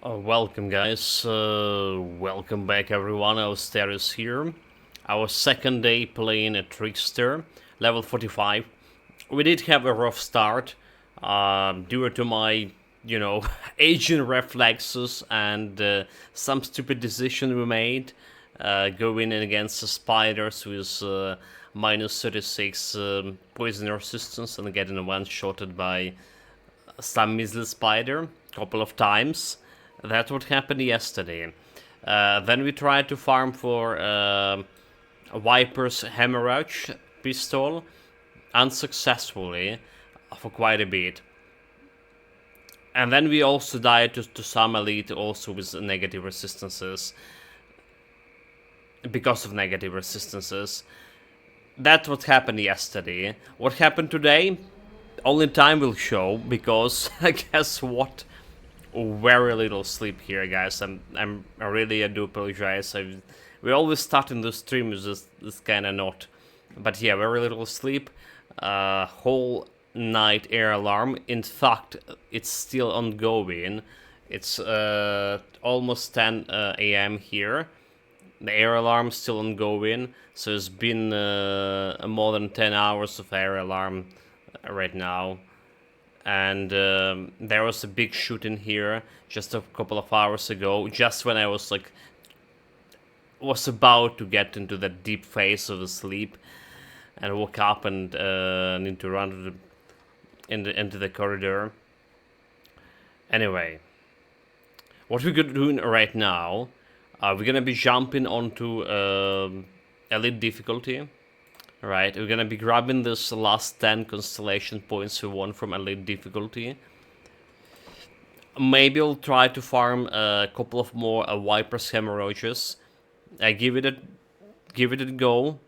Welcome guys, welcome back everyone, Austeris here. Our second day playing a Trickster, level 45. We did have a rough start, due to my, aging reflexes and some stupid decision we made, going in against the spiders with minus 36 poison resistance and getting one-shotted by some measly spider a couple of times. That's what happened yesterday. Then we tried to farm for a Viper's Hemorrhage pistol unsuccessfully for quite a bit. And then we also died to some elite also with negative resistances. Because of negative resistances. That's what happened yesterday. What happened today? Only time will show, because guess what? Very little sleep here, guys. I really do apologize. We always start in the stream with this kind of note, but yeah, very little sleep. Whole night air alarm. In fact, it's still ongoing. It's almost 10 a.m. here. The air alarm still ongoing, so it's been more than 10 hours of air alarm right now. And there was a big shooting here just a couple of hours ago, just when I was about to get into the deep phase of the sleep, and woke up and need to run into the corridor. Anyway, what we're doing right now, we're gonna be jumping onto elite difficulty. Right, we're gonna be grabbing this last 10 constellation points we won from elite difficulty. Maybe I'll try to farm a couple of more Viper's Hemorrhages. Give it a go,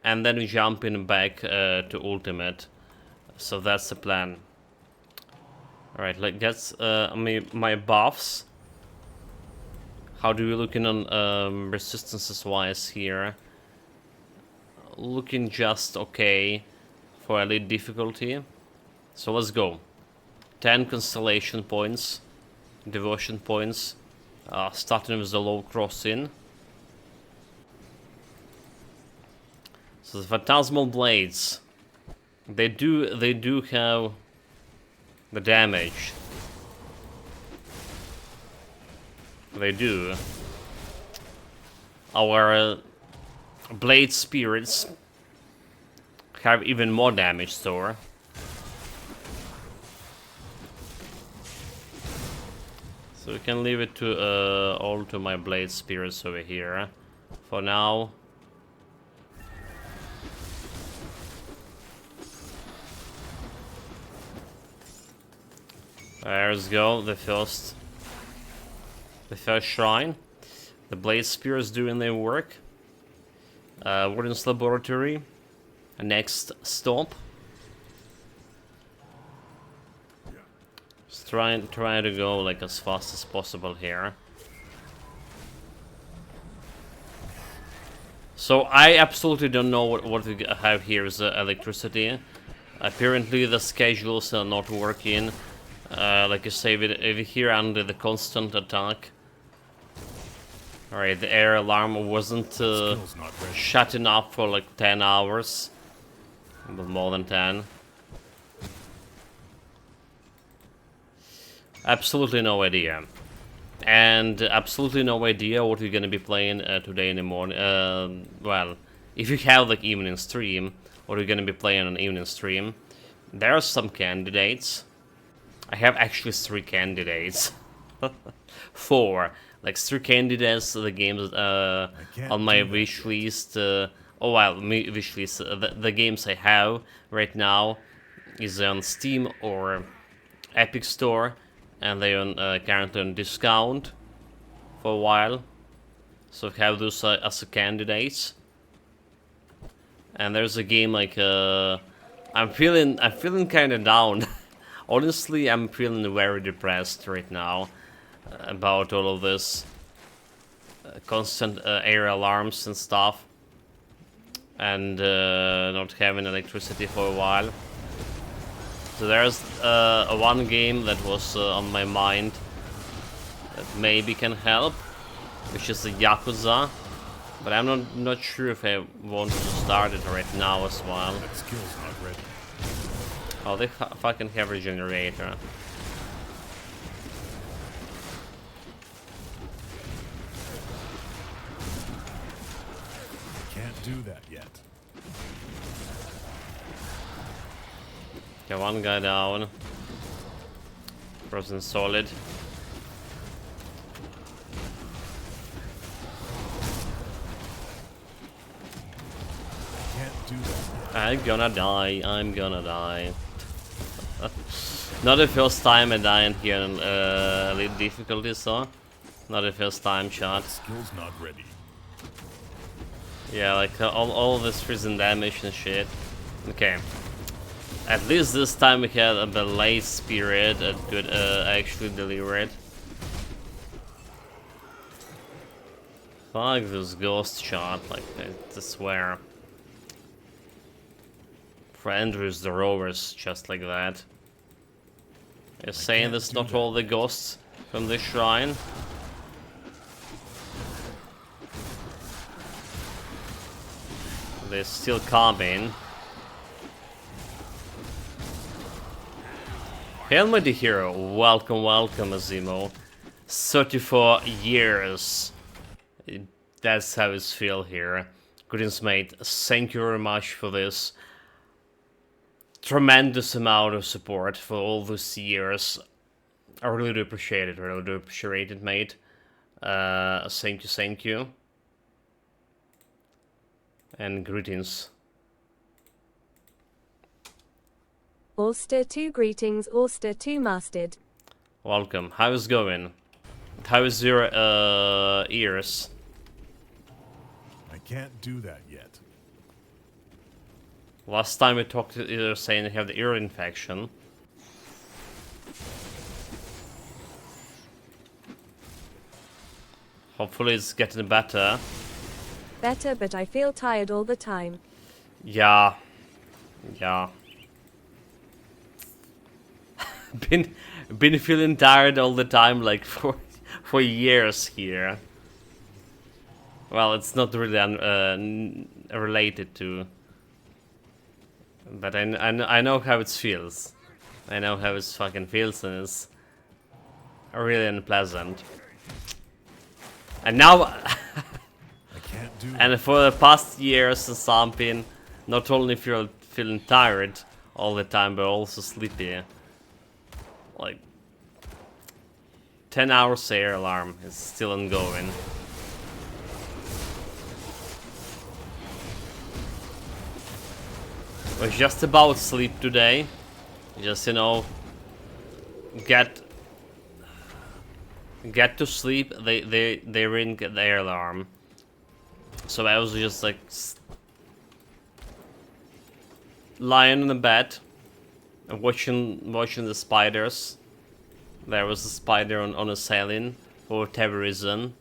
and then we jump in back to ultimate. So that's the plan. Alright, that's my buffs. How do we looking on resistances wise here? Looking just okay for elite difficulty. So let's go. 10 constellation points, devotion points, starting with the low crossing. So the Phantasmal Blades, they do have the damage. They do. Our Blade Spirits have even more damage though. So we can leave it to all to my Blade Spirits over here for now. Let's go, the first shrine. The Blade Spirits doing their work. Warden's Laboratory. Next stop. Just try to go as fast as possible here. So I absolutely don't know what we have here is electricity. Apparently the schedules are not working. Like I say, we're here under the constant attack. Alright, the air alarm wasn't shutting up for 10 hours. But more than 10. Absolutely no idea. And absolutely no idea what we're gonna be playing today in the morning. Well, if you have evening stream, what we're gonna be playing on evening stream. There are some candidates. I have actually 3 candidates. 4. 3 candidates, the games on my wish list. Wish list. The games I have right now is on Steam or Epic Store, and they're currently on discount for a while. So I have those as a candidates. And there's a game I'm feeling kind of down. Honestly, I'm feeling very depressed right now about all of this constant air alarms and stuff, and not having electricity for a while. So there's one game that was on my mind that maybe can help, which is the Yakuza. But I'm not sure if I want to start it right now as well. That skill's not ready. Oh, they fucking have a generator. Can't do that yet. Okay, one guy down. Frozen solid. Can't do that. I'm gonna die. I'm gonna die. Not the first time I die in here in elite difficulty, so not the first time shot. Skill's not ready. Yeah, like all this prison damage and shit. Okay. At least this time we had a Blade Spirit that could actually deliver it. Fuck this ghost shot, like I swear. For Andrews the Rovers, just like that. You're saying there's not all the ghosts from this shrine? They're still coming. Hail my dear hero, welcome, welcome Azimo. 34 years. That's how it's feel here. Greetings mate, thank you very much for this tremendous amount of support for all those years. I really do appreciate it, really do appreciate it mate. Thank you, thank you. And greetings. Auster 2 greetings, Auster 2 mastered. Welcome. How is going? How is your ears? I can't do that yet. Last time we talked, you were saying you have the ear infection. Hopefully it's getting better. Better, but I feel tired all the time. Yeah. Yeah. been feeling tired all the time, like for years here. Well, it's not really related to, but I know how it feels. I know how it fucking feels, and it's really unpleasant. And now, I can't do and for the past years or something, not only feeling tired all the time, but also sleepy. Like 10 hours air alarm is still ongoing. Was just about sleep today. Just, you know, get to sleep. They ring the air alarm. So I was just like lying in the bed and watching the spiders. There was a spider on a ceiling for whatever reason,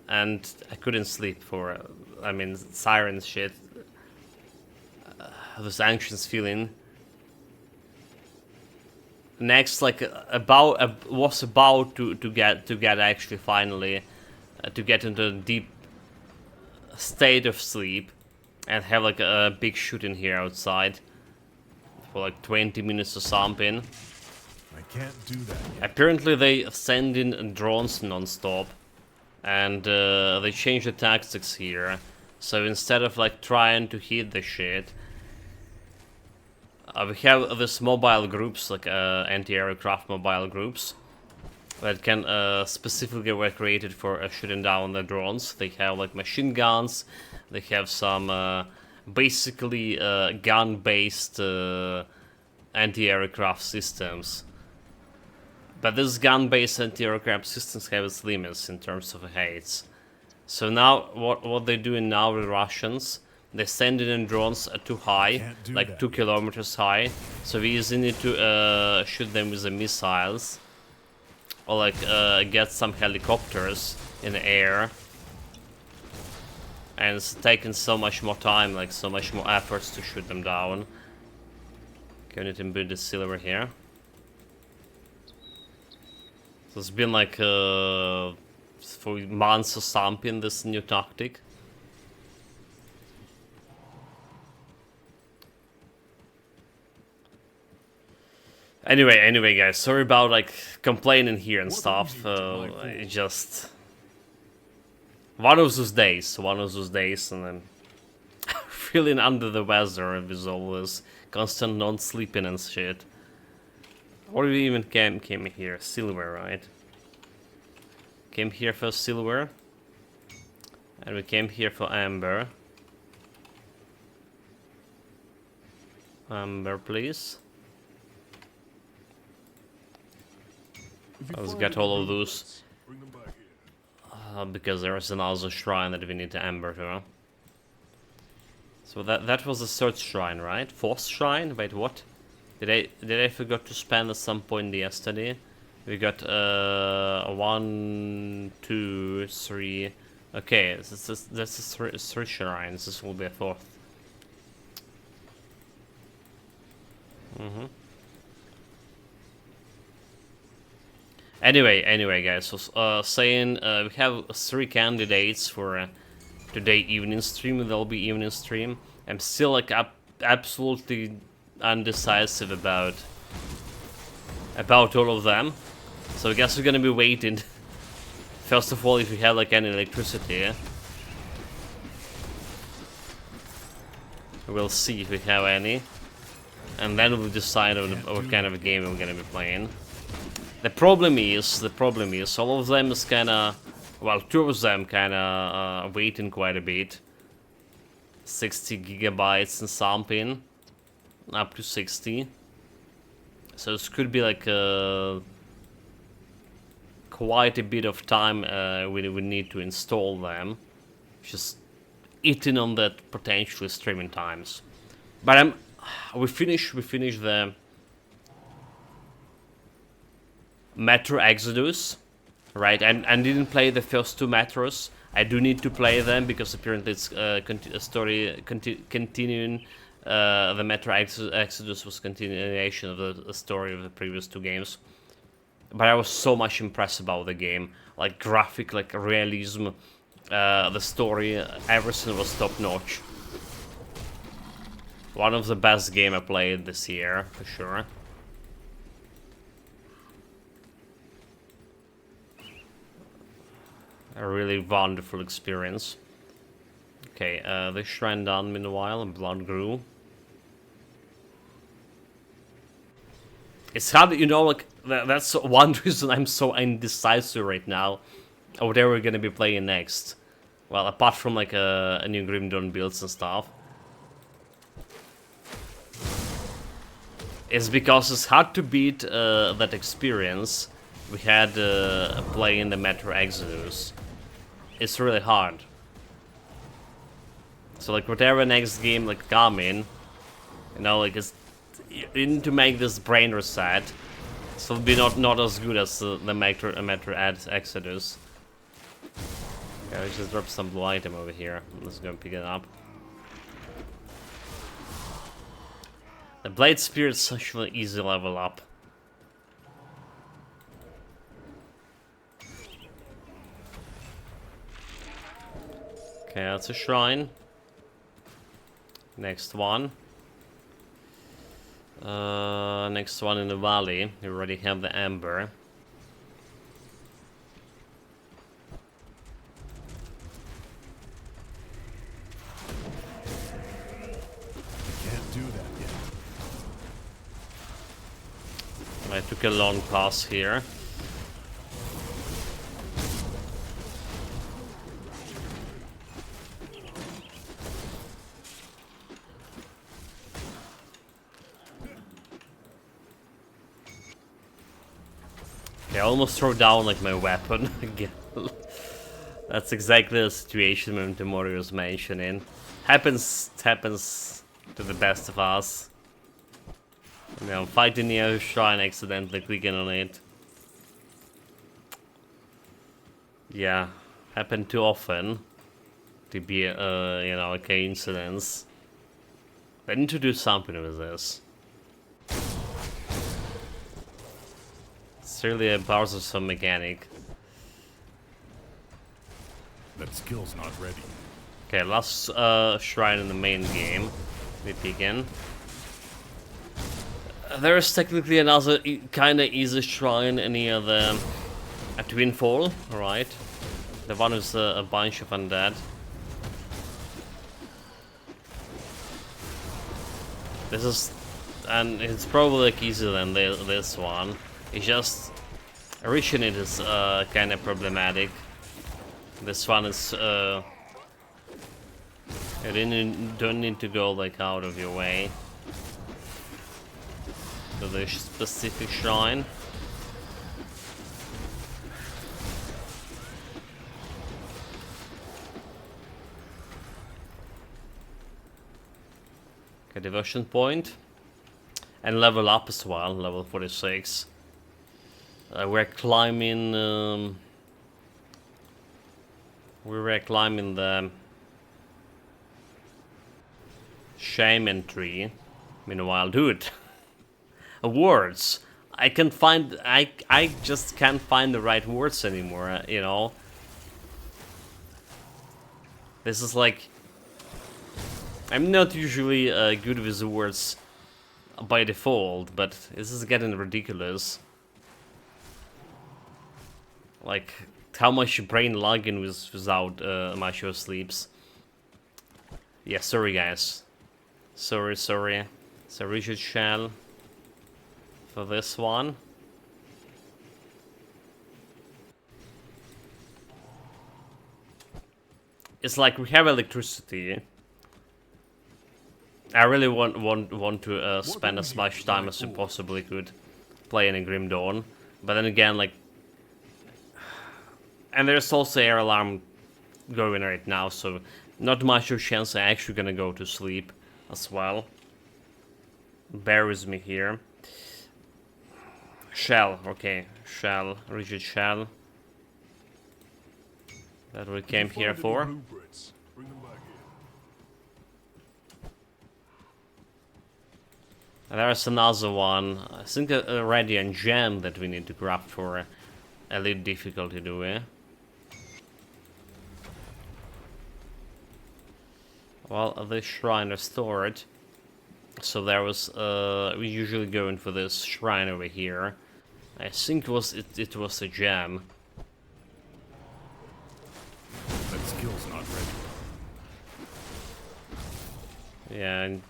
and I couldn't sleep for, I mean, siren shit. This anxious feeling. Next, like was about to get actually finally to get into a deep state of sleep and have like a big shooting here outside for like 20 minutes or something. I can't do that yet. Apparently they send in drones non-stop, and they change the tactics here. So instead of like trying to hit the shit, we have these mobile groups, like anti-aircraft mobile groups, that can specifically were created for shooting down the drones. They have like machine guns, they have some basically gun-based anti-aircraft systems. But these gun-based anti-aircraft systems have its limits in terms of heights. So now, what they're doing now, the Russians, they send in drones too high, like 2 kilometers high. So we either need to shoot them with the missiles, or like get some helicopters in the air. And it's taking so much more time, like so much more efforts to shoot them down. Okay, we need to build the silver here. So it's been like for months or something, this new tactic. Anyway, guys, sorry about like complaining here and stuff. It's just one of those days, and I'm feeling under the weather with all this constant non-sleeping and shit. Or we even came here, silver, right? Came here for silver, and we came here for amber. Amber, please. Let's get all of those. Because there is another shrine that we need to amber to. So that was the third shrine, right? Fourth shrine? Wait, what? Did I forgot to spend at some point yesterday? We got 1, 2, 3. Okay, that's three shrines. This will be a fourth. Anyway, guys. So saying we have 3 candidates for today evening stream. There'll be evening stream. I'm still like absolutely undecisive about all of them. So I guess we're gonna be waiting. First of all, if we have like any electricity, we'll see if we have any, and then we'll decide on what kind of a game we're gonna be playing. The problem is all of them is kinda, well, 2 of them kinda waiting quite a bit. 60 gigabytes and something, up to 60. So this could be like quite a bit of time we need to install them. Just eating on that potentially streaming times. But we finished the Metro Exodus, right? And didn't play the first 2 Metros. I do need to play them because apparently it's continuing. The Metro Exodus was continuation of the story of the previous 2 games. But I was so much impressed about the game, like graphic, like realism, the story, everything was top notch. One of the best game I played this year, for sure. A really wonderful experience. Okay, this shrine done meanwhile, and blood grew. It's hard, you know, like, that's one reason I'm so indecisive right now of whatever we're gonna be playing next. Well, apart from like a new Grim Dawn builds and stuff. It's because it's hard to beat that experience we had playing the Metro Exodus. It's really hard. So like whatever next game like coming, you know, like you need to make this brain reset. So it'll be not as good as the Metro Exodus. Okay, let's just drop some blue item over here. Let's go pick it up. The Blade Spear is such an easy level up. Okay, that's a shrine. Next one. Next one in the valley. We already have the amber. Can't do that yet. I took a long pass here. I almost throw down like my weapon again. That's exactly the situation when Tomori was mentioning. Happens to the best of us. You know, fighting near a shrine, accidentally clicking on it. Yeah, happened too often to be you know, a coincidence. I need to do something with this. It's really a bothersome mechanic. That skill's not ready. Okay, last shrine in the main game. We begin. There is technically another kind of easy shrine near the Twinfall, right? The one is a bunch of undead. This is, and it's probably like easier than this one. It's just reaching it is kind of problematic. This one is you don't need to go like out of your way to this specific shrine. Okay, devotion point. And level up as well, level 46. We're climbing the shaman tree. Meanwhile, dude, words. I just can't find the right words anymore, you know. This is like, I'm not usually good with words by default, but this is getting ridiculous. Like, how much brain logging without much of sleeps. Yeah, sorry guys. Sorry. So Richard Shell for this one. It's like we have electricity. I really want to spend as much time as I possibly could playing in Grim Dawn, but then again, like, and there's also air alarm going right now, so not much of a chance I'm actually gonna go to sleep as well. Bear with me here. Shell, okay, Shell, rigid Shell. That we came here for. Bring them back here. There's another one. I think a Radiant Gem that we need to grab for elite difficulty, do we? Well, this shrine restored. So there was we usually go in for this shrine over here. I think it was a gem. That skill's not ready. Yeah, and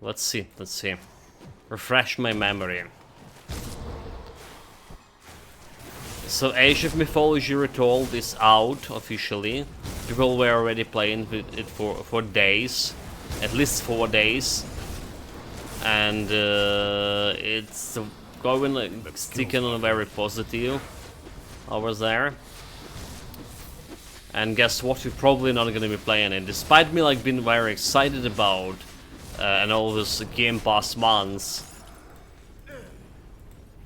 let's see. Refresh my memory. So Age of Mythology Retold is out officially. People were already playing with it for days, at least 4 days, and it's going like sticking very positive over there. And guess what? We're probably not gonna be playing it, despite me like being very excited about and all this Game Pass months.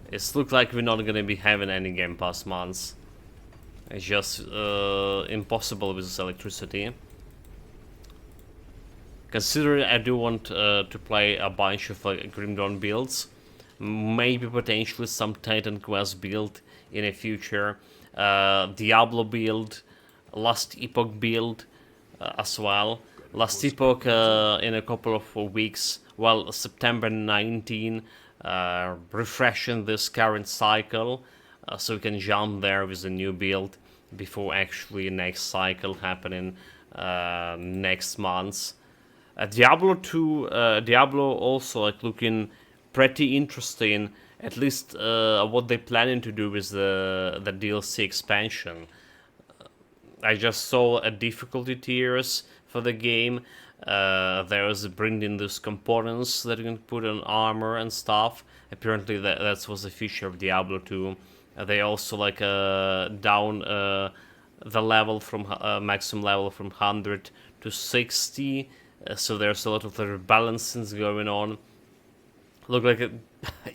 It's looked like we're not gonna be having any Game Pass months. It's just impossible with this electricity. Considering I do want to play a bunch of like Grim Dawn builds, maybe potentially some Titan Quest build in the future, Diablo build, Last Epoch build as well. Last Epoch in a couple of weeks, well, September 19, refreshing this current cycle, so we can jump there with a new build before actually next cycle happening next month. Diablo 2, Diablo also like looking pretty interesting, at least what they're planning to do with the DLC expansion. I just saw a difficulty tiers for the game. There was bringing these components that you can put on armor and stuff. Apparently that was a feature of Diablo 2. They also like down the level from maximum level from 100 to 60. So there's a lot of rebalancings going on. Look like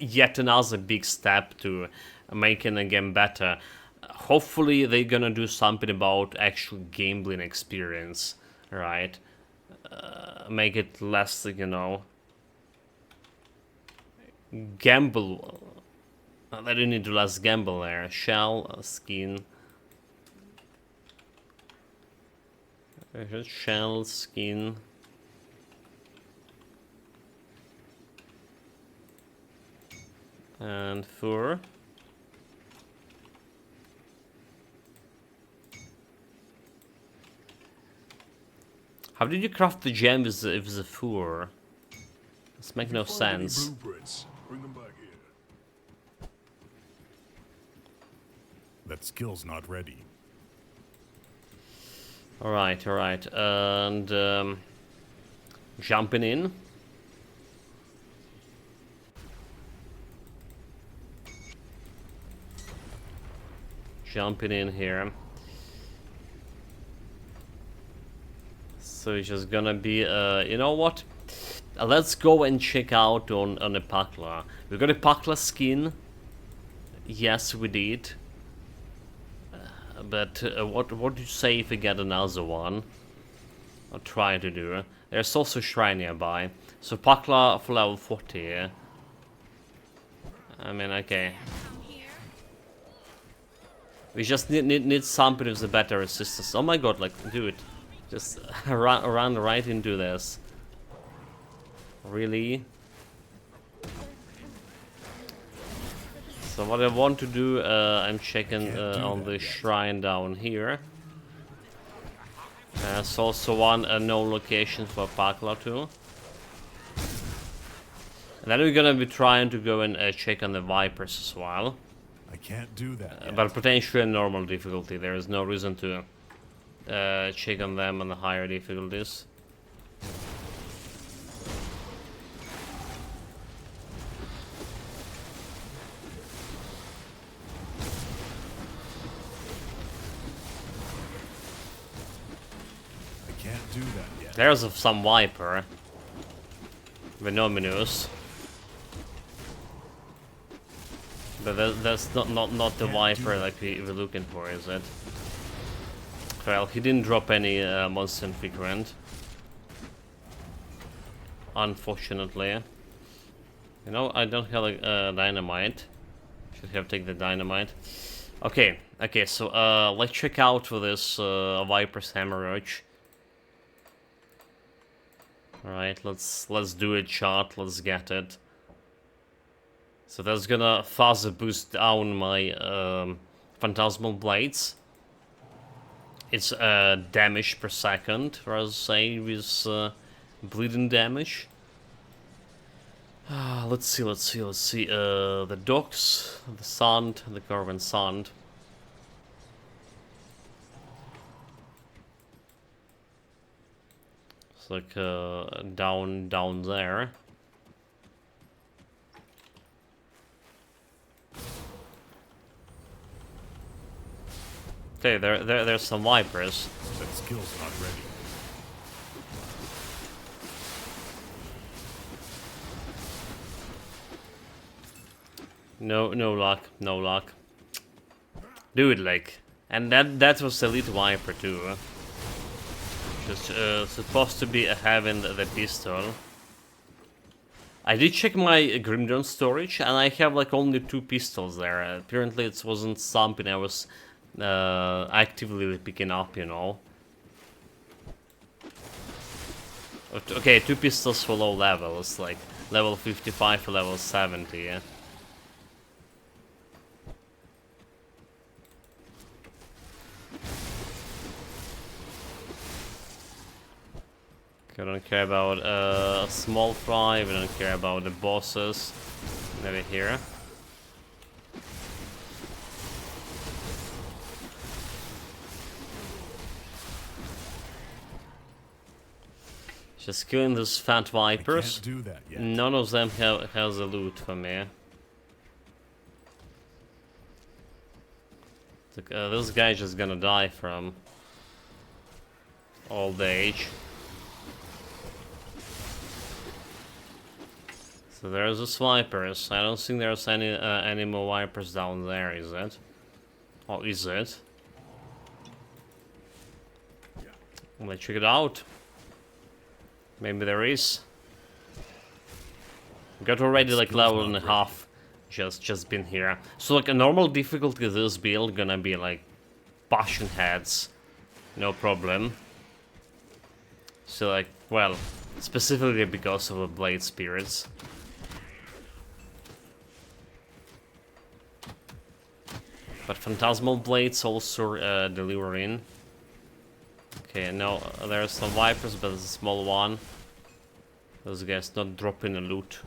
yet another big step to making the game better. Hopefully they're gonna do something about actual gambling experience, right? Make it less, you know, gamble. I do need to less gamble there. Shell, skin. Shell, skin. And fur. How did you craft the gem with the fur? This makes no sense. Bring them back here. That skill's not ready. Alright, alright. And jumping in. Jumping in here. So it's just gonna be, you know what? Let's go and check out on a Pakla. We got a Pakla skin. Yes, we did. But what do you say if we get another one? I'll try to do. There's also shrine nearby. So Pakla for level 40. I mean, okay. We just need something with a better resistance. Oh my god, like, dude. Just run right into this. Really? So what I want to do, I'm checking on the shrine down here. There's also one known location for Pakla too. And then we're gonna be trying to go and check on the Vipers as well. I can't do that yet. But potentially a normal difficulty. There is no reason to check on them on the higher difficulties. I can't do that yet. There's some Viper. Venomous. But that's not the Viper like we're looking for, is it? Well, he didn't drop any monster frequent. Unfortunately. You know, I don't have like dynamite. Should have taken the dynamite. Okay, okay, so let's check out for this Viper's Hammerage. Alright, let's do it, shot, let's get it. So that's gonna further boost down my Phantasmal Blades. It's damage per second, or I'll say, with bleeding damage. Let's see. The docks, the sand, the carbon sand. It's like down there. Okay, there's some Vipers. That skill's not ready. No luck. Dude, like, and that was Elite Viper too. Just supposed to be having the pistol. I did check my Grimdawn storage, and I have like only 2 pistols there. Apparently, it wasn't something I was actively picking up, you know. Okay, 2 pistols for low levels, like level 55 to level 70. Yeah. I don't care about small fry, we don't care about the bosses. Maybe here. Just killing those fat Vipers. I can't do that yet. None of them has a loot for me. This guy's just gonna die from old age. So there's the Vipers. I don't think there's any more Vipers down there, is it? Or is it? Let's check it out. Maybe there is. Got already like level and a half just been here. So like a normal difficulty of this build gonna be like bashing heads, no problem. So like, well, specifically because of the blade spirits. But Phantasmal Blades also delivering. Okay, now there's some Vipers, but it's a small one. Those guys not dropping the loot.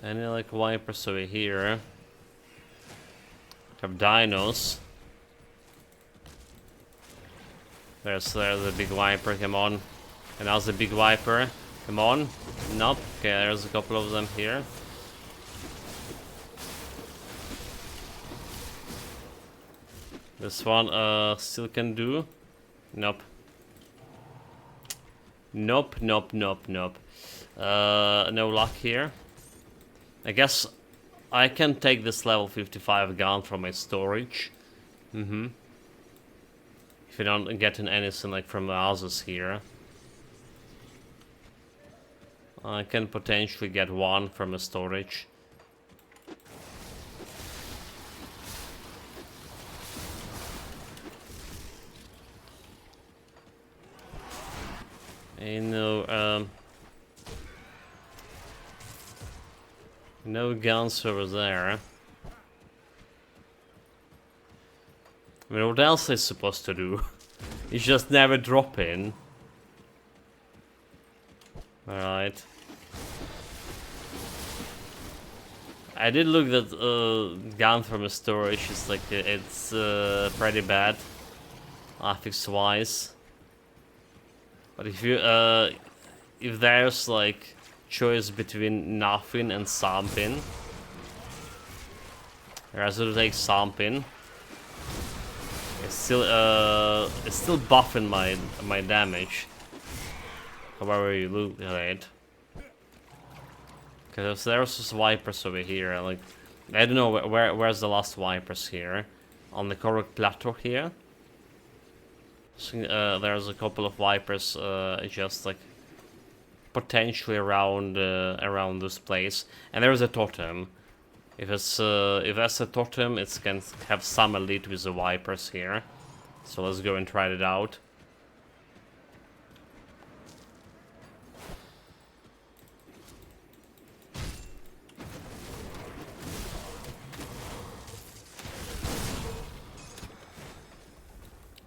Any like Vipers over here? Have dinos. There's a big Viper, come on. And now's the big Viper. Come on. Nope. Okay, there's a couple of them here. This one still can do. Nope. Nope, nope, nope, nope. No luck here. I guess I can take this level 55 gun from my storage. If you don't get anything like from the others here. I can potentially get one from a storage. No guns over there. I mean, what else is supposed to do? You just never drop in. Alright. I did look that gun from a storage. It's like it's pretty bad, graphics wise. But if you if there's like choice between nothing and something, I'd rather take something. It's still buffing my damage. However you look at it. Because there's just Vipers over here. Like I don't know where's the last Vipers here. On the correct plateau here. So, there's a couple of Vipers just like potentially around around this place, and there's a totem. If that's a totem, it can have some elite with the Vipers here. So let's go and try it out.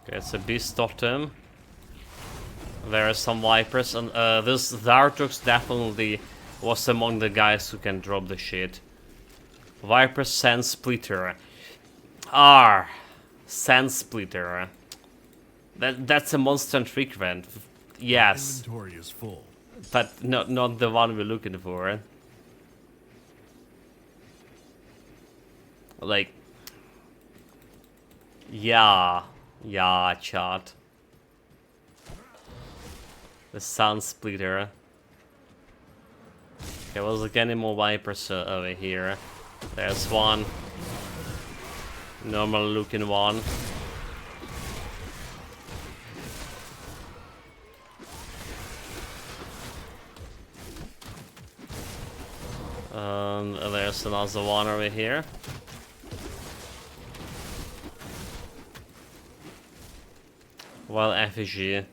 Okay, it's a beast totem. There are some Vipers, and this Zartox definitely was among the guys who can drop the shit. Viper Sand Splitter. Sand Splitter. That's a monster and frequent. Yes. Inventory is full. But not the one we're looking for. Like, yeah, chat. The Sun Splitter. Okay, well, there's any more Vipers over here. There's one. Normal looking one. There's another one over here. Well, effigy.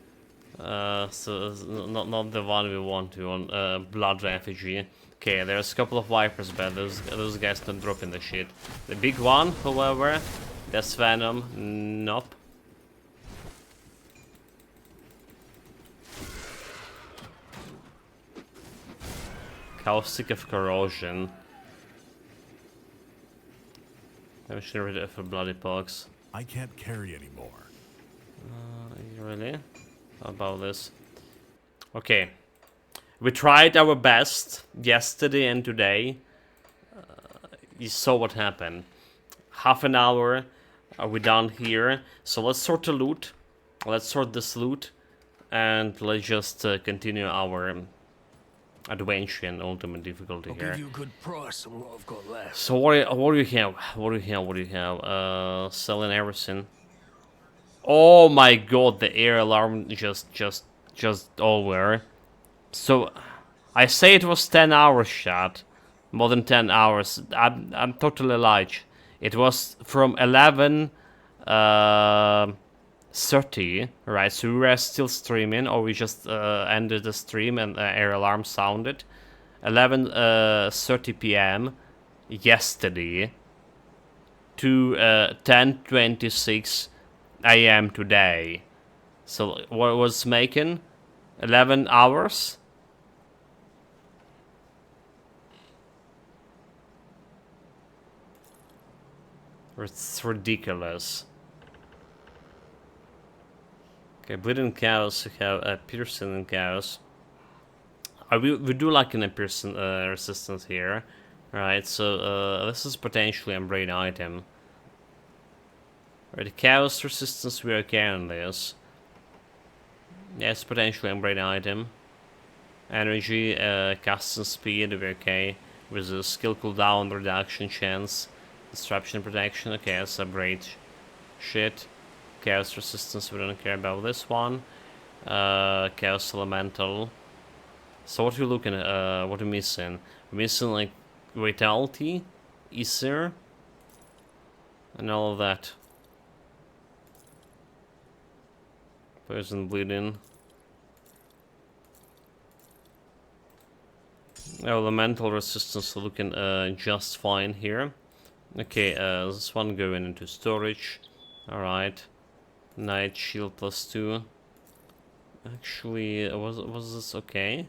So not the one we want to on blood effigy. Okay, there's a couple of Vipers, but those guys don't drop in the shit. The big one, however, that's Venom. Nope. Caustic of Corrosion. I'm sure rid of a bloody pox. I can't carry anymore. Really? How about this? Okay. We tried our best yesterday and today. You saw what happened. Half an hour are we done here. So let's sort the loot. Let's sort this loot. And let's just continue our adventure and ultimate difficulty here. I'll give you a good price on what I've got left. So what do you have? What do you have? Selling everything. Oh my god, the air alarm just over. So I say it was 10 hours shot. More than 10 hours. I'm totally lying. It was from 11 30, right? So we were still streaming, or we just ended the stream and air alarm sounded. 11:30 p.m. yesterday to 10:26 a.m. today. So what was making 11 hours? It's ridiculous. Okay, bleeding cows have piercing and cows. We do like an piercing resistance here, right? So this is potentially a brain item. Right, the cows resistance we are okay on this. Yeah, it's potentially a brain item. Energy, casting speed, we're okay. With a skill cooldown reduction chance, disruption protection. Okay, that's a great shit. Chaos resistance, we don't care about this one. Chaos elemental. So what are we looking at? What are we missing? We're missing like vitality, ether, and all of that. Poison bleeding. Elemental resistance looking just fine here. Okay, this one going into storage. Alright. Night shield +2. Actually, was this okay?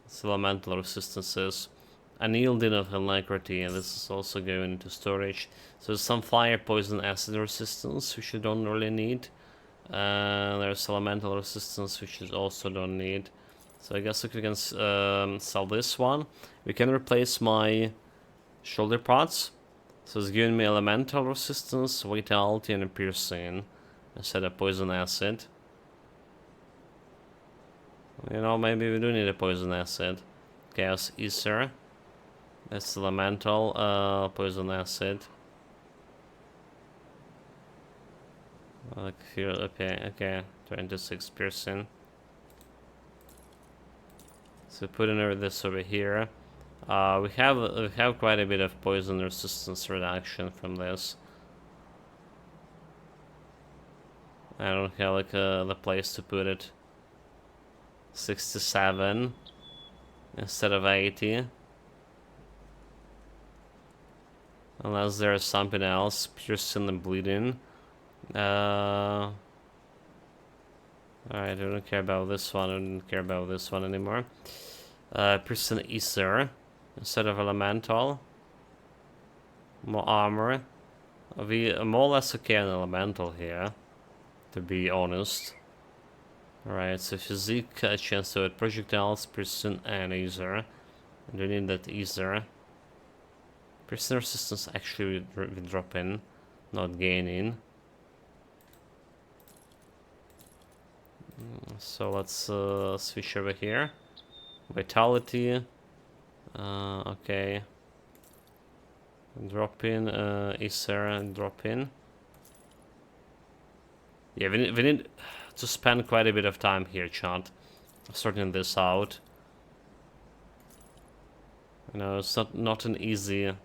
It's elemental resistances. Unyielding of alacrity, and this is also going into storage. So there's some fire, poison, acid resistance, which you don't really need. There's elemental resistance, which you also don't need. So I guess we can sell this one. We can replace my shoulder pods. So it's giving me elemental resistance, vitality, and a piercing instead of poison acid. You know, maybe we do need a poison acid. Chaos ether. That's elemental, poison acid. Like here, okay, 26 piercing. So putting this over here. We have quite a bit of poison resistance reduction from this. I don't have like the place to put it. 67 instead of 80. Unless there's something else, piercing and bleeding. Alright, I don't care about this one. I don't care about this one anymore. Piercing ether instead of elemental. More armor. We are more or less okay on elemental here, to be honest. Alright, so physique, a chance to hit projectiles, piercing, and ether. And we need that ether. Piercing resistance actually we drop in, not gaining. So let's switch over here. Vitality. Okay. Drop in, ether, drop in. Yeah, we need to spend quite a bit of time here, chat, sorting this out. You know, it's not an easy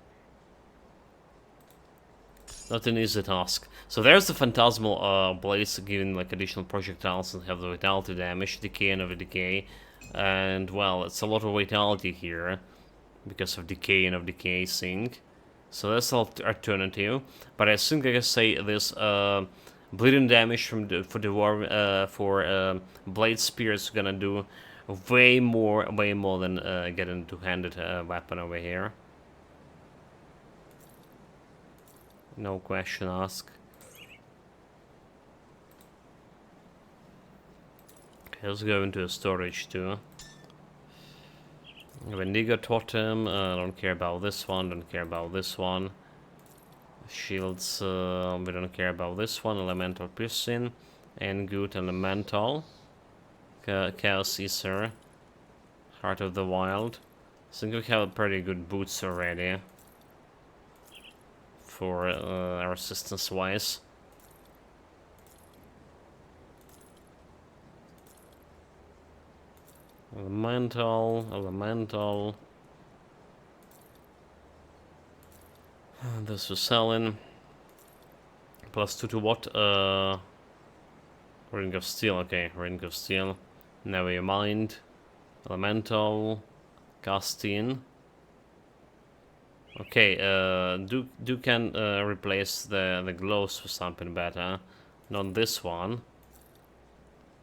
task. So there's the Phantasmal Blades giving like additional projectiles and have the vitality damage, decay and over decay. And well, it's a lot of vitality here because of decay and of decay sync. So that's the alternative. But I think I can say this bleeding damage from for Blade Spear is gonna do way more than getting a two-handed weapon over here. No question asked. Okay, let's go into the storage too. Wendigo Totem, don't care about this one, don't care about this one. Shields, we don't care about this one. Elemental Piercing, and good Elemental. Chaos Ether, Heart of the Wild. I think we have pretty good boots already. For resistance wise. Elemental, elemental. This is selling. +2 to what? Ring of Steel, okay, Ring of Steel. Never mind. Elemental. Casting. Okay, do can replace the gloves for something better. Not this one.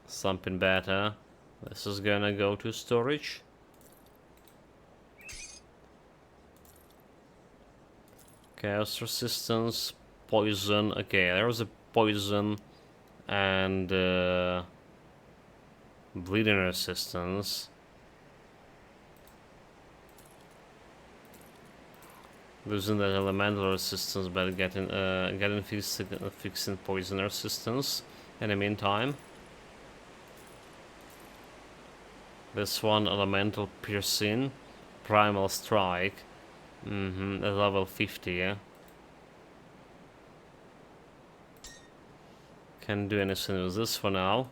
Something better. This is gonna go to storage. Chaos resistance, poison. Okay, there was a poison and bleeding resistance. Losing that elemental resistance, but getting fixing poison resistance in the meantime. This one, elemental piercing, primal strike. At level 50, yeah. Can't do anything with this for now.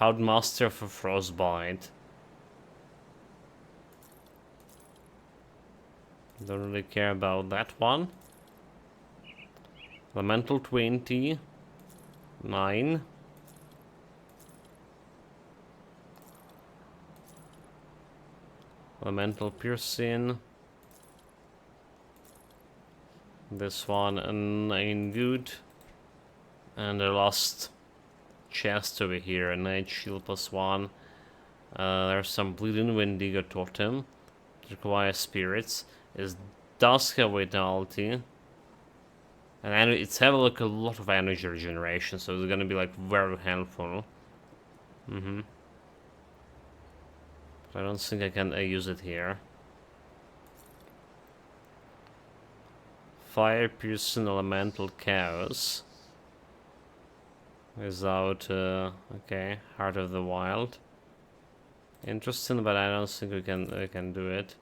Houndmaster for frostbite. Don't really care about that one. Elemental 20. 9. Elemental piercing. This one ain't good. And the last chest over here, a night shield +1. There's some bleeding Wendigo totem. It requires spirits. It does have vitality. And it's have like a lot of energy regeneration, so it's gonna be like very helpful. I don't think I can use it here. Fire piercing elemental chaos. Without okay, Heart of the Wild. Interesting, but I don't think we can do it.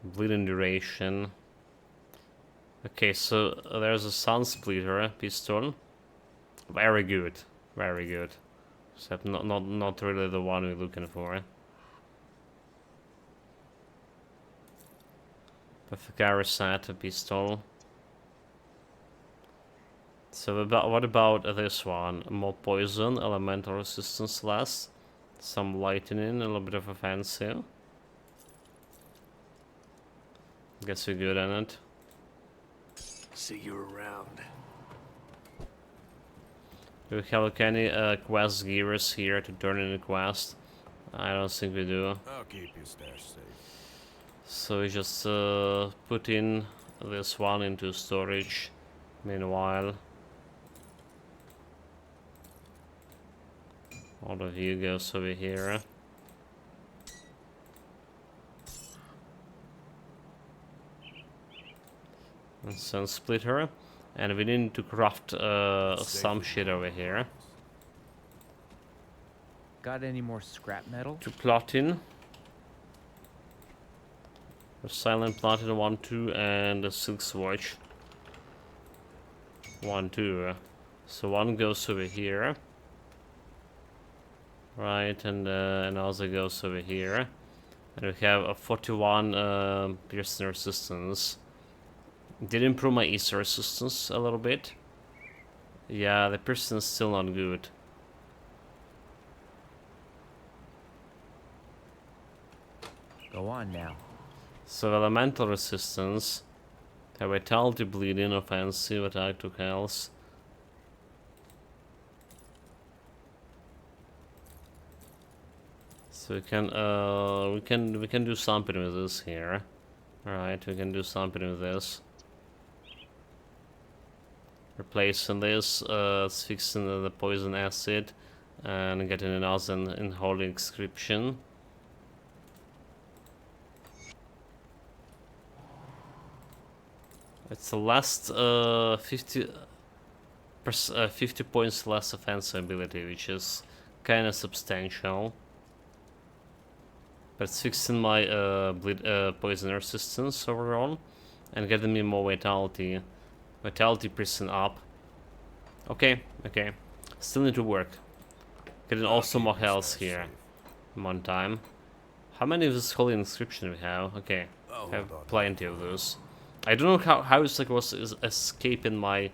Bleeding duration. Okay, so there's a Sun Splitter pistol. Very good, very good. Except not really the one we're looking for. Pathikarisat pistol. So what about this one? More poison, elemental resistance less, some lightning, a little bit of offensive. Guess we're good on it. See you around. Do we have any quest gears here to turn in a quest? I don't think we do. I'll keep your stash safe. So we just put in this one into storage. Meanwhile, all of you goes over here. And Sun Splitter. And we need to craft some shit over here. Got any more scrap metal? To platin. A silent platin 1, 2, and a silk swatch 1, 2. So one goes over here. Right, and another goes over here. And we have a 41 piercing resistance. Did improve my Easter resistance a little bit. Yeah, the piercing is still not good. Go on now. So elemental resistance. Have vitality, bleeding, offensive, attack to health. So we can do something with this here. Alright, we can do something with this. Replacing this, fixing the poison acid, and getting another in holy inscription. It's the last 50 points less offensive ability, which is kind of substantial. But it's fixing my poison resistance overall, and getting me more vitality. Vitality percent up. Okay, okay. Still need to work. Getting also more health here. One time. How many of this holy inscription we have? Okay, Oh, have hold on. plenty of those. I don't know how it's like was escaping my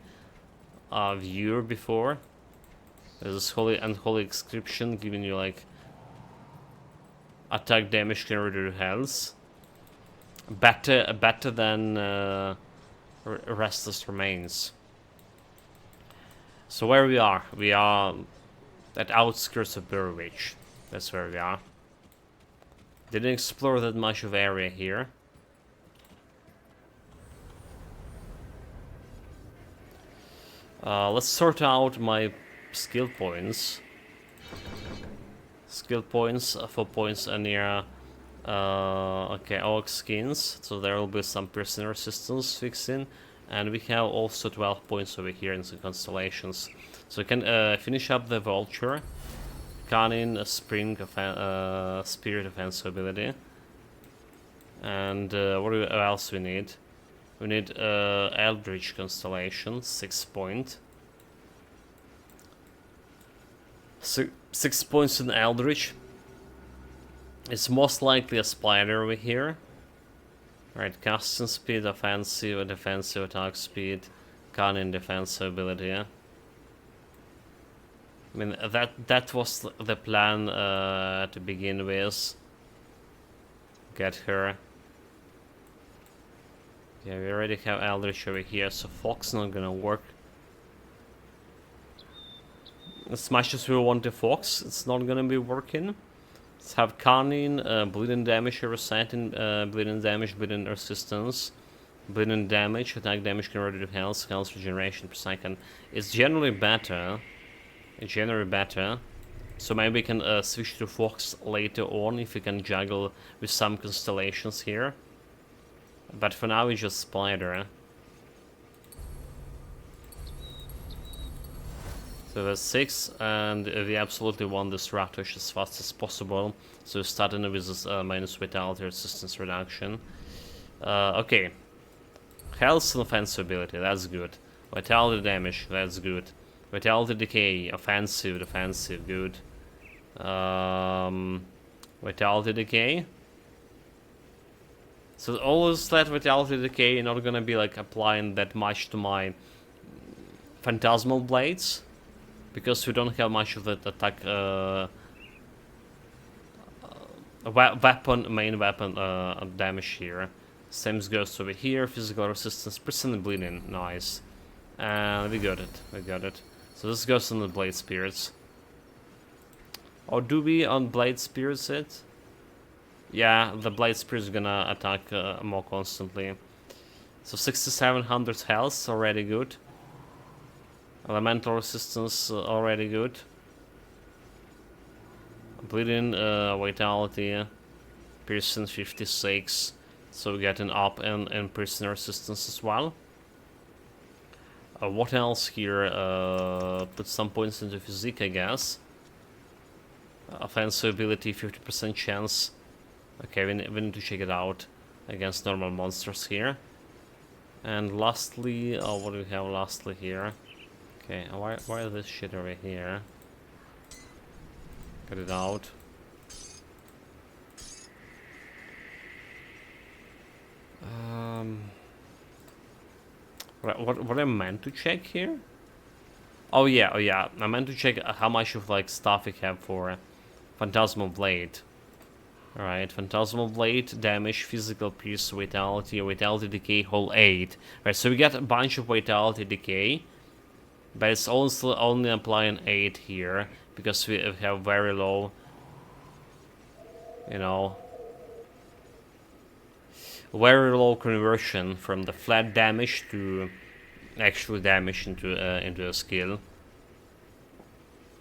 viewer before. There's this holy unholy inscription giving you like attack damage generated health. Better than restless remains. So where we are at outskirts of Burwich. That's where we are. Didn't explore that much of area here. Let's sort out my skill points. Skill points, 4 points near okay, Oak skins, so there will be some piercing resistance fixing, and we have also 12 points over here in the constellations. So we can finish up the Vulture, Cunning, Spring, Spirit Offensive ability, and what else we need? We need Eldritch Constellation, 6 point. 6 points in Eldritch. It's most likely a spider over here. Right, casting speed, offensive, defensive attack speed, cunning, defensive ability. I mean that was the plan to begin with. Get her. Yeah, we already have Eldritch over here, so Fox not gonna work. As much as we want the Fox, it's not gonna be working. Let's have Cunning, bleeding damage, resetting, bleeding damage, bleeding resistance, bleeding damage, attack damage converted to health, health regeneration per second. It's generally better. It's generally better. So maybe we can switch to Fox later on if we can juggle with some constellations here. But for now, it's just Spider. So there's 6, and we absolutely want this Ratish as fast as possible. So we're starting with this minus vitality resistance reduction. Okay. Health and offensive ability, that's good. Vitality damage, that's good. Vitality decay, offensive, defensive, good. Vitality decay. So all this that vitality decay not gonna be like applying that much to my Phantasmal Blades. Because we don't have much of that attack main weapon damage here. Same goes over here, physical resistance, percent bleeding, nice. And we got it. So this goes on the Blade Spirits. Or do we on Blade Spirits it? Yeah, the Blade Spirits is gonna attack more constantly. So 6700 health, already good. Elemental resistance, already good. Bleeding, vitality, piercing 56. So we get an up and piercing resistance as well. What else here? Put some points into physique, I guess. Offensive ability, 50% chance. Okay, we need to check it out against normal monsters here. And lastly, what do we have lastly here? Okay, why is this shit over here? Get it out. What I meant to check here? Oh yeah. I meant to check how much of like stuff we have for Phantasmal Blade. Alright, Phantasmal Blade, damage, physical pierce, vitality, vitality decay, whole 8. Right, so we get a bunch of vitality decay. But it's also only applying 8 here, because we have very low, you know, very low conversion from the flat damage to actual damage into a skill.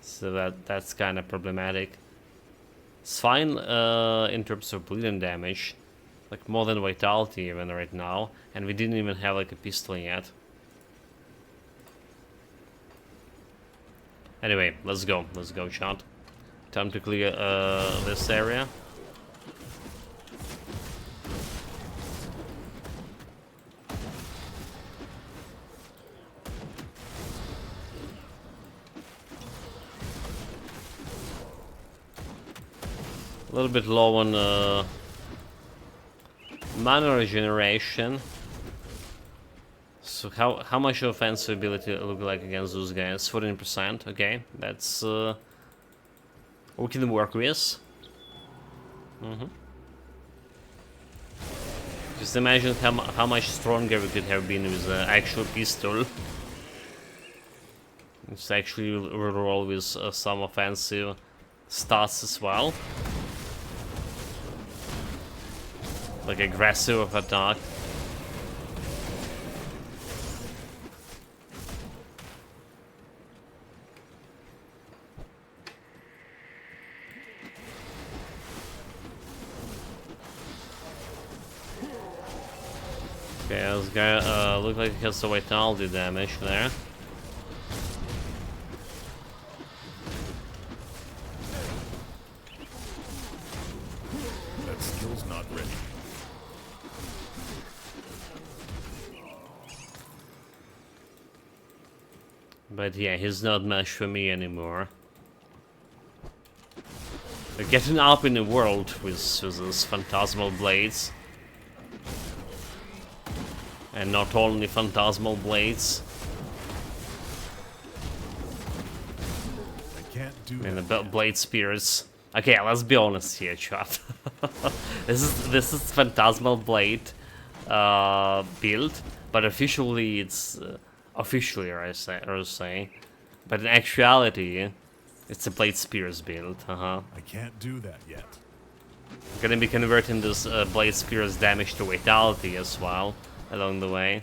So that's kind of problematic. It's fine in terms of bleeding damage, like more than vitality even right now, and we didn't even have like a pistol yet. Anyway, let's go, chat. Time to clear this area. A little bit low on mana regeneration. So how much offensive ability look like against those guys? 14%. Okay, that's we can work with. Just imagine how much stronger we could have been with the actual pistol. It's actually roll with some offensive stats as well, like aggressive attack. Okay, this guy looks like he has some vitality damage there. That skill's not ready. But yeah, he's not much for me anymore. We're getting up in the world with those Phantasmal Blades. And not only Phantasmal Blades. I can't do And that. the Blade Spears. Okay, let's be honest here, chat. this is Phantasmal Blade build, but officially it's officially I was saying, but in actuality it's a Blade Spears build. I can't do that yet. Gonna be converting this Blade Spears damage to vitality as well along the way.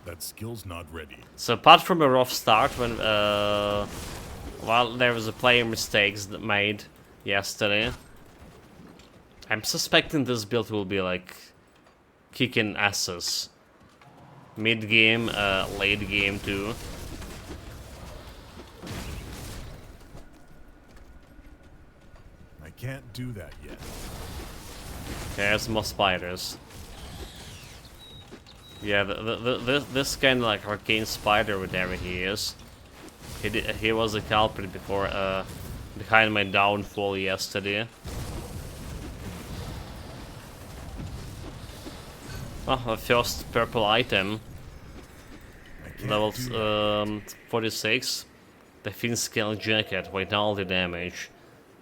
That skill's not ready. So apart from a rough start when well, there was a player mistakes that made yesterday, I'm suspecting this build will be like kicking asses mid game, late game too. I can't do that yet. There's more spiders. Yeah, this kind of like arcane spider, whatever he is. He was a culprit before, behind my downfall yesterday. Oh, a first purple item. I can't Level do that. 46. The Thin Scale Jacket, vitality damage,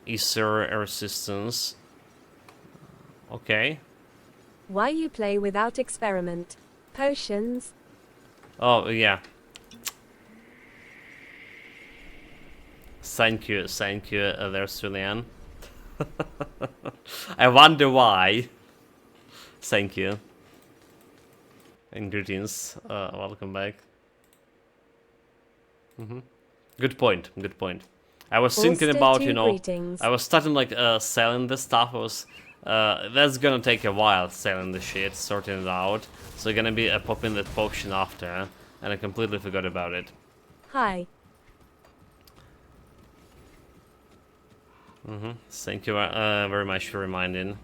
Ether resistance. Okay. Why you play without experiment? Potions? Oh yeah. Thank you, there, Julian. I wonder why. Thank you. And greetings, welcome back. Good point, good point. I was thinking Bolster about, to you know, greetings. I was starting like selling this stuff. I was, that's gonna take a while selling the shit, sorting it out. So gonna be popping that potion after, and I completely forgot about it. Hi. Thank you very much for reminding.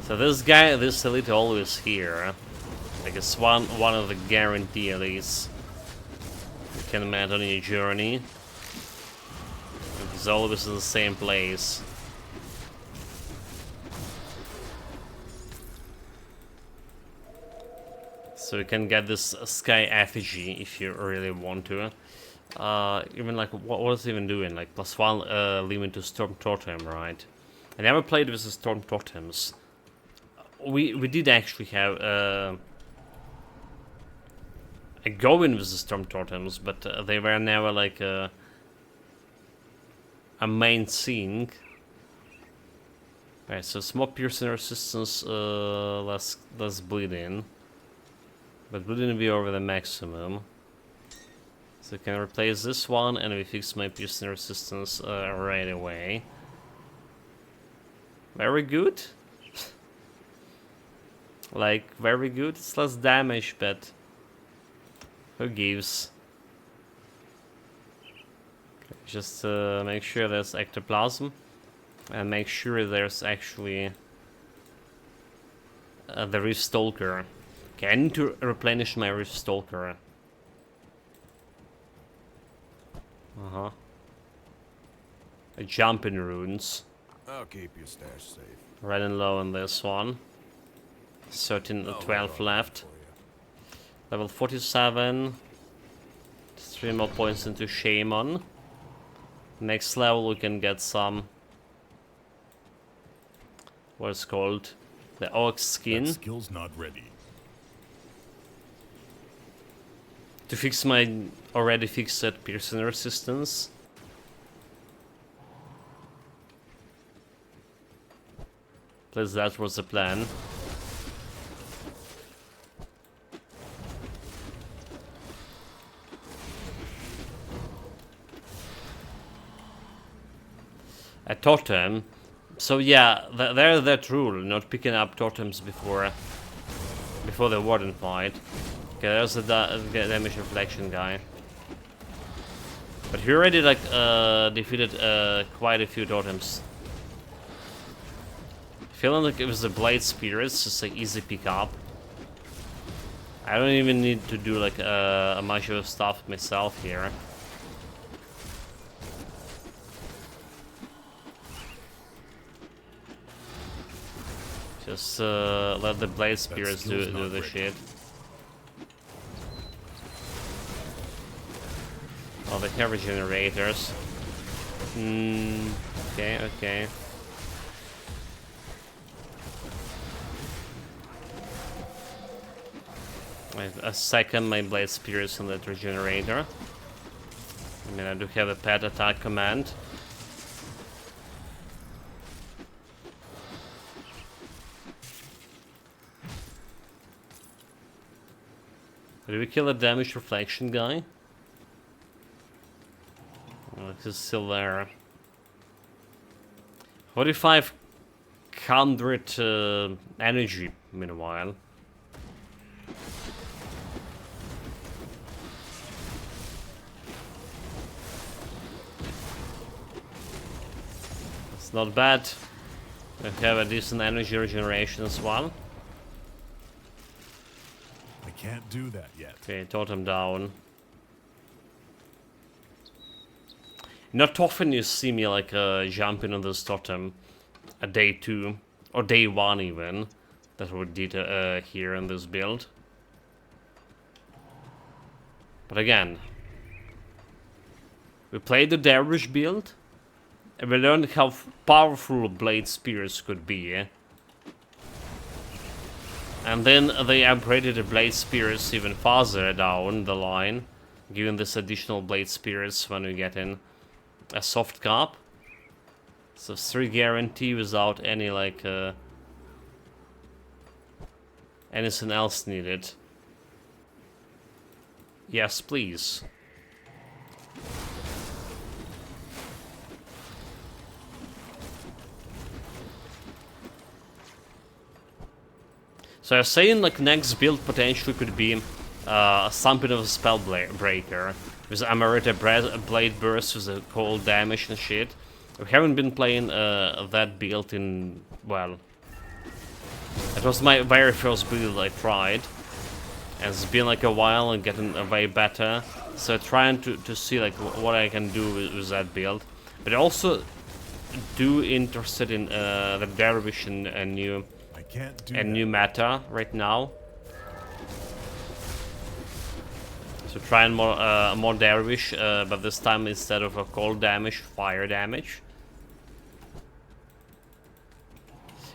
So this guy, this elite always here. Like it's one of the guarantee elites you can meet on your journey. He's always in the same place. So you can get this sky effigy if you really want to. Even like what was it even doing? Like +1 limit to Storm Totem, right? I never played with the Storm Totems. We did actually have a go-in with the Storm Totems, but they were never like a main thing. Alright, so small piercing resistance, less bleeding. But bleeding will be over the maximum. So I can replace this one and we fix my piercing resistance right away. Very good. Like, very good. It's less damage, but who gives? Okay, just make sure there's ectoplasm. And make sure there's actually the Rift Stalker. Okay, I need to replenish my Rift Stalker. Uh-huh. A jump in runes. I'll keep your stash safe. Running low on this one. 13, 12 left. Level 47. 3 more points into Shaman. Next level we can get some... What's called? The Ox skin. That skill's not ready. To fix my already fixed piercing resistance. Plus that was the plan. A totem. So yeah, there's that rule, not picking up totems before the warden fight. Okay, there's the damage reflection guy. But he already like defeated quite a few totems. Feeling like it was the blade spirits, just like easy pick up. I don't even need to do like a much of stuff myself here. Just let the blade spirits do the shit. Oh, they have regenerators. Okay, okay. A second my blade spirits on that regenerator. I mean, I do have a pet attack command. Did we kill the damage reflection guy? Oh, he's still there. 4500 energy, meanwhile. It's not bad. We have a decent energy regeneration as well. I can't do that yet. Okay, totem down. Not often you see me like jumping on this totem at day 2 or day 1 even. That's what we did here in this build. But again, we played the Dervish build and we learned how powerful blade spears could be. And then they upgraded the blade spears even farther down the line, giving this additional blade spears when we get in a soft cap. So 3 guarantee without any like anything else needed. Yes, please. So I was saying like next build potentially could be something of a spell breaker with Amarita Blade Burst with a cold damage and shit. We haven't been playing that build in, well, it was my very first build I tried, and it's been like a while and getting way better. So trying to see like what I can do with that build, but also do interested in the Dervish and new meta right now. So trying more Dervish, but this time instead of a cold damage, fire damage.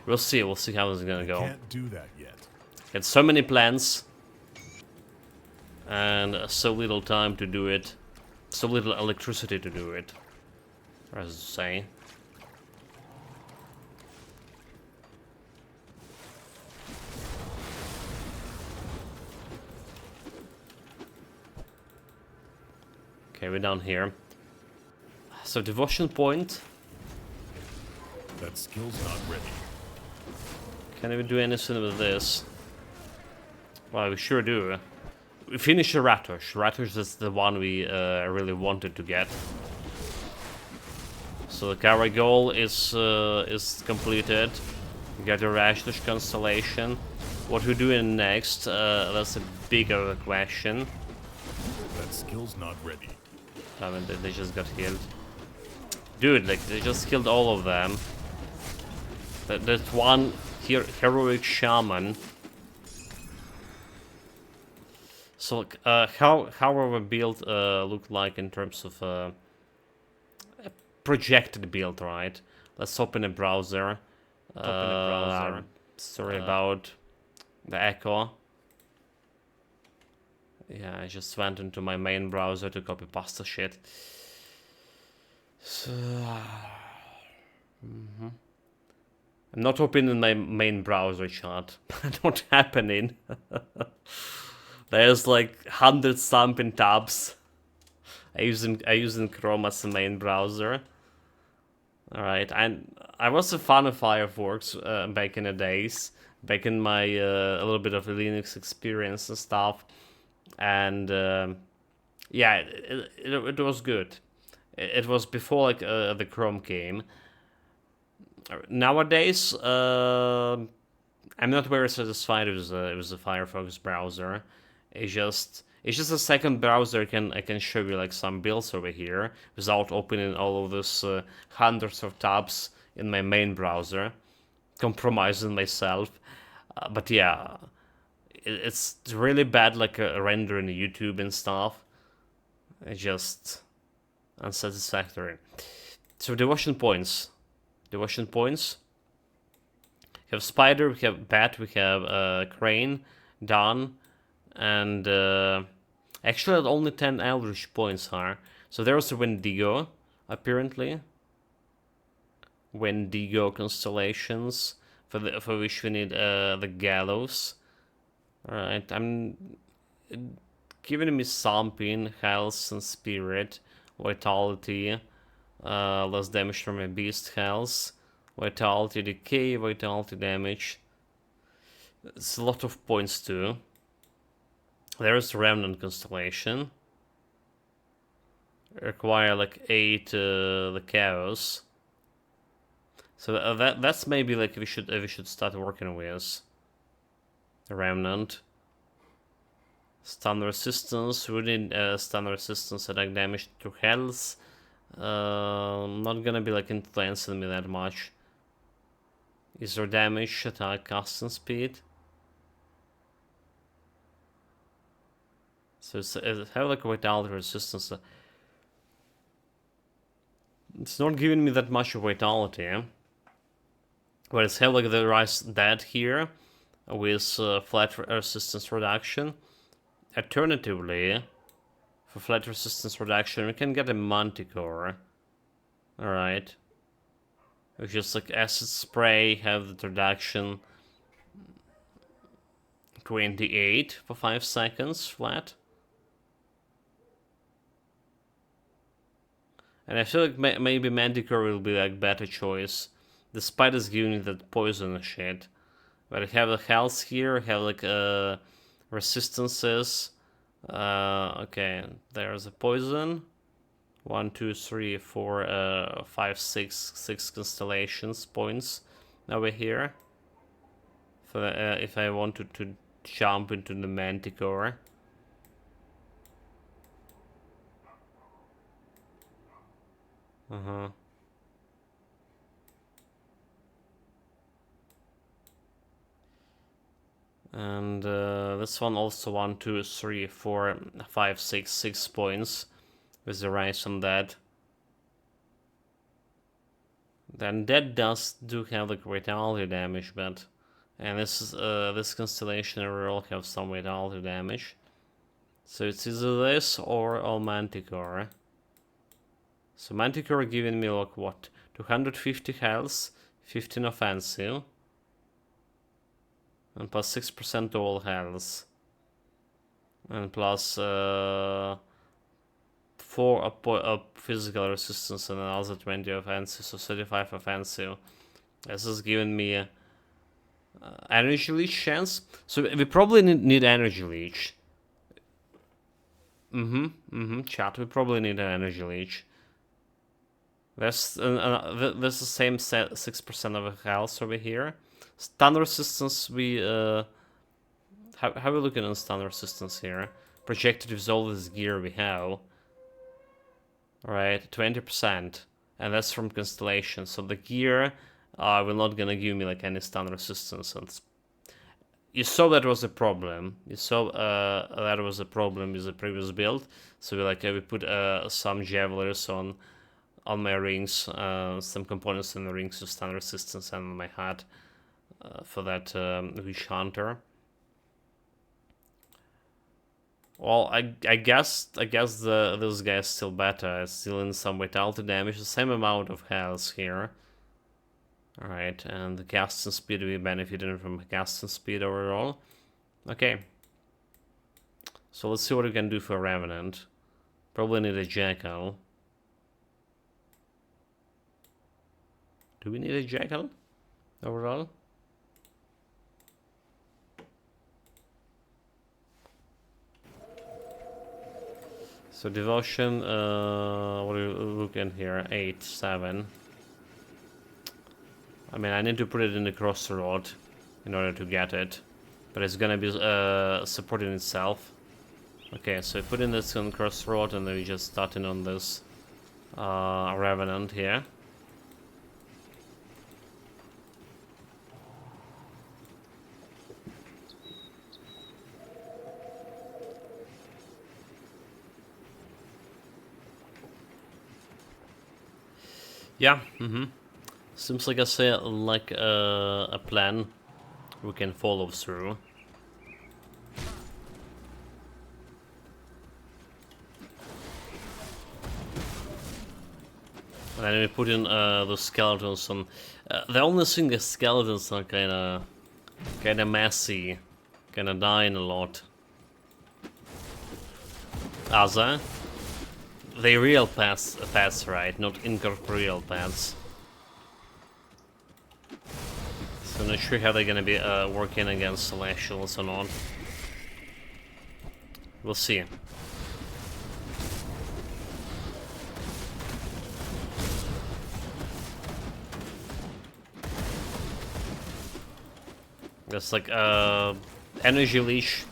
We'll see how this is gonna go. Can't do that yet. It's so many plans and so little time to do it, so little electricity to do it, as I say. Okay, we're down here. So devotion point. That skill's not ready. Can we do anything with this? Well, we sure do. We finish a Ratosh. Ratosh is the one we really wanted to get. So So the carry goal is completed. We got a Rashlish constellation. What we're doing next, that's a bigger question. That skill's not ready. I mean, they just got healed. Dude, like, they just killed all of them. That one heroic shaman. So, how our build look like in terms of a projected build, right? Let's open a browser. Sorry about the echo. Yeah, I just went into my main browser to copy pasta shit. So, I'm not opening my main browser, chat. Not happening. There's like 100 something tabs. I using Chrome as the main browser. All right, and I was a fan of Firefox back in the days, back in my a little bit of Linux experience and stuff, and yeah, it was good. It was before like the Chrome came. Nowadays, I'm not very satisfied with the Firefox browser. It's just a second browser I can show you like some builds over here without opening all of those hundreds of tabs in my main browser, compromising myself. But yeah, it's really bad like rendering YouTube and stuff. It's just unsatisfactory. So devotion points. Devotion points. We have spider, we have bat, we have crane, done, and actually only 10 eldritch points are. So there's a Wendigo, apparently. Wendigo constellations for which we need the gallows. All right, I'm giving me something, health and spirit, vitality. Less damage from a beast health, vitality decay, vitality damage. It's a lot of points too. There's Remnant constellation. Require like 8 the chaos. So that's maybe like we should start working with Remnant. Stun resistance, within stun resistance, attack damage to health. Not gonna be like influencing me that much. Is there damage, attack, casting speed? So it have like a vitality resistance. It's not giving me that much vitality. But it's have like the rise dead here with flat resistance reduction. Alternatively, for flat resistance reduction, we can get a Manticore. Alright. Which just like acid spray, have the reduction 28 for 5 seconds flat. And I feel like maybe Manticore will be like better choice. Despite us giving that poison shit. But I have the health here, have like resistances. Okay, there's a poison. 1, 2, 3, 4, 5, 6 constellations points over here. For if I wanted to jump into the Manticore. And this one also 1, 2, 3, 4, 5, 6 points with the rise on that. Then that do have like vitality damage, but and this constellation will have some vitality damage. So it's either this or Manticore. So Manticore giving me like what? 250 health, 15 offensive. And plus 6% to all health. And plus 4 up physical resistance and another 20 offensive, so 35 offensive. This is giving me energy leech chance. So we probably need energy leech. Chat, we probably need an energy leech. There's the same 6% of health over here. Stun resistance, we how are we looking on stun resistance here? Projected with all this gear we have. Alright, 20%. And that's from Constellation. So the gear will not gonna give me like any stun resistance. And you saw that was a problem. You saw that was a problem with the previous build. So we put some javelers on my rings, some components in the rings with stun resistance, and on my hat for that Wish Hunter. Well, I guess this guy is still better. It's still in some vitality damage, the same amount of health here. Alright, and the casting speed, we benefited from casting speed overall. Okay. So let's see what we can do for Revenant. Probably need a Jackal. Do we need a Jackal overall? So devotion, what are we looking here? 8, 7. I mean, I need to put it in the crossroad in order to get it, but it's gonna be supporting itself. Okay, so I put in this on crossroad, and then we just starting on this Revenant here. Yeah, seems like a plan we can follow through. And then we put in the skeletons on. The only thing is skeletons are kinda messy, kinda dying a lot. Other. They real pets, right? Not incorporeal pets. So I'm not sure how they're gonna be working against Celestials or not. We'll see. That's like energy leash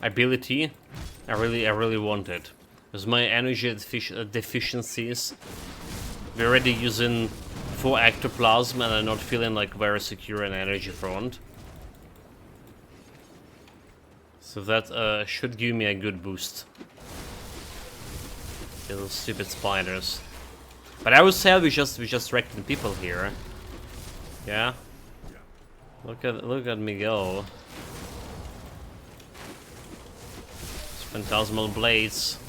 ability. I really want it. Because my energy deficiencies, we're already using 4 ectoplasm and I'm not feeling like very secure in energy front. So that should give me a good boost. Those stupid spiders. But I would say we just wrecking people here. Yeah. Look at me go. It's Phantasmal Blades.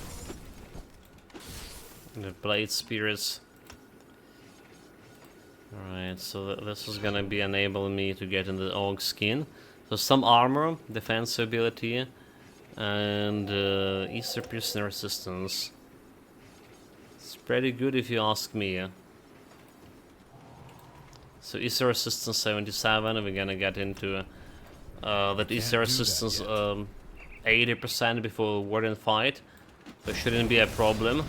The Blade Spirits. Alright, so this is gonna be enabling me to get in the Ogg skin. So some armor, defense ability, and Easter Piercing resistance. It's pretty good if you ask me. So Easter resistance 77, and we're gonna get into that Easter resistance 80% before Warden fight. So shouldn't be a problem.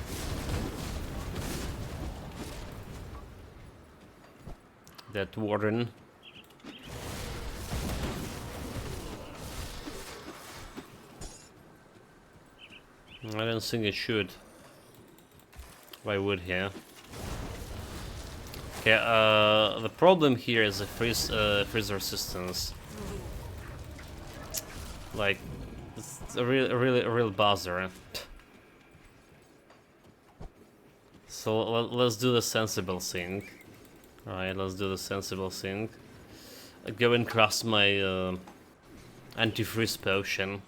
That Warden. I don't think it should. Why would here? Okay, the problem here is the freeze resistance. Like, it's a real buzzer. So let's do the sensible thing. Alright, let's do the sensible thing. Go and craft my anti-freeze potion.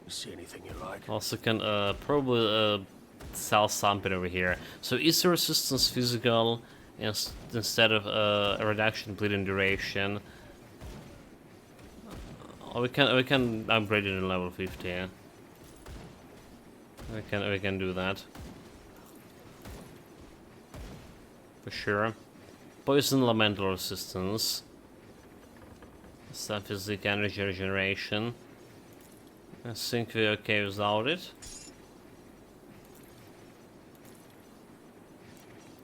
You see anything you like? Also can probably sell something over here. So Easter resistance physical instead of a reduction in bleeding duration. We can upgrade it in level 50. Yeah? We can do that. For sure. Poison elemental resistance. Some physical energy regeneration. I think we're okay without it.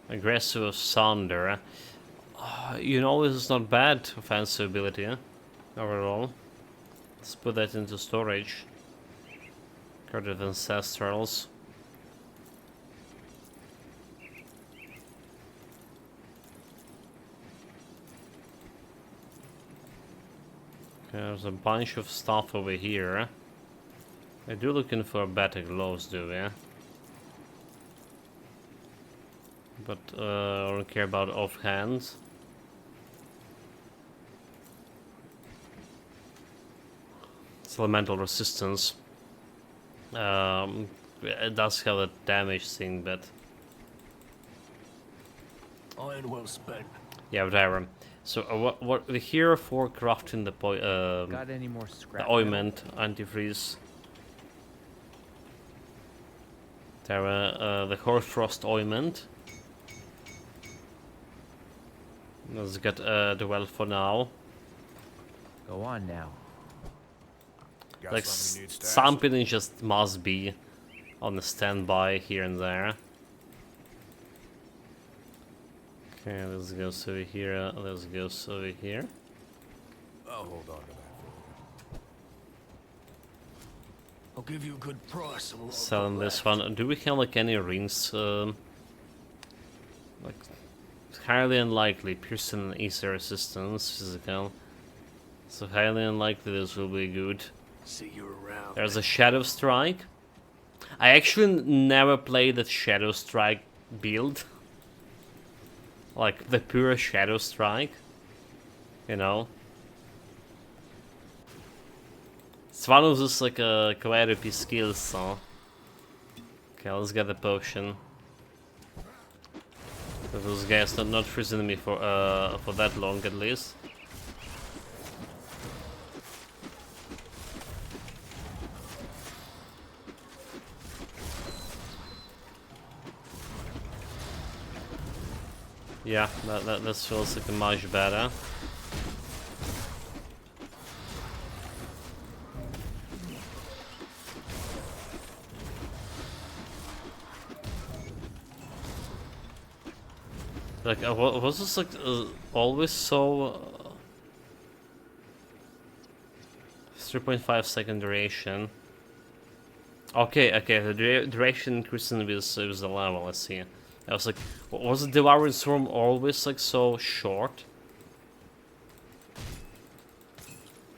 Aggressive Sunder. You know, this is not bad offensive ability overall. Let's put that into storage. Card of Ancestrals. There's a bunch of stuff over here. I do looking for better gloves, do we? But I don't care about offhands. It's elemental resistance. It does have a damage thing, but Iron well spent. yeah, whatever. So what we're here for crafting the Got any more scrap the ointment, antifreeze. The hoarfrost ointment. Let's get the well for now. Go on now. Got Like something you need stashed? something just must be on the standby here and there. Okay, let's go over here. Let's go over here. I'll hold on to that for I'll give you a good price. And a lot of Selling good this left. one. Do we have like any rings? Like highly unlikely. Piercing and easy resistance, physical. So highly unlikely this will be good. See you around. There's a Shadow Strike. I actually never played the Shadow Strike build. Like the pure Shadow Strike. You know? It's one of those like quite OP skills, so. Okay, let's get the potion. So those guys not freezing me for that long at least. Yeah, that feels like much better. Like, was this like always so? 3.5 second duration. Okay, the duration increasing with the level. Let's see. I was like, was the Devouring Storm always like so short?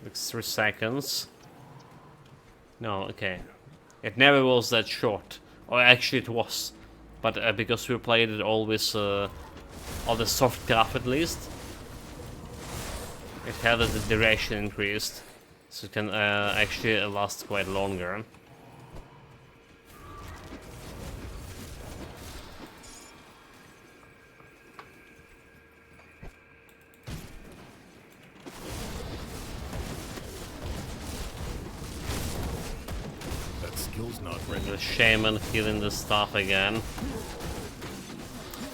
Like 3 seconds. No, okay. It never was that short. Or actually it was. But because we played it always on the soft path at least. It had the duration increased. So it can actually last quite longer. That skill's not ready. The shaman healing the stuff again.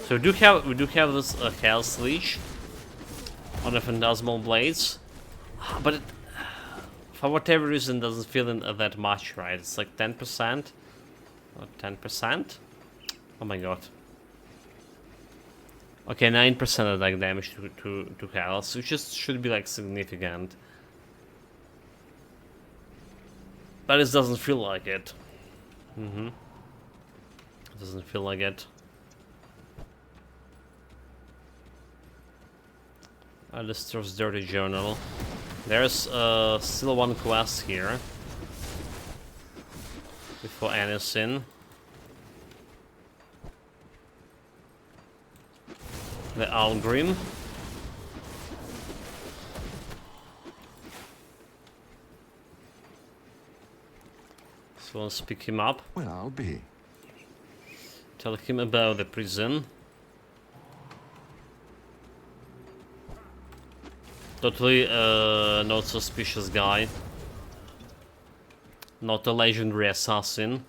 So we do have this Hell's Leech on the Phantasmal Blades, but it, for whatever reason doesn't feel in that much, right? It's like 10% or 10%. Oh my god. Okay, 9% attack damage to Hells, which just should be like significant. But it doesn't feel like it. It doesn't feel like it. Alistair's Dirty Journal. There's still one quest here. Before anything. The Algrim. So let's pick him up. Well, I'll be. Tell him about the prison. Totally not suspicious guy. Not a legendary assassin.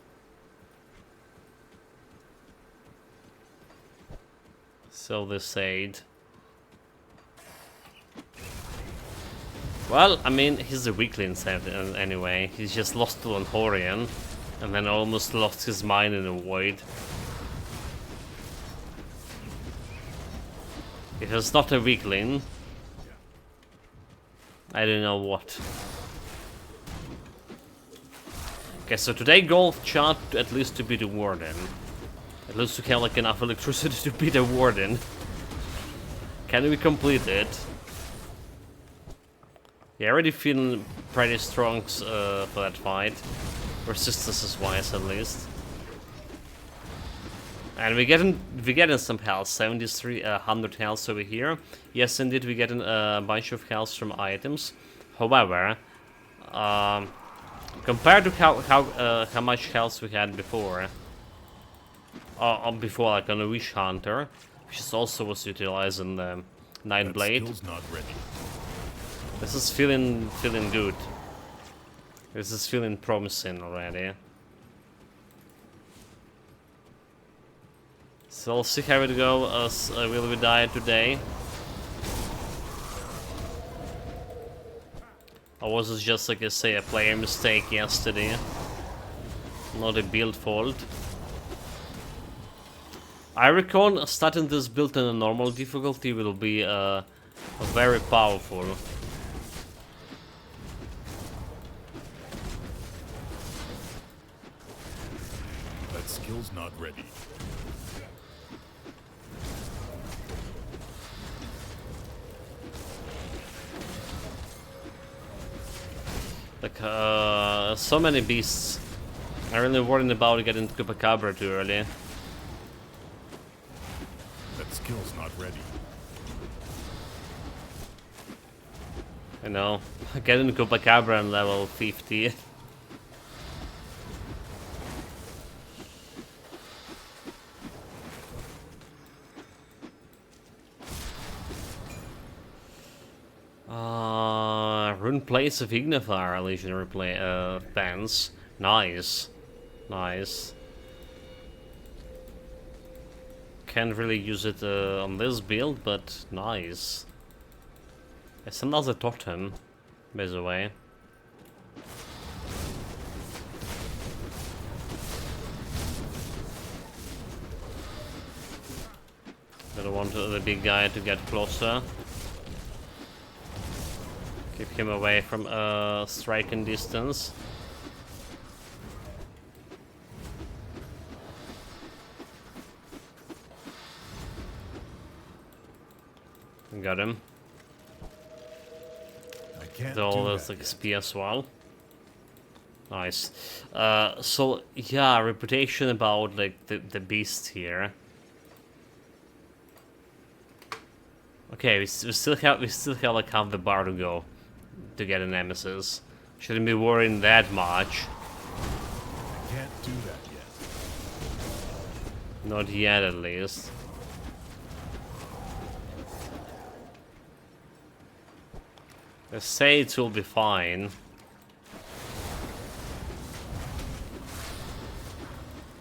So they said. Well, I mean, he's a weakling anyway. He's just lost to Lanhorian. And then almost lost his mind in a void. If it's not a weakling, I don't know what. Okay, so today goal chart at least to be the warden. At least to have like enough electricity to be the warden. Can we complete it? Yeah, already feeling pretty strong for that fight. Resistances wise at least. And we're getting some health, 100 health over here. Yes, indeed, we're getting a bunch of health from items. However, compared to how much health we had before, before like on a Wish Hunter, which is also was utilizing the Night Blade. Skill's not ready. This is feeling good. This is feeling promising already. So we'll see how it goes. Will we die today? Or was it just like a player mistake yesterday? Not a build fault. I reckon starting this build in a normal difficulty will be very powerful. That skill's not ready. Like, so many beasts. I'm really worried about getting Chupacabra too early. That skill's not ready. You know, getting Chupacabra on level 50. Rune Place of Ignifier Legionary fans. Nice. Nice. Can't really use it on this build, but nice. It's another totem, by the way. I don't want the big guy to get closer. Keep him away from striking distance. Got him. I can't All do those that like yet. SP as well. Nice. So yeah, reputation about like the beast here. Okay, we still have like half the bar to go to get a nemesis. Shouldn't be worrying that much. I can't do that yet. Not yet, at least. I say it will be fine.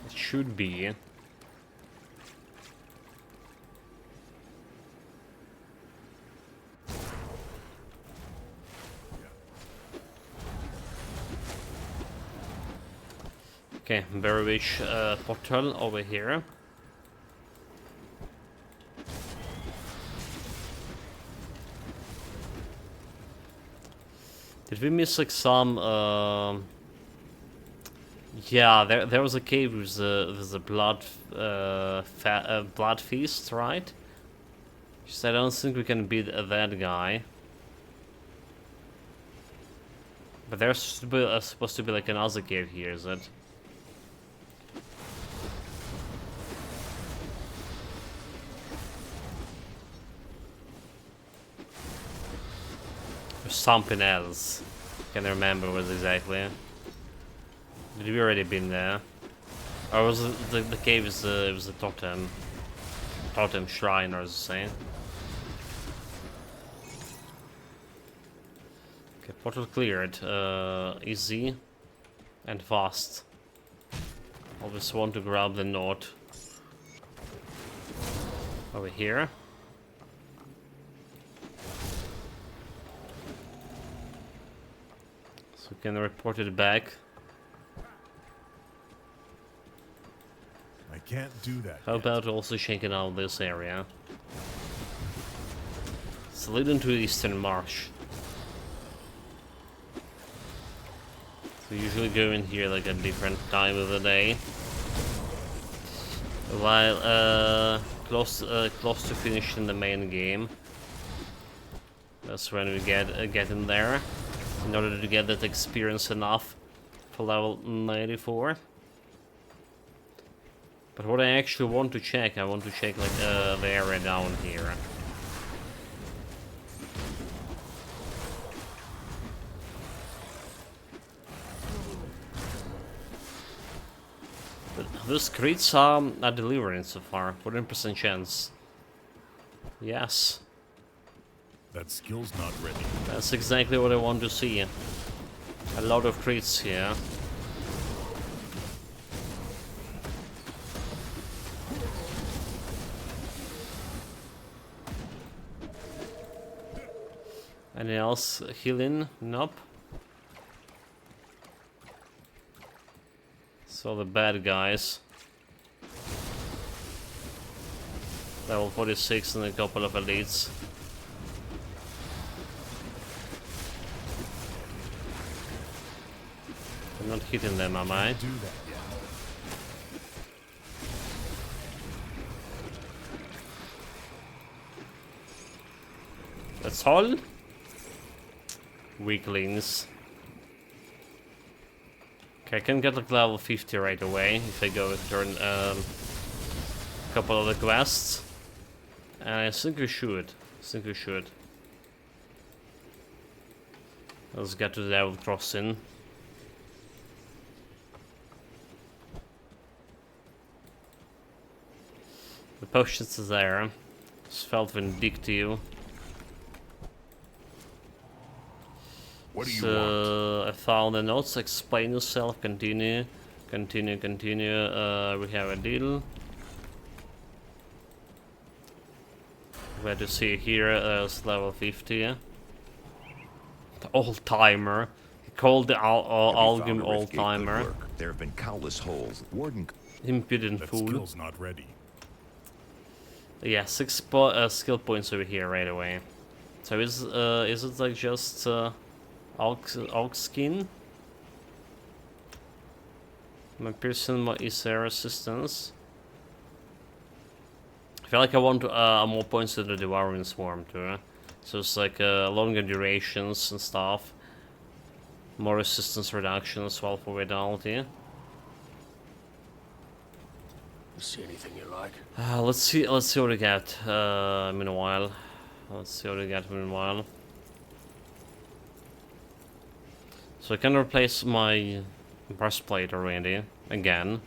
It should be. Okay, Berry Witch portal over here. Did we miss like some? Yeah, there was a cave with a blood blood feast, right? Just I don't think we can beat that guy. But there's supposed to be like another cave here, is it? Or something else. Can't remember what exactly. Did we already been there? Or was it the cave is it was a totem shrine, or as saying? Okay, portal cleared. Easy and fast. Always want to grab the note over here. So we can report it back. I can't do that How yet. about also shaking out this area? It's leading to Eastern March. So usually go in here like a different time of the day. While close to finishing the main game. That's when we get in there. In order to get that experience enough for level 94. But what I actually want to check, I want to check like the area down here. But those crits are delivering so far. 14% chance. Yes. That skill's not ready. That's exactly what I want to see. A lot of crits here. Anything else healing? Nope. So the bad guys. Level 46 and a couple of elites. I'm not hitting them, am I? Do that yet. That's all? Weaklings. Okay, I can get like level 50 right away if I go turn a couple of the quests. And I think we should. Let's get to the level crossing. The potions are there. It's felt vindictive. What do you So I found the notes. Explain yourself. Continue. We have a deal. Where to see here? It's level 50. The old timer. He called the Algrim old timer. There have been countless holes. Warden. Impudent That fool. skill's not ready. Yeah, 6 skill points over here right away. So is it like just Alk skin? My person is there resistance. I feel like I want more points to the Devouring Swarm too. So it's like longer durations and stuff. More resistance reduction as well for Vitality. See anything you like? Let's see what we get meanwhile. So I can replace my breastplate already, again.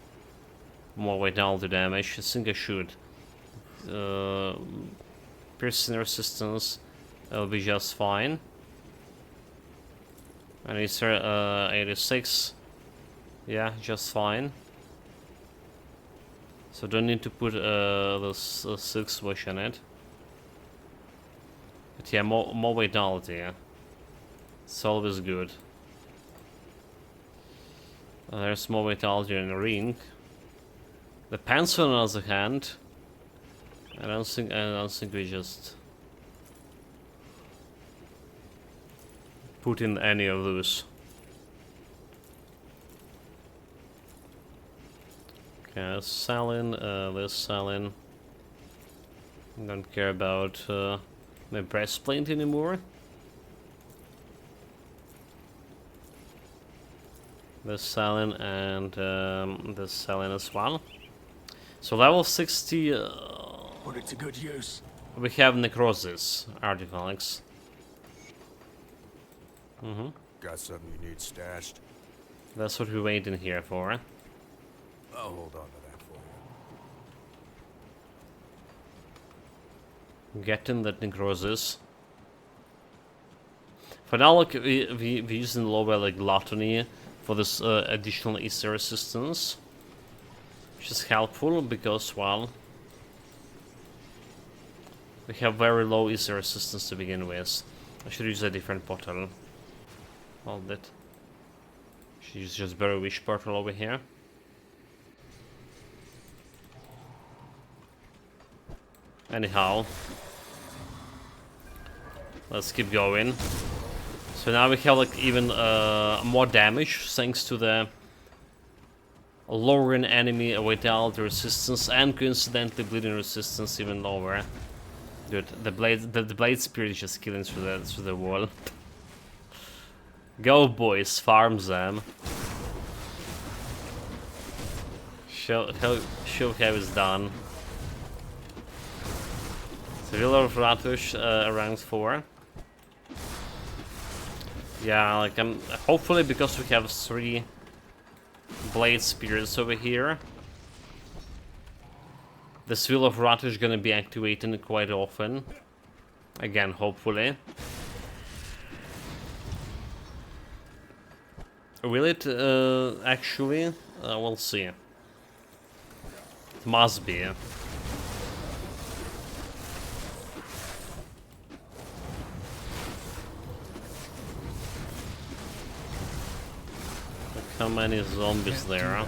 More vitality damage, I think I should. Piercing resistance will be just fine. And it's 86. Yeah, just fine. So don't need to put this 6 wish in it. But yeah, more vitality. Yeah. It's always good. There's more vitality in the ring. The pencil, on the other hand, I don't think we just put in any of those. Okay, selling, this selling. I don't care about my breastplate anymore. This selling and this selling as well. So level 60, Put it to good use. we have necrosis artifacts. Got something you need stashed? That's what we're waiting here for. I'll hold on to that for you. Getting that necrosis. For now, like we using lower like gluttony for this additional Easter resistance, which is helpful because, well, we have very low Easter resistance to begin with. I should use a different portal. Hold it. Should use just Berry Wish portal over here. Anyhow, Let's keep going. So now we have like even more damage thanks to the lowering enemy vitality resistance and coincidentally bleeding resistance even lower. Dude, the blade spear is just killing through the wall. Go boys, farm them. Show how it's done. Sevilla of Ratush, rank 4. Yeah, like hopefully because we have 3 blade spears over here, the Swill of Ratush is gonna be activating quite often. Again, hopefully. Will it actually? We'll see. It must be. Look how many zombies there are.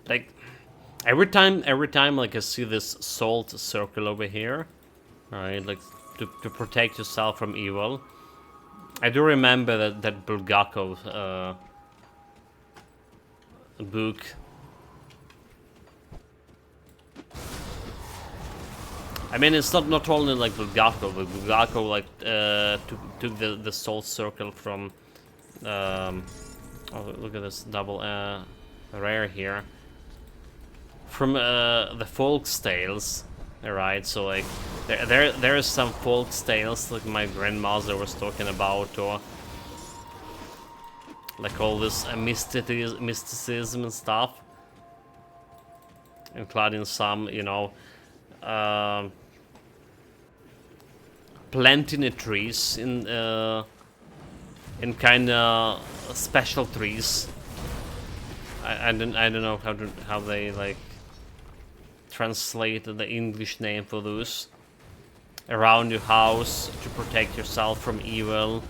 Like every time like I see this salt circle over here, right? Like to protect yourself from evil. I do remember that Bulgakov book. I mean, it's not only like Bulgakov, but Bulgakov like took the salt circle from. Oh, look at this double rare here. From the folks tales, right? So like there is some folks tales like my grandmother was talking about, or like all this mysticism and stuff, including some, you know, planting trees in kind of special trees. I don't know how they like translate the English name for those around your house to protect yourself from evil,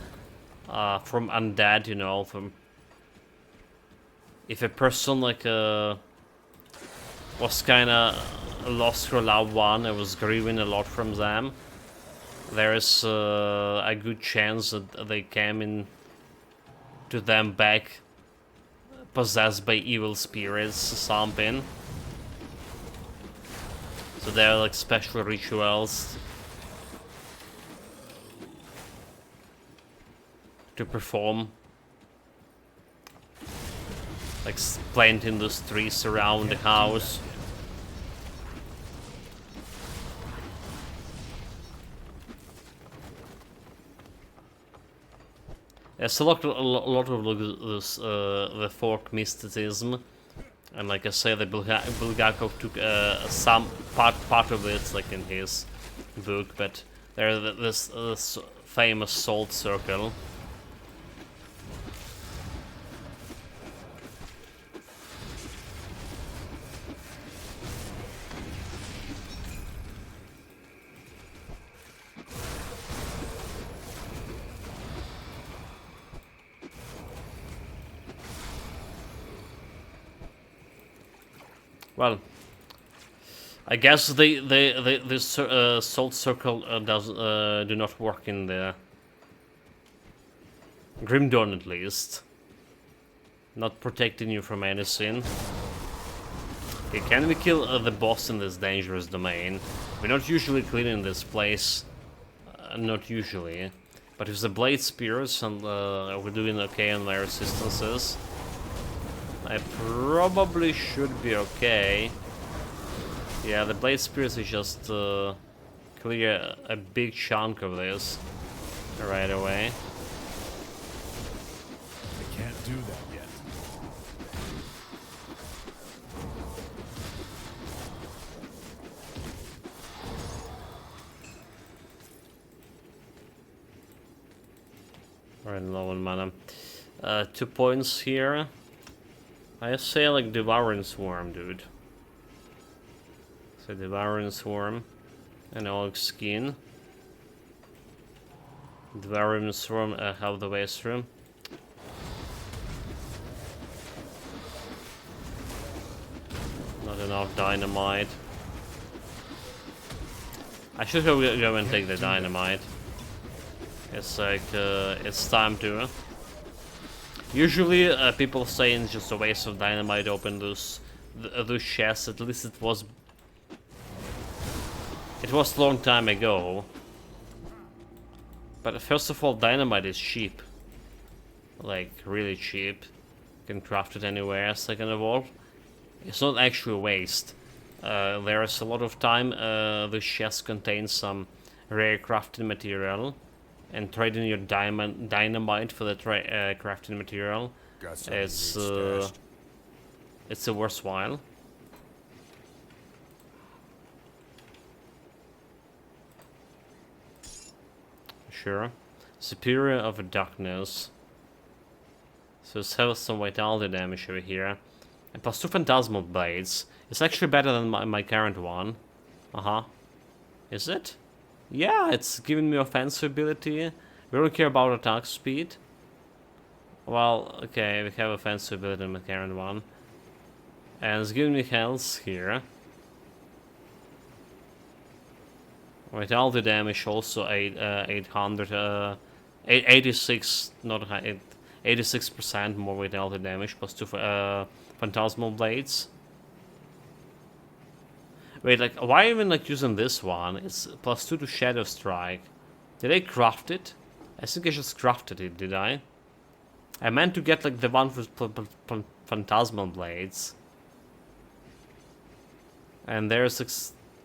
from undead, you know, from if a person like was kind of lost her loved one and was grieving a lot from them, there is a good chance that they came in to them back possessed by evil spirits or something. So there are like special rituals to perform, like planting those trees around the house. There's a lot of this, the folk mysticism, and like I said, the Bulgakov took some part of it, like in his book, but there's this famous salt circle. Well, I guess this salt circle do not work in the Grim Dawn, at least. Not protecting you from anything. Okay, can we kill the boss in this dangerous domain? We're not usually cleaning this place. Not usually. But if the blade spears and we're doing okay on my resistances, I probably should be okay. Yeah, the blade spears is just clear a big chunk of this right away. I can't do that yet. Alright, low on mana. 2 points here. I say like Devouring Swarm, dude. So Devouring Swarm and Oleg Skin. Devouring Swarm have the way through. Not enough dynamite. I should go and take the dynamite. It's like, it's time to. Usually, people say it's just a waste of dynamite to open those chests. At least it was. It was a long time ago. But first of all, dynamite is cheap. Like, really cheap. You can craft it anywhere. Second of all, it's not actually a waste. There is a lot of time the chest contains some rare crafting material, and trading your dynamite for the crafting material Got something you need stashed. it's a worthwhile. Sure. Superior of Darkness. So let's have some vitality damage over here. And plus 2 Phantasmal Blades. It's actually better than my current one. Uh-huh. Is it? Yeah, it's giving me offensive ability. We don't care about attack speed. Well, okay, we have offensive ability in my current one. And it's giving me health here. Vitality damage also 800, 86, not 86% more vitality damage, plus 2 Phantasmal Blades. Wait, like, why even like using this one? It's plus 2 to Shadow Strike. Did I craft it? I think I just crafted it, did I? I meant to get like the one with Phantasmal Blades. And there's like,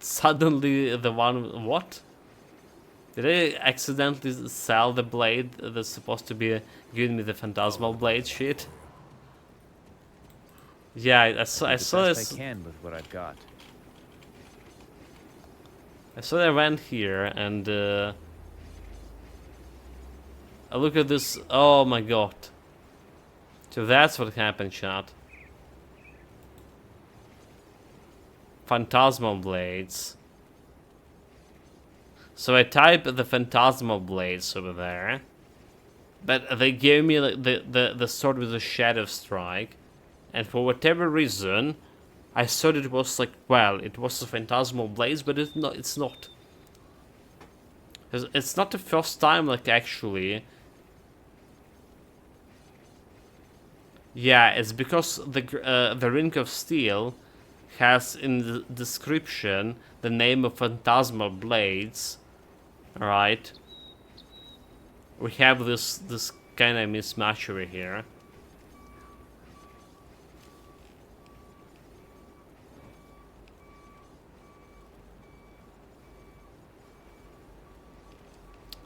suddenly the one... What? Did I accidentally sell the blade that's supposed to be giving me the Phantasmal Blade shit? Yeah, I saw this. I can with what I've got. So I went here and look at this. Oh my god. So that's what happened, chat. Phantasmal Blades. So I type the Phantasmal Blades over there. But they gave me like, the sword with the Shadow Strike. And for whatever reason, I thought it was like, well, it was the Phantasmal Blades, but it's not. It's not the first time, like, actually. Yeah, it's because the Ring of Steel has in the description the name of Phantasmal Blades, right? We have this kind of mismatch over here.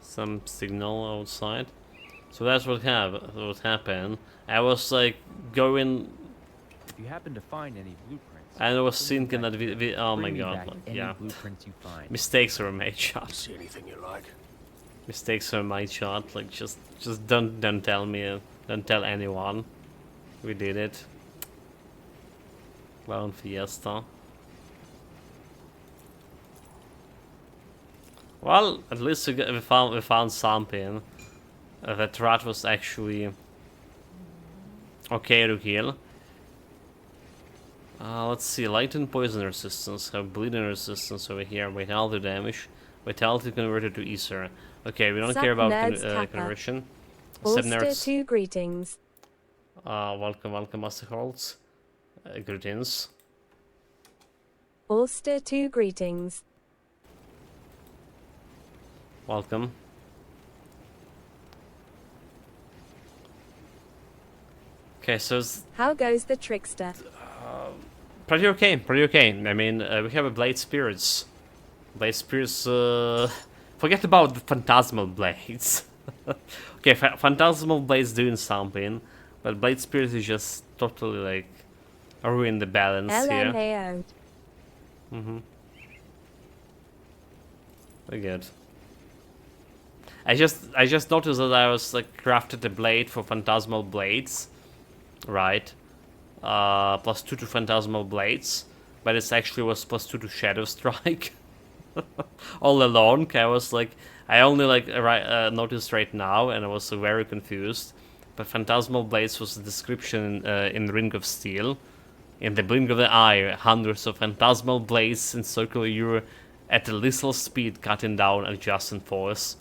Some signal outside. So that's what happened. I was like going. If you happen to find any blueprints, And I was thinking that oh my bring me god, back like, any yeah. blueprints you find. Mistakes were made, shot. See anything you like? Mistakes were made, shot. Like just don't tell me, don't tell anyone. We did it. Clown Fiesta. Well, at least we found something. That rat was actually okay to kill. Let's see, light and poison resistance, have bleeding resistance over here, vitality damage, vitality converted to ether. Okay, we don't care about conversion. Ulster 2 greetings. Welcome, Master Holtz. Greetings. Ulster 2 greetings. Welcome. Okay, so how goes the Trickster? pretty okay. I mean, we have a Blade Spirits. Blade Spirits, forget about the Phantasmal Blades. Okay, Phantasmal Blades doing something, but Blade Spirits is just totally like ruin the balance here. LMAO. Very good. I just noticed that I was like crafted a blade for Phantasmal Blades, right? Plus 2 to Phantasmal Blades, but it actually was plus 2 to Shadow Strike. All along, I was like, I only like noticed right now, and I was very confused. But Phantasmal Blades was the description in Ring of Steel, In the blink of the eye, hundreds of phantasmal blades encircle you at a lethal speed, cutting down adjacent foes.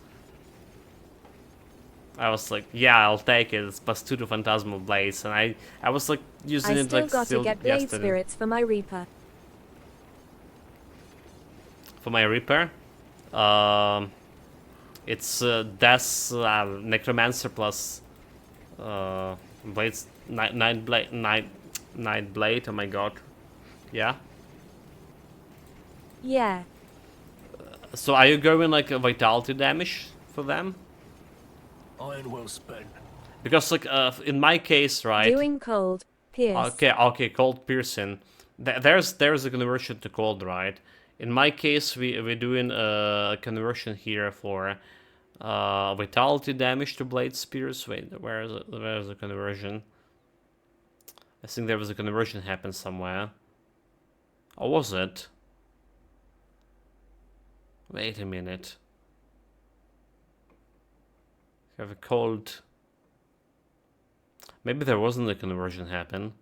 I was like, yeah, I'll take it. It's +2 to Phantasmal Blades, and I was like using I it still like gotta still get Blade yesterday. Spirits for my Reaper. For my Reaper, it's Death Necromancer plus Blades Night Blade. Oh my god, yeah. Yeah. So are you going like a vitality damage for them? Iron well spent. Because like in my case, right? Doing cold. Pierce. Okay, cold piercing. There's a conversion to cold, right? In my case, we're doing a conversion here for vitality damage to blade spears. Wait, where's the conversion? I think there was a conversion happen somewhere. Or was it? Wait a minute. Have a cold. Maybe there wasn't a conversion happen.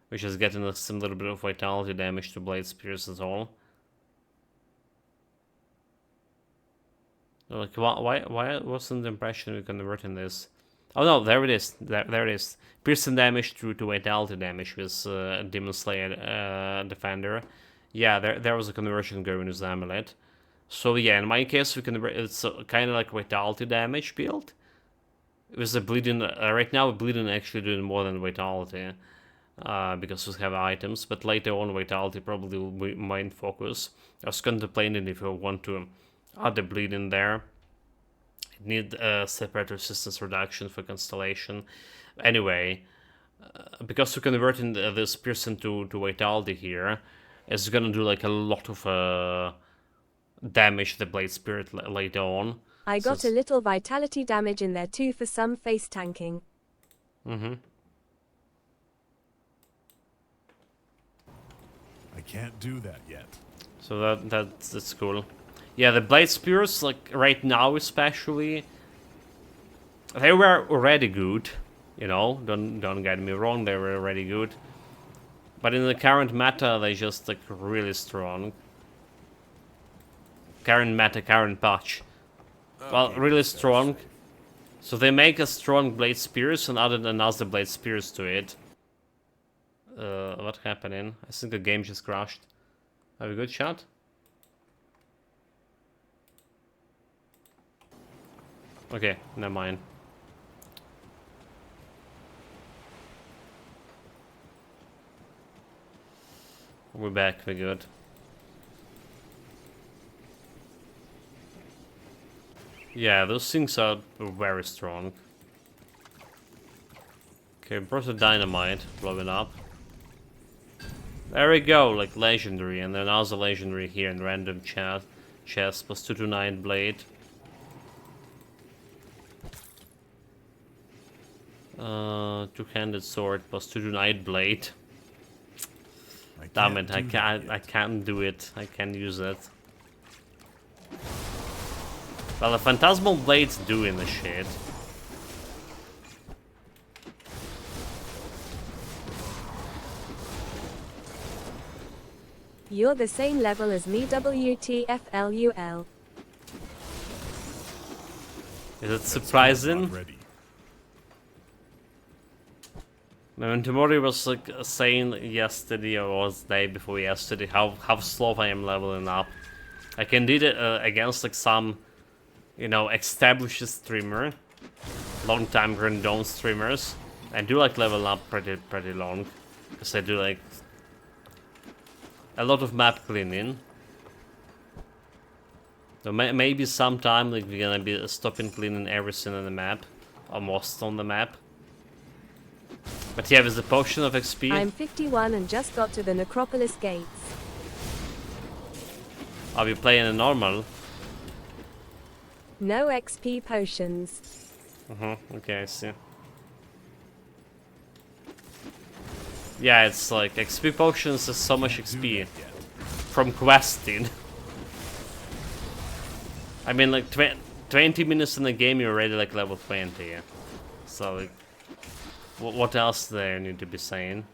Which is getting some little bit of vitality damage to blade spears at all. Like why wasn't the impression we converting this? Oh no, there it is. There it is. Piercing damage to vitality damage with Demon Slayer Defender. Yeah, there was a conversion going with Amulet. So yeah, in my case, we can. It's kind of like vitality damage build. It was a bleeding. Right now, bleeding actually doing more than vitality, because we have items. But later on, vitality probably will be main focus. I was contemplating if I want to add the bleeding there. I need a separate resistance reduction for Constellation. Anyway, because we're converting this piercing to vitality here, it's gonna do like a lot of damage the Blade Spirit later on. I got a little vitality damage in there too for some face tanking. Mm-hmm. I can't do that yet. So that's cool. Yeah, the Blade Spears, like right now especially, they were already good. You know, don't get me wrong, they were already good. But in the current meta, they just like really strong. Current meta, current patch. Well, really strong. So they make a strong Blade Spears and added another Blade Spears to it. What happening? I think the game just crashed. Have a good shot? Okay, never mind. We're back, we're good. Yeah, those things are very strong. Okay, brought a dynamite, blowing up. There we go, like legendary, and then also legendary here in random chest +2 to 9 blade. Two-handed sword +2 to 9 blade. Damn it, I can't do it. I can't use it. Well, the Phantasmal Blades doing the shit. You're the same level as me, WTFLUL. Is it surprising? Not ready. When Tomori was like saying yesterday or was the day before yesterday how slow I am leveling up. I can do it against like some, you know, established streamer, long time Grandon streamers. I do like level up pretty long, because I do like a lot of map cleaning. So maybe sometime like we're gonna be stopping cleaning everything on the map, almost on the map. But yeah, with the potion of XP. I'm 51 and just got to the Necropolis gates. Are we playing a normal? No XP potions. Okay, I see. Yeah, it's like XP potions is so much XP from questing. I mean, like 20 minutes in the game, you're already like level 20. Yeah? So like, what else do they need to be saying?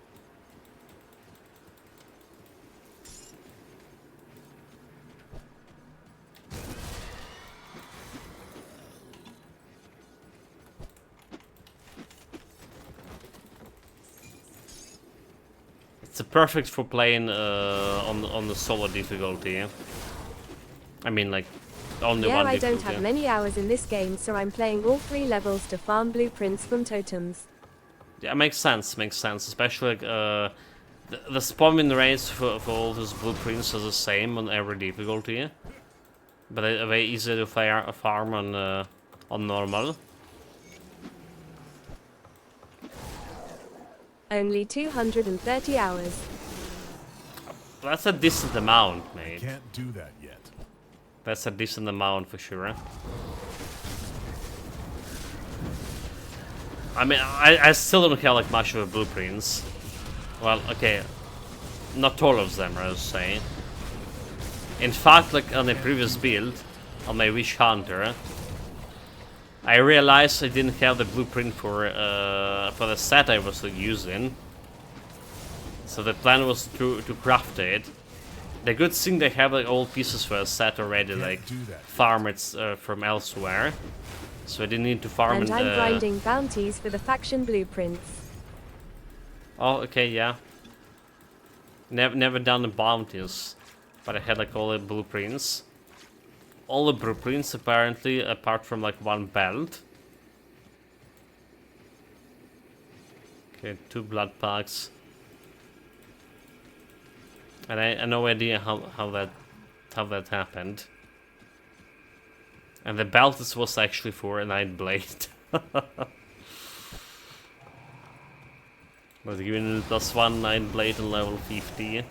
It's perfect for playing on the solo difficulty. I mean, like, only Yeah, one I don't difficulty. have many hours in this game, so I'm playing all 3 levels to farm blueprints from totems. Yeah, makes sense, especially like, the spawning rates for all those blueprints are the same on every difficulty. But they're very easy to farm on normal. Only 230 hours. That's a decent amount, mate. Can't do that yet. That's a decent amount for sure. I mean, I still don't have like much of a blueprints. Well, okay, not all of them, I would say. In fact, like on the previous build, on my Witch Hunter, I realized I didn't have the blueprint for the set I was using. So the plan was to craft it. The good thing they have like all pieces for a set already, like farm it from elsewhere. So I didn't need to farm. And I'm grinding bounties for the faction blueprints. Oh, okay, yeah. Never done the bounties, but I had like all the blueprints. All the blueprints apparently, apart from like one belt. Okay, 2 blood packs. And I had no idea how that happened. And the belt was actually for a Night Blade. Was given +1 Night Blade on level 50.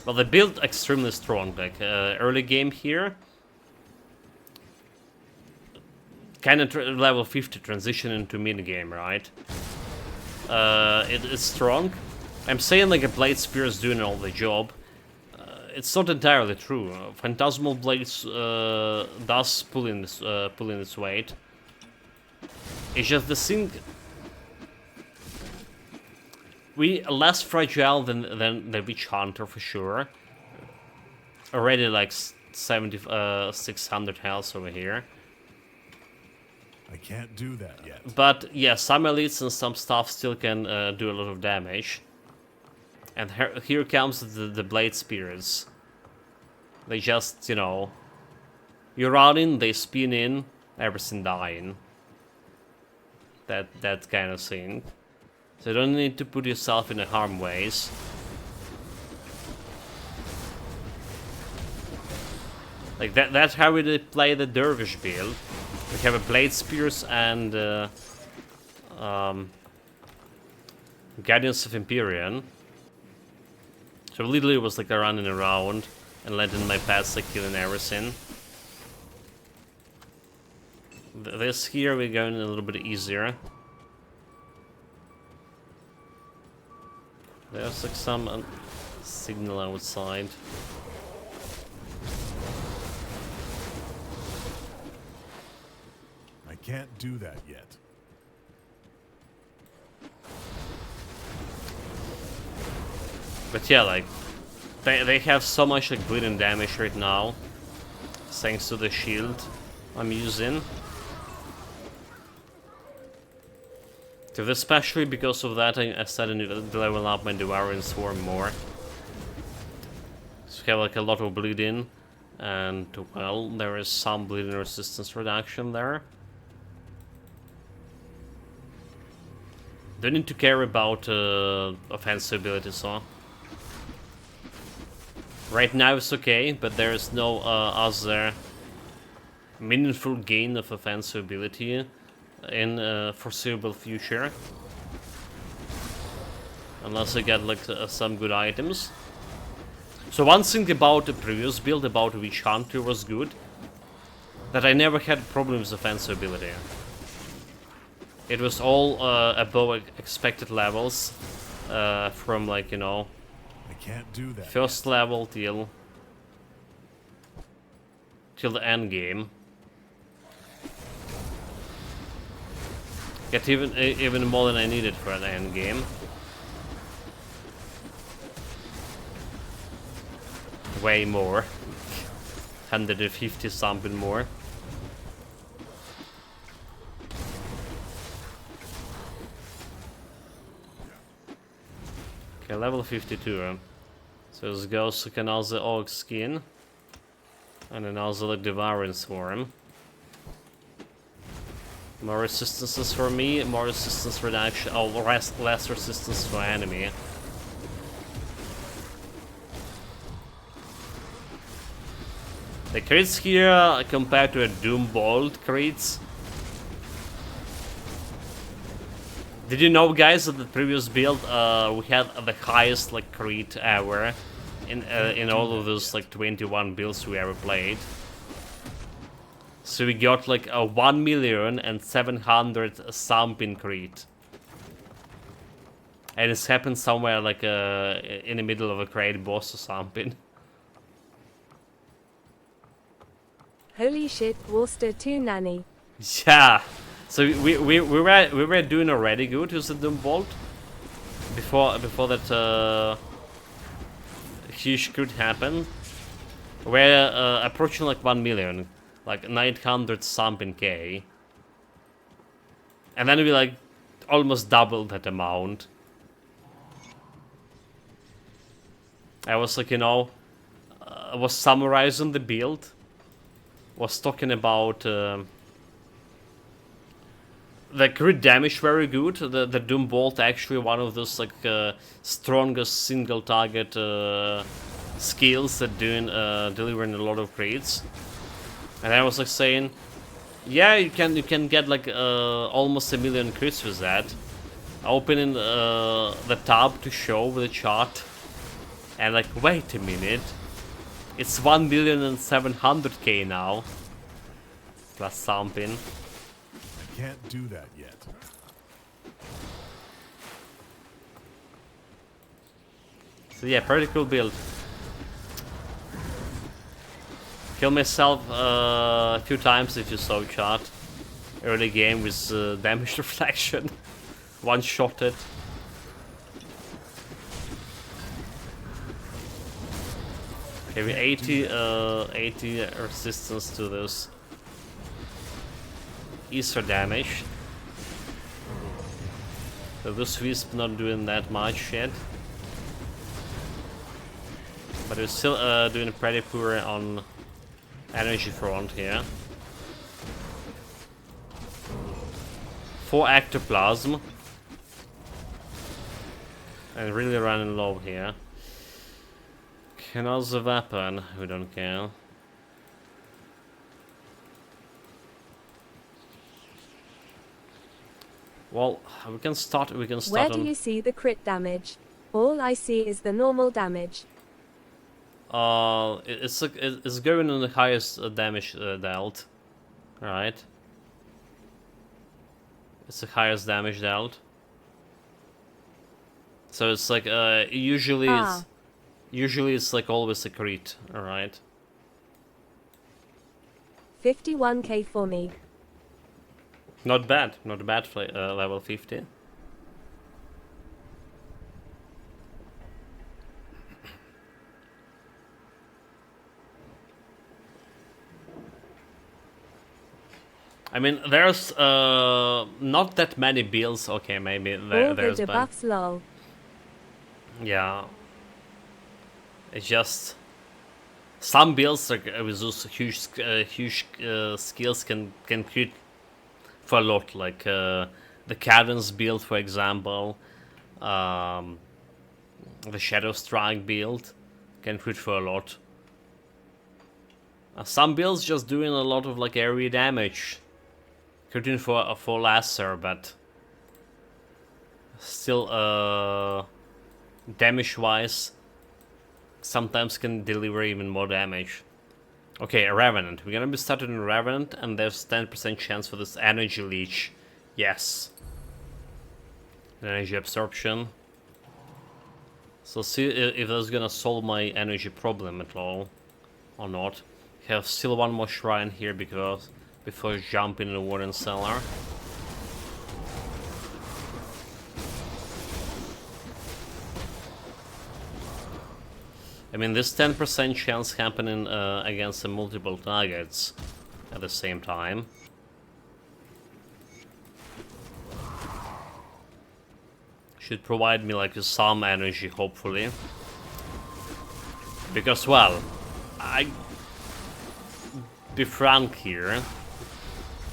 Well, they built extremely strong. Like early game here, kind of level 50 transition into mid game, right? It is strong. I'm saying like a Blade Spear is doing all the job. It's not entirely true. Phantasmal Blades does pull in its weight. It's just the thing. We are less fragile than the Witch Hunter for sure. Already like 600 health over here. I can't do that yet. But yeah, some elites and some stuff still can do a lot of damage. And here comes the Blade Spears. They just, you know, you run in, they spin in, everything dying. That kind of thing. So you don't need to put yourself in a harm ways. Like that's how we play the Dervish build. We have a Blade Spears and Guardians of Empyrean. So literally it was like a running around and letting my pets like killing everything. This here we're going a little bit easier. There's like some signal outside. I can't do that yet. But yeah, like they have so much like bleeding damage right now, thanks to the shield I'm using. So especially because of that, I started to level up my Devouring Swarm more. So we have like a lot of bleeding, and well, there is some bleeding resistance reduction there. Don't need to care about offensive abilities, huh? Right now it's okay, but there is no other meaningful gain of offensive ability in foreseeable future. Unless I get like some good items. So one thing about the previous build, about Witch Hunter, was good. That I never had problems with offensive ability. It was all above expected levels. From like, you know, I can't do that. first level till the end game. Get even more than I needed for an end game. way more. 150 something more. Okay, level 52. So this goes to another orc skin. And another like devouring swarm. More resistances for me, more resistance for the actual, oh, less resistance for enemy. The crits here compared to a Doom Bolt crits. Did you know, guys, that the previous build we had the highest like crit ever in all of those like 21 builds we ever played? So we got like a 1,700,000 something crit. And it's happened somewhere like in the middle of a crate boss or something. Holy shit, Worcester 2 nanny. Yeah. So we were doing already good with the Doom Bolt before that huge crit happened. We're approaching like 1 million. Like 900 something K. And then we like almost doubled that amount. I was like, you know, I was summarizing the build. Was talking about the crit damage very good. The Doom Bolt actually one of those like strongest single target skills that doing delivering a lot of crits. And I was like saying, yeah, you can get like almost 1 million crits with that. Opening the tab to show the chart, and like, wait a minute, it's 1,700,000 now. Plus something. I can't do that yet. So yeah, pretty cool build. Kill myself a few times if you saw chart. Early game with damage reflection. One-shotted. Okay, we 80 resistance to this. Ether damage. So this Wisp not doing that much yet. But we're still doing pretty poor on energy front here. 4 ectoplasm. And really running low here. Another weapon, we don't care. Well, we can start Where do you see the crit damage? All I see is the normal damage. It's going on the highest damage dealt. Alright. It's the highest damage dealt. So it's like usually it's like always a crit, alright. 51k for me. Not bad for level 50. I mean, there's not that many builds. Okay, maybe there's the debuffs lol. Yeah. It's just some builds like with those huge skills can crit for a lot, like the Cadence build, for example, the Shadow Strike build can crit for a lot. Some builds just doing a lot of like area damage, critting for lesser, but still damage wise sometimes can deliver even more damage. Okay, a Revenant. We're gonna be starting a Revenant, and there's 10% chance for this energy leech. Yes. Energy absorption. So see if that's gonna solve my energy problem at all, or not. We have still one more shrine here because before jumping in the Warden Cellar. I mean, this 10% chance happening against the multiple targets at the same time. Should provide me like some energy, hopefully. Because, well, be frank here,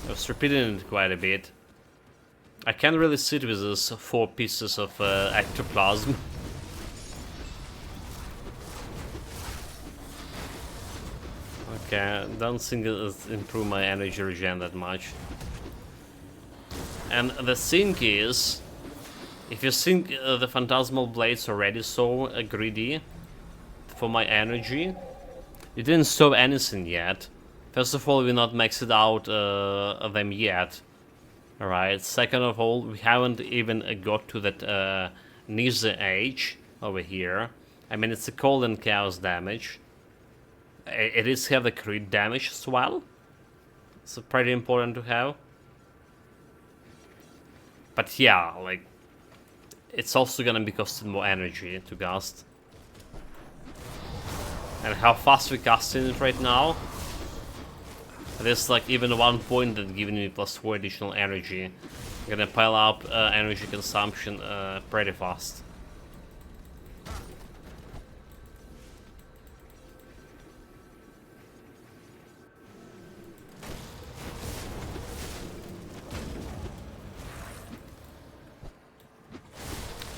I was repeating it quite a bit. I can't really sit with these 4 pieces of ectoplasm. Okay, don't think it'll improve my energy regen that much. And the thing is, if you think the Phantasmal Blades already so greedy for my energy, you didn't stop anything yet. First of all, we're not maxed out them yet. Alright, second of all, we haven't even got to that Nisa age over here. I mean, it's a cold and chaos damage. It is have the crit damage as well. It's pretty important to have. But yeah, like, it's also gonna be costing more energy to cast. And how fast we're casting it right now. There's like even 1 point that giving me plus 4 additional energy. I'm gonna pile up energy consumption pretty fast.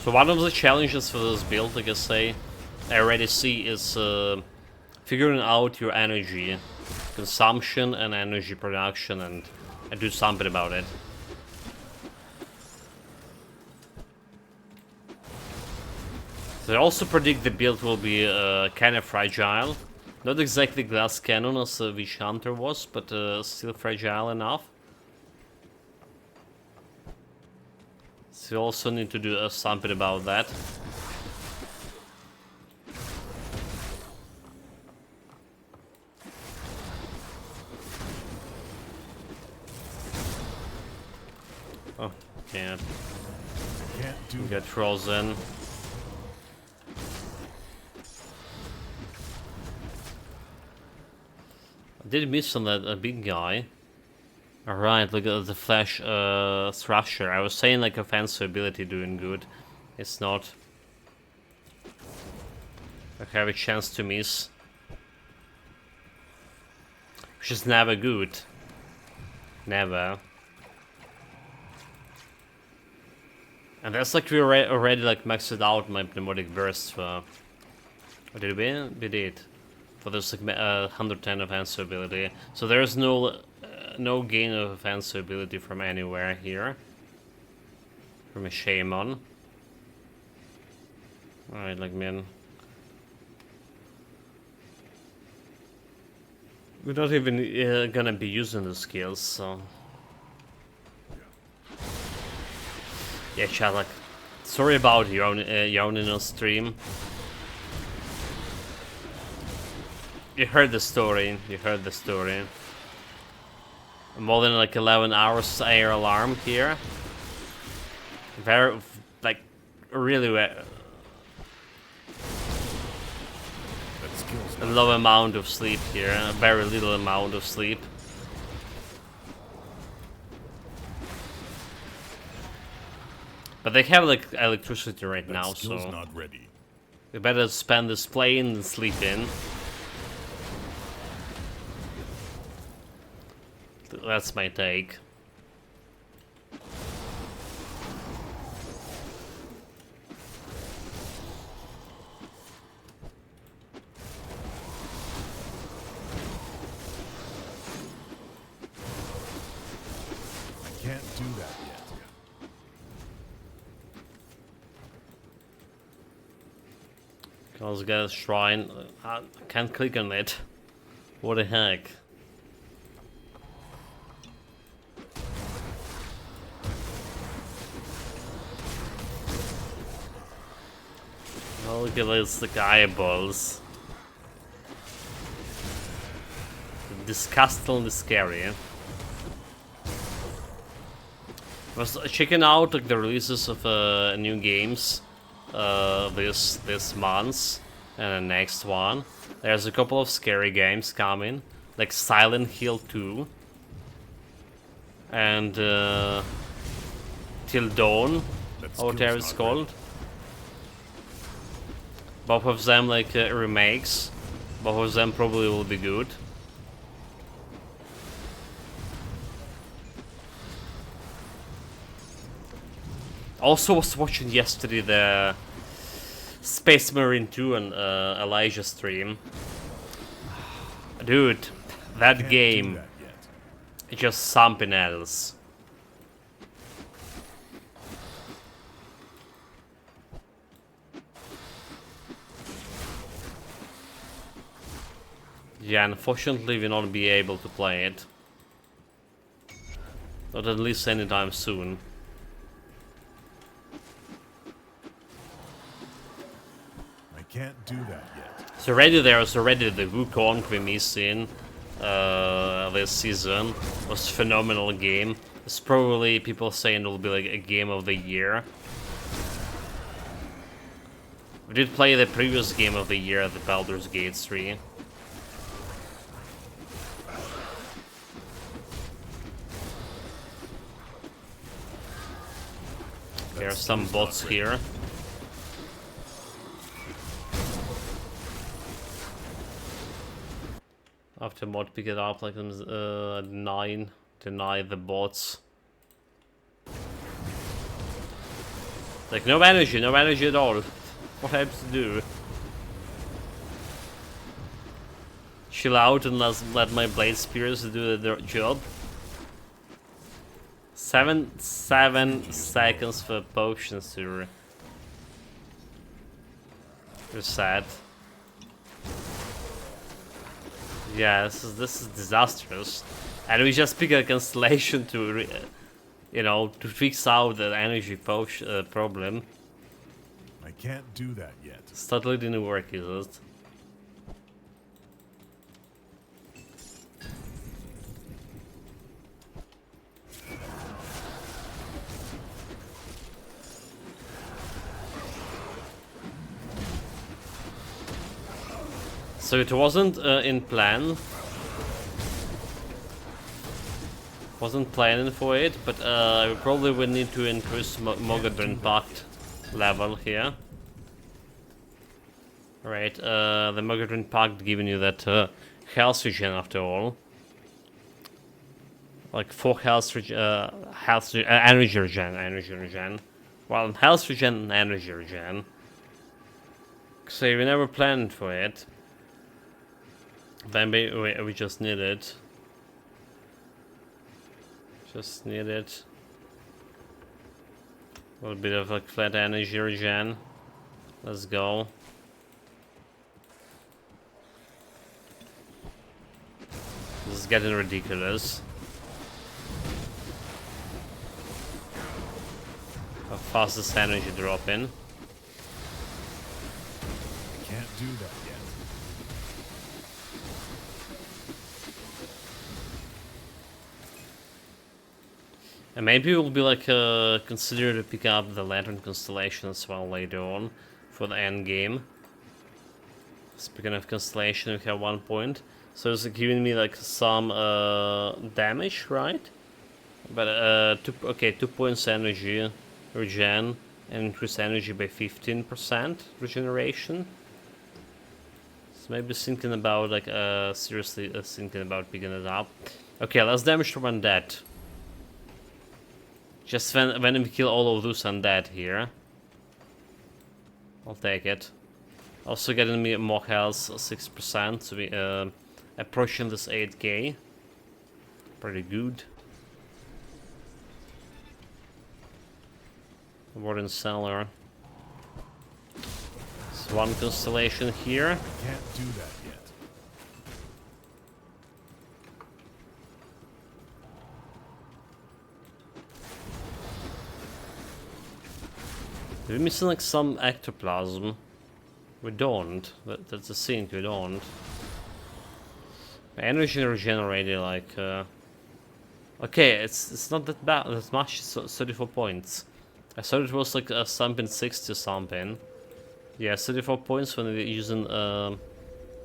So one of the challenges for this build, like I say, I already see is figuring out your energy consumption and energy production and do something about it. So I also predict the build will be kind of fragile. Not exactly glass cannon as Witch Hunter was, but still fragile enough. So you also need to do something about that. Oh, can't. Can't do Get frozen. I did miss on that big guy. Alright, look at the Flash Thrasher. I was saying like offensive ability doing good. It's not. I have a chance to miss. Which is never good. Never. And that's like we already like maxed out my pneumatic burst for. What did we? We did. For this like 110 offensive ability. So there's no gain of offensive ability from anywhere here. From a Shaman. Alright, like man. We're not even gonna be using the skills, so. Yeah, chat, like, sorry about yawning on stream. You heard the story, More than like 11 hours air alarm here. Very, like, really a low amount of sleep here, a very little amount of sleep. But they have like electricity right now, so not ready. we better spend this plane and sleep in. That's my take. I can't do that yet. Let's get a shrine. I can't click on it. What the heck? Oh, look at this, the eyeballs. Disgustingly scary. I was checking out like the releases of new games this month, And the next one. There's a couple of scary games coming, like Silent Hill 2 and Till Dawn, or whatever it's called. Both of them like remakes. Both of them probably will be good. Also was watching yesterday the Space Marine 2 and Elijah stream. Dude, that Can't game do that yet. is just something else. Yeah, unfortunately we won't be able to play it. Not at least anytime soon. I can't do that yet. So already there's already the Wukong we missing this season. Was a phenomenal game. It's probably people saying it will be like a game of the year. We did play the previous game of the year, the Baldur's Gate 3. There are some bots here. After mod pick it up like 9, deny the bots. Like no energy at all. What I have to do? Chill out and let my blade spears do their job. 7 seconds for potions to reset. Yeah, this is disastrous, and we just pick a constellation to, you know, to fix out the energy potion problem. I can't do that yet. It totally didn't work, is it? So it wasn't in plan. Wasn't planning for it, but we probably will need to increase Mogadrin Pact level here. Right, the Mogadrin Pact giving you that health regen after all. Like 4 energy regen. Well, health regen and energy regen. So we never planned for it. Then we just need it. Just need it. A little bit of like flat energy regen. Let's go. This is getting ridiculous. How fast is energy dropping? I can't do that yet. And maybe we'll be like consider to pick up the Lantern Constellation as well later on for the end game. Speaking of constellation, we have 1 point, so it's giving me like some damage, right? But 2 points energy regen and increase energy by 15% regeneration. So maybe thinking about like seriously thinking about picking it up. Okay, let's damage to undead. Just when we kill all of those undead here. I'll take it. Also getting me more health, 6%, so we approaching this 8k. Pretty good. Warden Cellar. There's 1 constellation here. I can't do that yet. We're missing like some ectoplasm. We don't. That's the thing, we don't. Energy regenerated like okay, it's not that bad that much, 34 points. I thought it was like something 60 something. Yeah, 34 points when we're using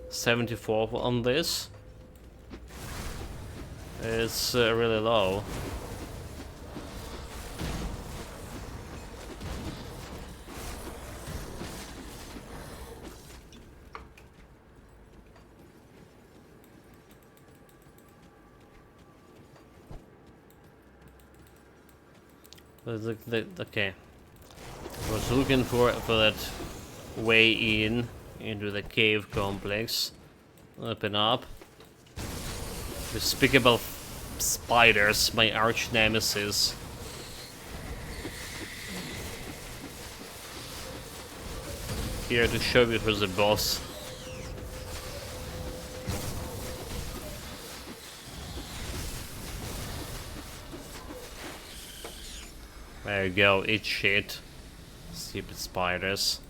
74 on this. It's really low. Okay. I was looking for that way in into the cave complex. Open up. Despicable spiders, my arch nemesis. Here to show you who's the boss. There you go, eat shit. Stupid spiders.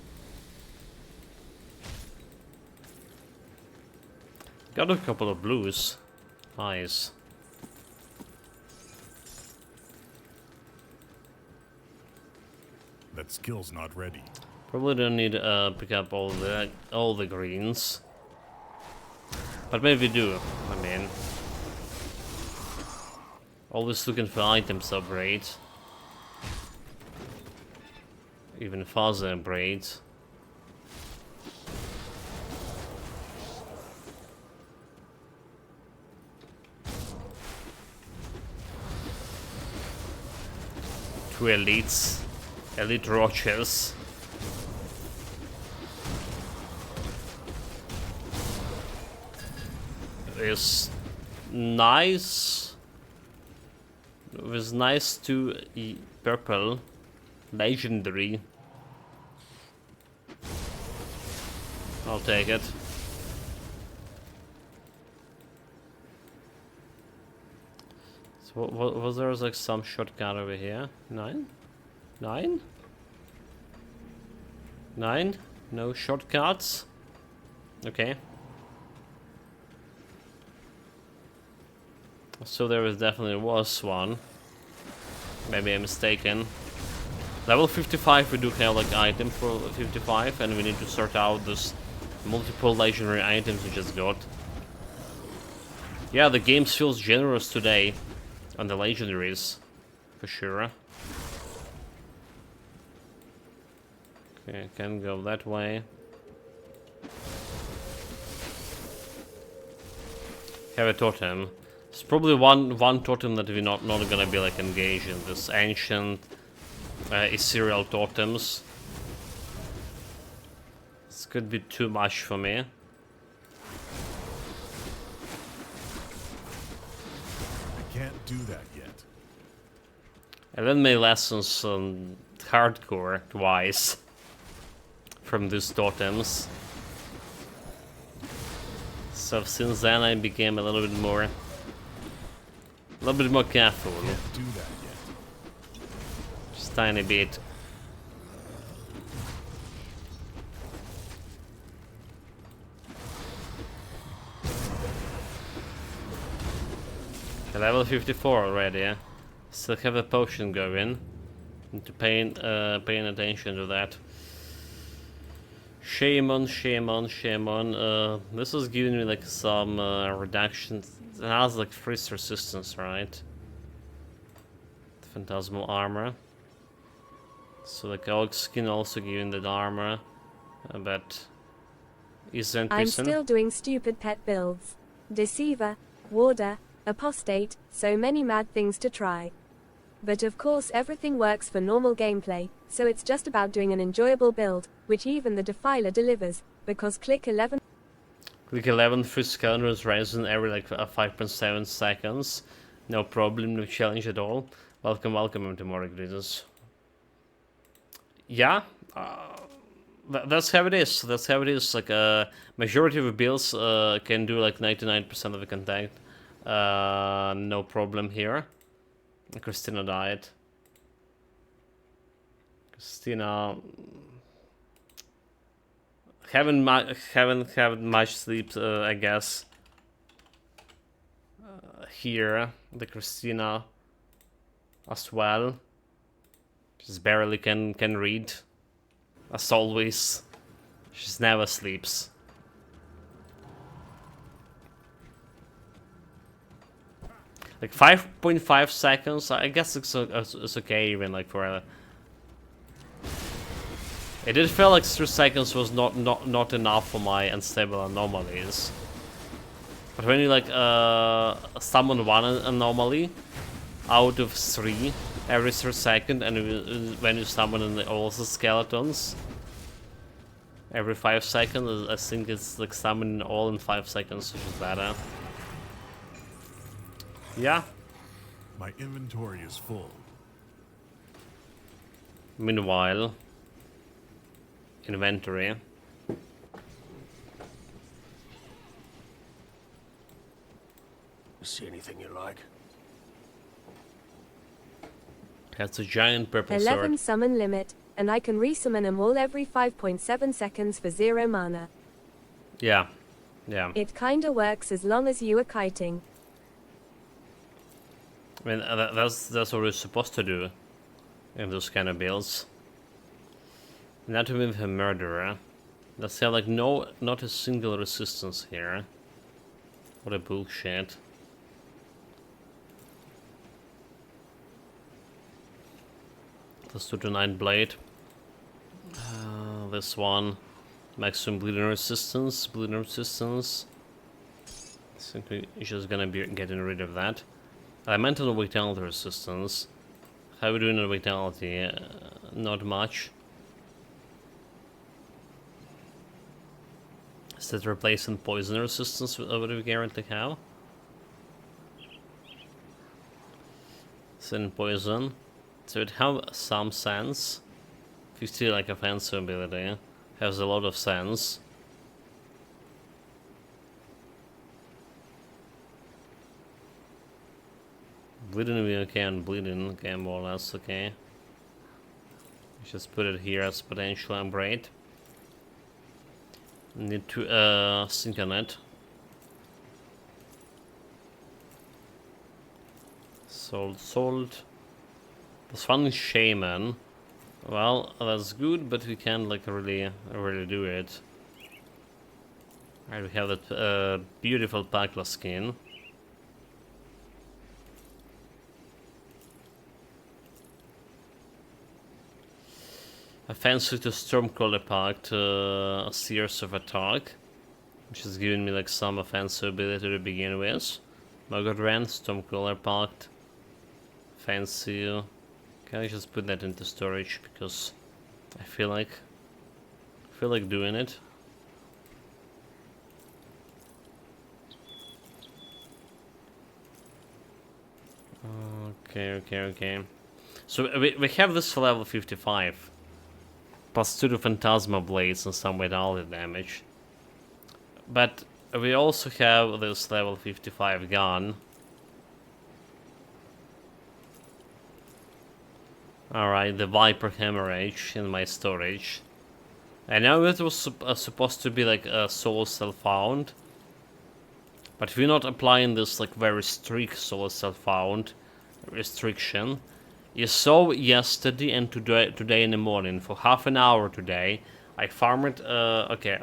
Got a couple of blues. Nice. That skill's not ready. Probably don't need to pick up all the greens. But maybe we do. I mean, always looking for items to upgrade. Even faster upgrades. Two elites. Elite roaches. It's nice. It was nice to purple. Legendary. I'll take it. So was there like some shortcut over here? 9? 9? 9? No shortcuts? Okay. So there definitely was one. Maybe I'm mistaken. Level 55 we do have like item for 55 and we need to sort out this multiple legendary items we just got. Yeah, the game feels generous today on the legendaries, for sure. Okay, can go that way. Have a totem. It's probably one totem that we're not gonna be like engaged in. This ancient ethereal totems. This could be too much for me. I can't do that yet. I learned my lessons on hardcore twice from these totems. So since then I became a little bit more careful. Can't do that yet. Just tiny bit. Level 54 already, eh? Still have a potion going. Need to paying attention to that. Shame on. This is giving me like some reductions. It has like freeze resistance, right? Phantasmal armor. So like Oak skin also giving that armor, but isn't I'm still doing stupid pet builds. Deceiver, Warder, Apostate, so many mad things to try. But of course everything works for normal gameplay, so it's just about doing an enjoyable build, which even the Defiler delivers, because click 11 first counters rising every like 5.7 seconds. No problem, no challenge at all. Welcome into more greetings. Yeah, that's how it is. That's how it is. Like majority of the builds can do like 99% of the contact. No problem here. Christina died. Christina haven't had much sleep, I guess. Here, the Christina as well. Just barely can read, as always. She never sleeps. Like 5.5 seconds, I guess it's okay even like for a... It did feel like 3 seconds was not enough for my unstable anomalies. But when you like summon one anomaly out of 3 every 3 seconds, and when you summon all the skeletons every 5 seconds, I think it's like summoning all in 5 seconds, which is better. Yeah. My inventory is full. Meanwhile, inventory. See anything you like? That's a giant purple 11 sword. summon limit, and I can resummon them all every 5.7 seconds for 0 mana. Yeah. Yeah. It kinda works as long as you are kiting. I mean, that's what we're supposed to do in those kind of builds. Not to be a murderer. Let's have like not a single resistance here. What a bullshit. Let's do the 9 blade. This one. Maximum bleeding resistance. Bleeding resistance. I think we're just gonna be getting rid of that. Elemental vitality resistance. How are we doing on vitality? Not much. Is that replacing poison resistance? What do we guarantee how? Sin poison. So it have some sense. 50 like offensive ability. Has a lot of sense. Bleeding will be okay and bleeding, okay, more or less okay. Just put it here as potential upgrade. Need to sync on it. Salt. This one is shaman. Well, that's good, but we can't like really do it. Alright, we have that beautiful Pakla skin. I fancy to Stormcrawler Pact, Seers of Attack, which is giving me like some offensive ability to begin with. Mogorran, Stormcrawler Pact, fancy. Can I just put that into storage because I feel like doing it. Okay. So we have this for level 55. Plus 2 to Phantasmal Blades and some vitality damage. But we also have this level 55 gun. Alright, the Viper Hemorrhage in my storage. I know it was supposed to be like a soul cell found. But if you're not applying this like very strict soul cell found restriction, you saw yesterday and today in the morning for half an hour today. I farmed okay.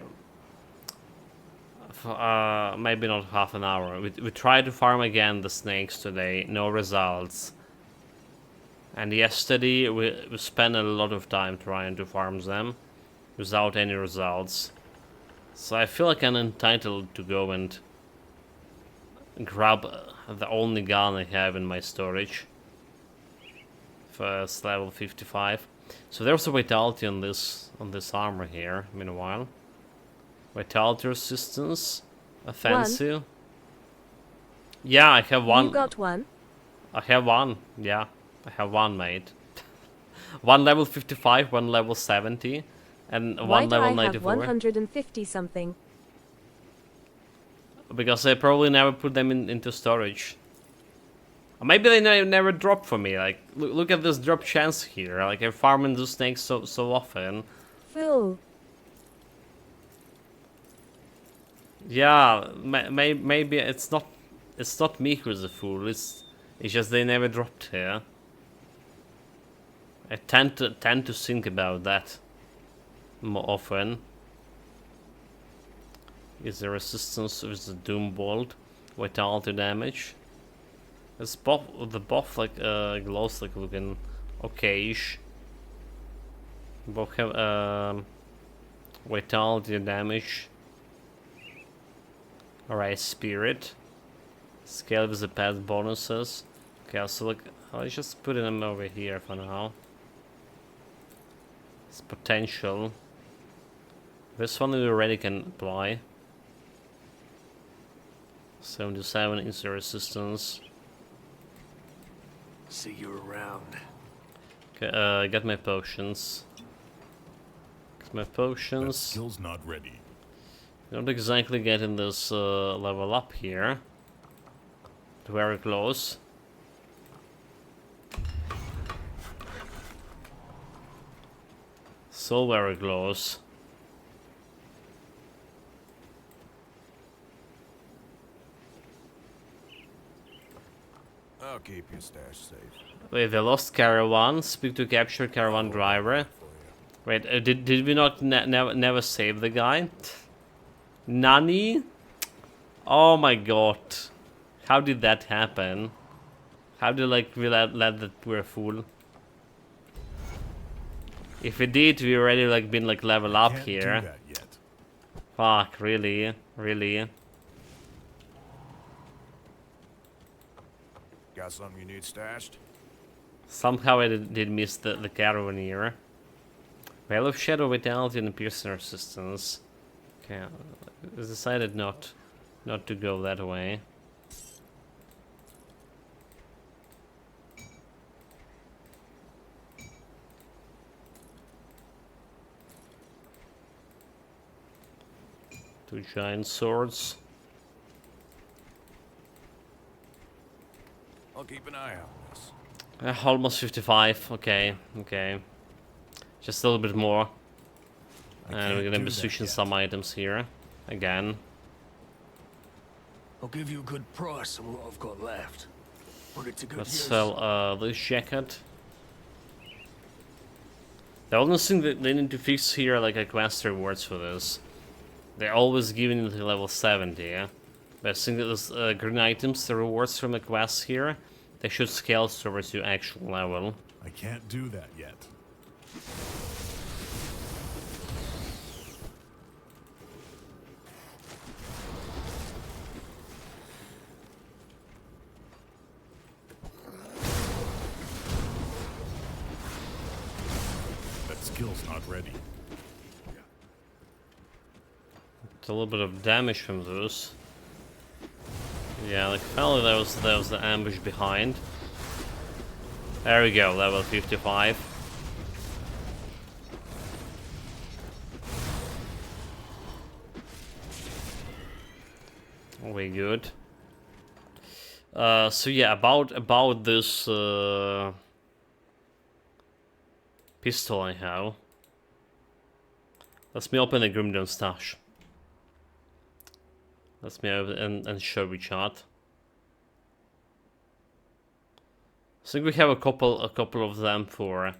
Maybe not half an hour. We tried to farm again the snakes today. No results. And yesterday we spent a lot of time trying to farm them without any results. So I feel like I'm entitled to go and grab the only gun I have in my storage. First level 55. So there's a vitality on this armor here. Meanwhile, vitality resistance, offensive. Yeah, I have one. You got one? I have one. Yeah, I have one, mate. One level 55, one level 70, and one level 94. Why do I have 150 something? Because I probably never put them into storage. Or maybe they never drop for me. Like, look at this drop chance here. Like, I'm farming those snakes so often. Fool. Yeah, maybe it's not me who's a fool. It's just they never dropped here. I tend to think about that more often. Is the resistance with the Doom Bolt, vitality damage. It's both the buff like glows like looking okay-ish. Both have vitality damage. Alright, spirit. Scale with the past bonuses. Okay, so look, I'll just put them over here for now. It's potential. This one we already can apply. 77 is the resistance. See you around. Okay, I got my potions. Got my That potions. skill's not ready. Not exactly getting this level up here. Very close. So very close. I'll keep your stash safe. Wait, the lost caravan. Speak to capture caravan driver. Wait, did we not never save the guy? Nani? Oh my god. How did that happen? How did like we let that poor fool? If we did, we already like been like level up Can't here. do that yet. Fuck, really? Really? Got something you need stashed? Somehow I did miss the caravan here. Veil of Shadow, Vitality, and Piercing Resistance. Okay, I decided not to go that way. Two giant swords. I'll keep an eye out on this. Almost 55. Okay, okay. Just a little bit more. I And we're can't gonna do be that switching yet. some items here. Again. I'll give you a good price on what I've got left. Put it to good Let's use. sell this jacket. The only thing that they need to fix here, like quest rewards for this. They're always giving it to level 70, yeah? But I think that those green items, the rewards from the quests here, they should scale towards your actual level. I can't do that yet. That skill's not ready. It's a little bit of damage from those. Yeah, like finally there was the ambush behind. There we go, level 55. We good. So yeah, about this pistol I have. Let me open the Grimdon stash. Let me open and show we chart. I think we have a couple of them for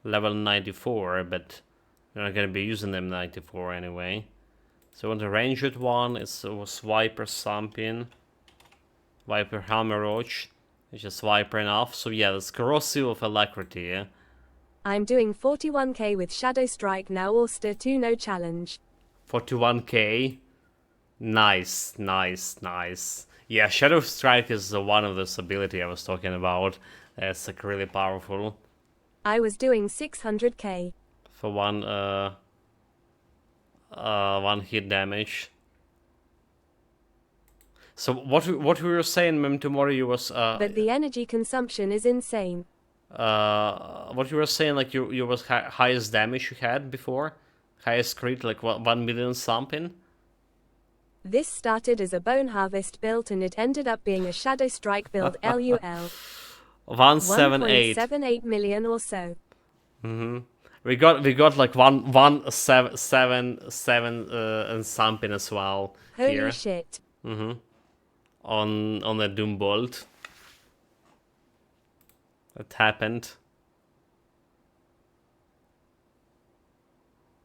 level 94, but we're not gonna be using them 94 anyway. So on the ranged one, it was Viper something, Viper Hammer Roach. It's just Viper enough. So yeah, that's corrosive of alacrity. Yeah? I'm doing 41k with Shadow Strike now, Auster 2 no challenge. 41k. Nice, nice, nice. Yeah, Shadow Strike is one of those ability I was talking about. It's like really powerful. I was doing 600k. For one hit damage. So what we were saying, Mem, tomorrow you was But the energy consumption is insane. what you were saying, like you was highest damage you had before, highest crit, like 1 million something. This started as a Bone Harvest build and it ended up being a Shadow Strike build LUL. 178. 1.78 million or so. We got like 177 and something as well Holy here shit. on the Doom Bolt. That happened.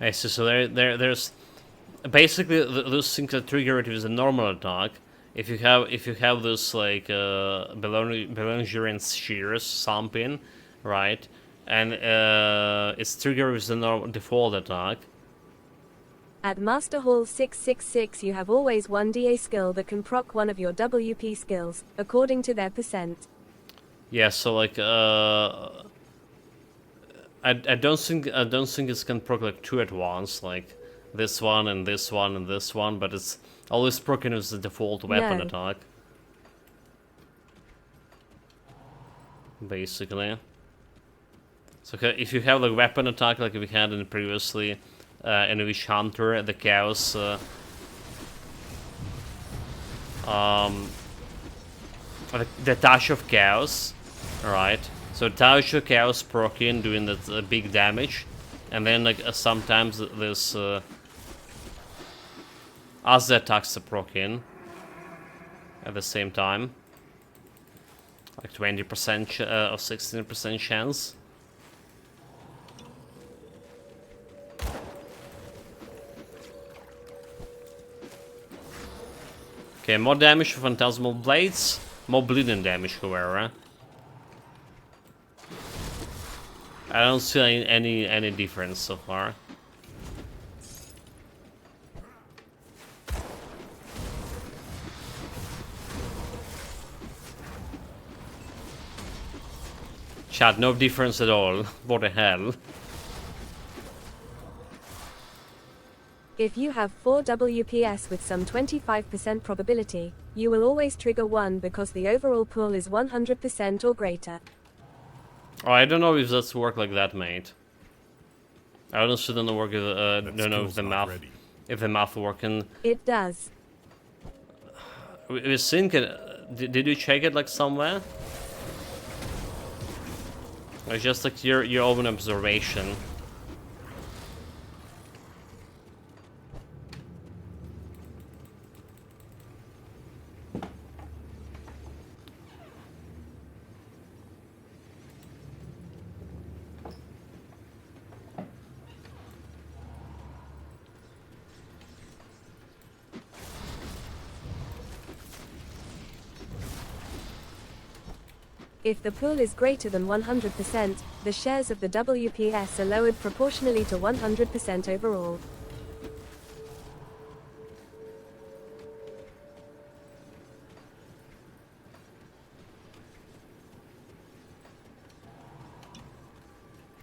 I see. So there's basically those things that trigger it with a normal attack. If you have those like belligerent shears something, right, and it's triggered with the default attack. At Master Hall 666 you have always one DA skill that can proc one of your WP skills, according to their percent. Yeah, so like I don't think it can proc like two at once, like this one and this one and this one, but it's always proccing with the default weapon attack. Basically. So if you have like weapon attack like we had in previously in Witch Hunter, the Chaos the Touch of Chaos, right? So Touch of Chaos proccing, doing that big damage, and then like sometimes this other attacks are proccing at the same time, like 20% or 16% chance. Okay, more damage for Phantasmal Blades, more bleeding damage, however. I don't see any difference so far. Chat, no difference at all. What the hell? If you have 4 WPS with some 25% probability, you will always trigger 1 because the overall pool is 100% or greater. Oh, I don't know if that's work like that, mate. I honestly don't know work. Don't know if the math working. It does. We think. Did you check it like somewhere? Or just like your own observation? If the pool is greater than 100%, the shares of the WPS are lowered proportionally to 100% overall.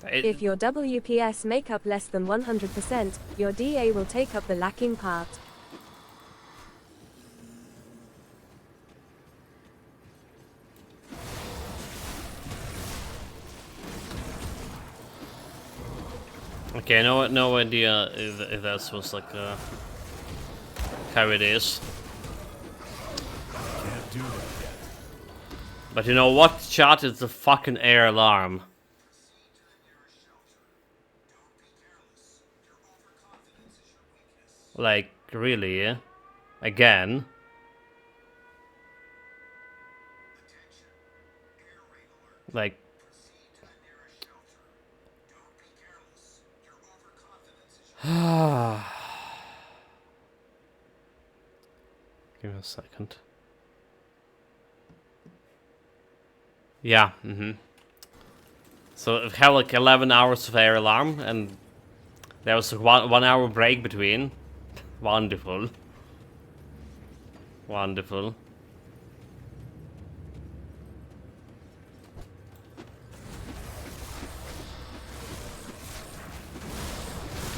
If your WPS make up less than 100%, your DA will take up the lacking part. Okay, no idea if that was like how it is. Can't do that yet. But you know what, chat? It's a fucking air alarm. Like, really? Again? Like... Give me a second. Yeah, So we have like 11 hours of air alarm, and there was a 1 hour break between. Wonderful. Wonderful.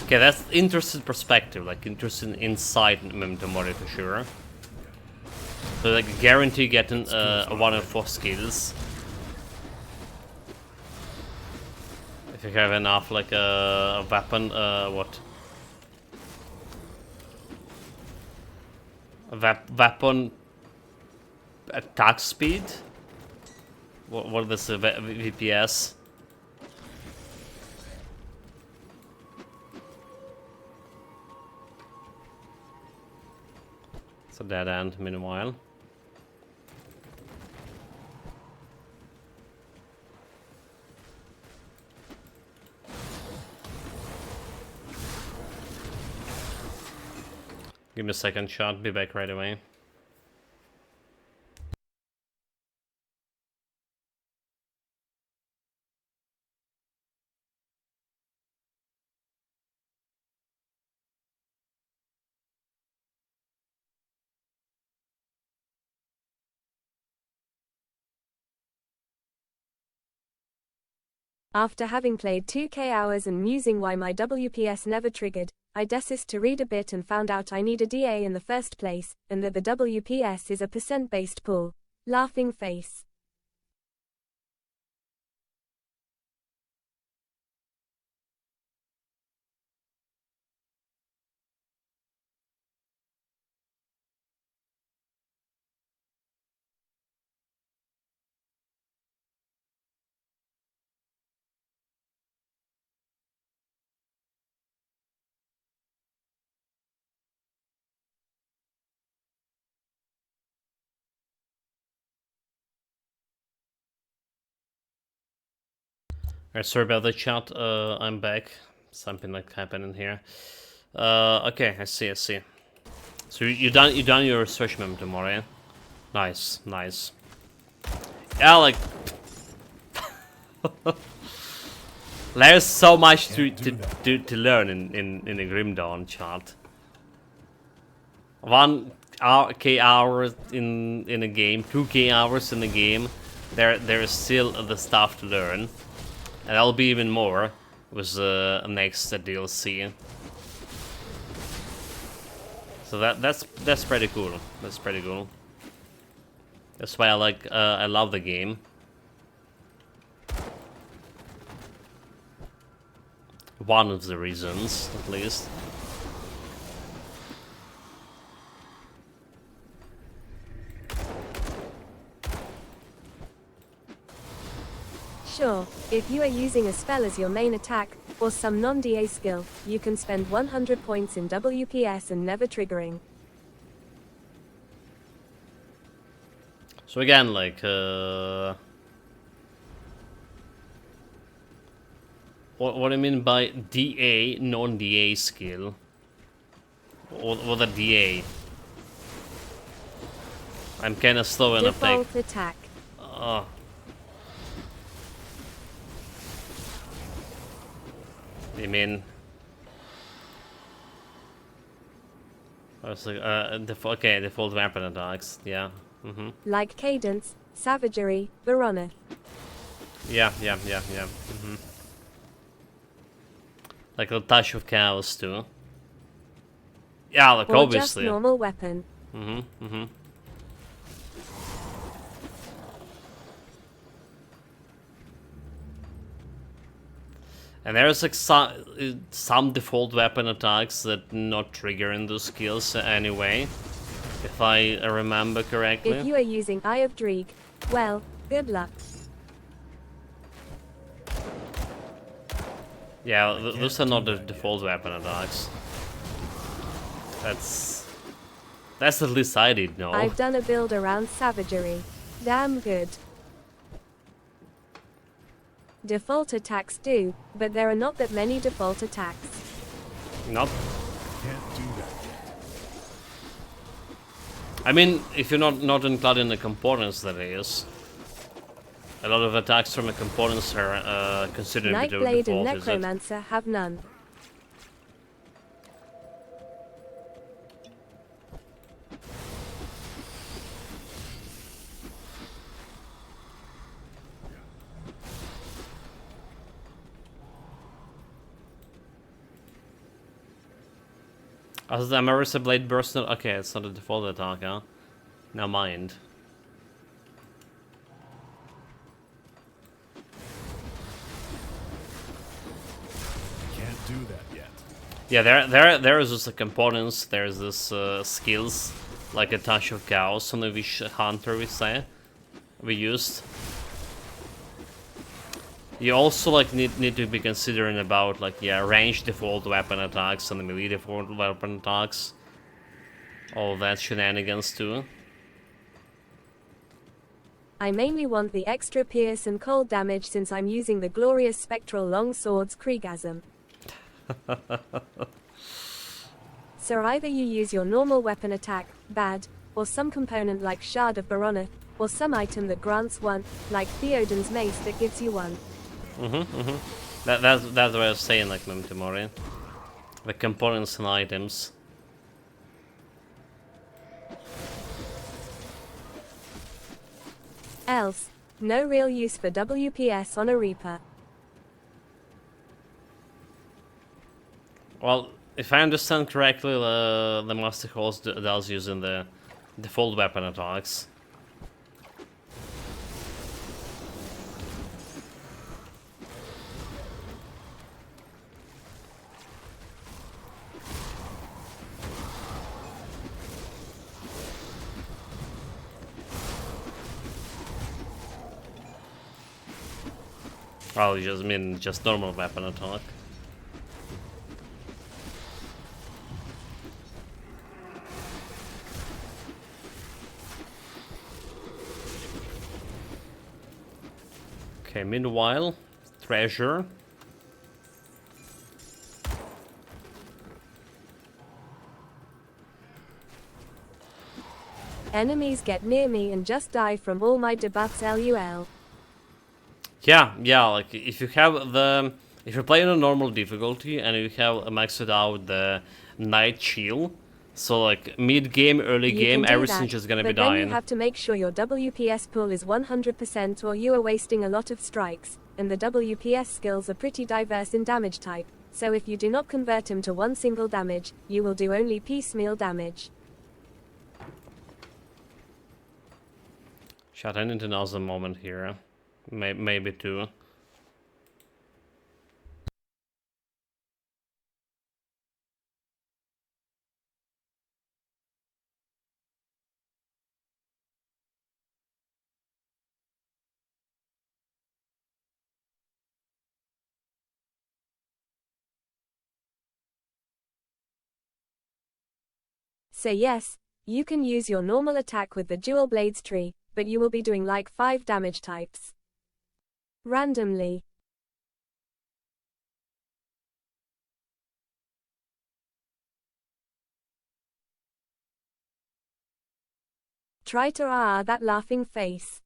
Okay, that's interesting perspective, like interesting insight into Mori for sure. So like guarantee getting 1 of 4 skills. If you have enough like a weapon, what? A weapon attack speed? What is the VPS? It's a dead end meanwhile. Give me a second shot, be back right away. After having played 2k hours and musing why my WPS never triggered, I desist to read a bit and found out I need a DA in the first place, and that the WPS is a percent-based pool. Laughing face. Alright, sorry about the chat. I'm back. Something like happening here. Okay, I see. So you done your research memo tomorrow, yeah? Nice. Yeah, like there's so much to learn in the Grim Dawn chart. 1k hours in a game, 2k hours in a game. There is still the stuff to learn, and there'll be even more with the next DLC. So that's pretty cool. That's why I love the game. One of the reasons, at least. Sure, if you are using a spell as your main attack, or some non-DA skill, you can spend 100 points in WPS and never triggering. So again, like, what I mean by DA, non-DA skill? What a DA? I'm kinda slow in uptake. Default attack. You mean... I was like, default weapon attacks, yeah. Like Cadence, Savagery, Verona. Yeah. Like a touch of chaos too. Yeah, like Or obviously. just normal weapon. And there's like some default weapon attacks that not trigger in those skills anyway, if I remember correctly. If you are using Eye of Dreeg, well, good luck. Yeah, those are not the default weapon attacks. That's at least I did know. I've done a build around Savagery. Damn good. Default attacks do, but there are not that many default attacks. Not. Can't do that yet. I mean, if you're not including the components, that is. A lot of attacks from the components are considered to be Nightblade default, and is it? Necromancer have none. Oh, the Marisa Blade burst. Okay, it's not a default attack, huh? Now mind. Can't do that yet. Yeah, there is just the components. There's this skills, like a touch of chaos on the Wish Hunter we used. You also like need to be considering about like range default weapon attacks and the melee default weapon attacks. All that shenanigans too. I mainly want the extra pierce and cold damage since I'm using the glorious spectral longswords Kriegasm. So either you use your normal weapon attack, bad, or some component like Shard of Barona, or some item that grants 1, like Theoden's mace that gives you 1. That's what I was saying, like Memento Mori. The components and items. Else, no real use for WPS on a Reaper. Well, if I understand correctly, the Master Horse does use in the default weapon attacks. Oh, you just mean just normal weapon attack. Okay, meanwhile, treasure. Enemies get near me and just die from all my debuffs LUL. Yeah, like if you're playing on normal difficulty and you have maxed out the Night Shield, so like mid game, early game, everything's just gonna be dying. But then you have to make sure your WPS pool is 100% or you are wasting a lot of strikes, and the WPS skills are pretty diverse in damage type, so if you do not convert him to one single damage, you will do only piecemeal damage. Shut in into another moment here. Maybe two. So yes, you can use your normal attack with the dual blades tree, but you will be doing like 5 damage types. Randomly. Try to that laughing face.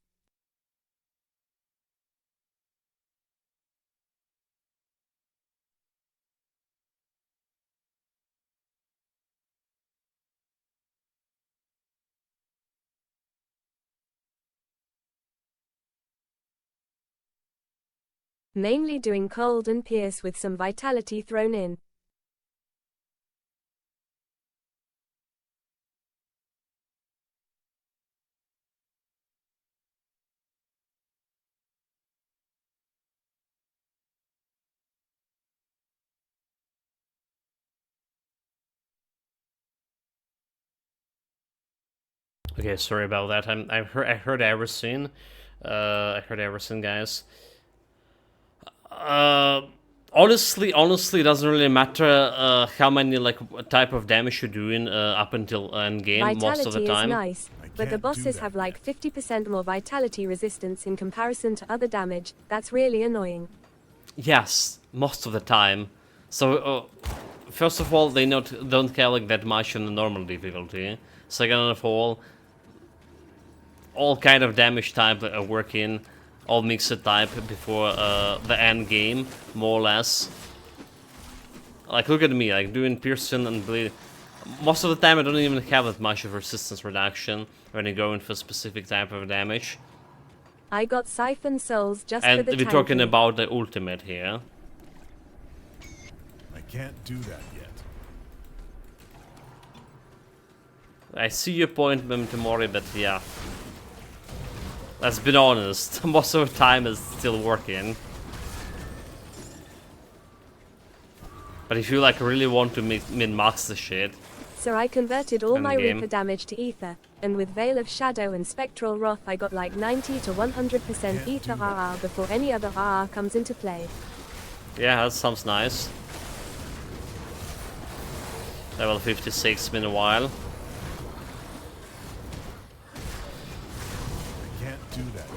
Mainly doing cold and pierce with some vitality thrown in. Okay, sorry about that. I heard everything. I heard everything, guys. Honestly, it doesn't really matter how many like type of damage you're doing up until end game most of the time. Vitality is nice, but the bosses have like 50% more vitality resistance in comparison to other damage. That's really annoying. Yes, most of the time. So first of all, they don't care like that much on the normal difficulty. Second of all kind of damage type are working, all mixed type before the end game, more or less. Like look at me, like doing piercing and bleed. Most of the time I don't even have that much of resistance reduction when you're going for a specific type of damage. I got Siphon Souls just and for the we're talking tanky. about the ultimate here. I can't do that yet. I see your point, Memento Mori, but yeah. Let's be honest, most of the time it's still working. But if you like really want to min-max the shit. So I converted all my game. Reaper damage to Ether, and with Veil of Shadow and Spectral Wrath I got like 90 to 100% Ether RR before any other RR comes into play. Yeah, that sounds nice. Level 56 meanwhile. I can't do that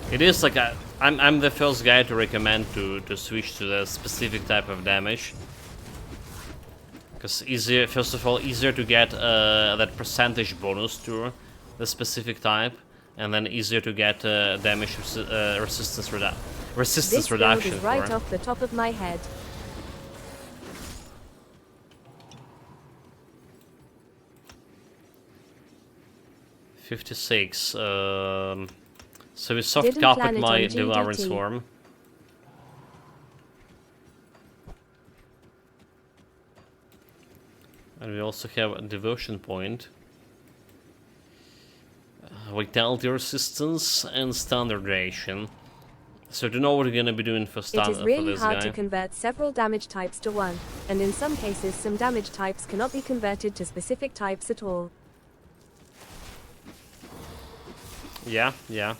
yet. It is like I'm the first guy to recommend to switch to the specific type of damage. Because easier, first of all, easier to get that percentage bonus to the specific type, and then easier to get damage resistance This build reduction is right for. off the top of my head. $56. So we soft Didn't carpet plan it my on Devouring GDT. Swarm. And we also have a devotion point. Vitality resistance and standard ration. So to know what we're gonna be doing for It standard is for really this hard guy. to convert several damage types to one, and in some cases some damage types cannot be converted to specific types at all. Yeah, yeah.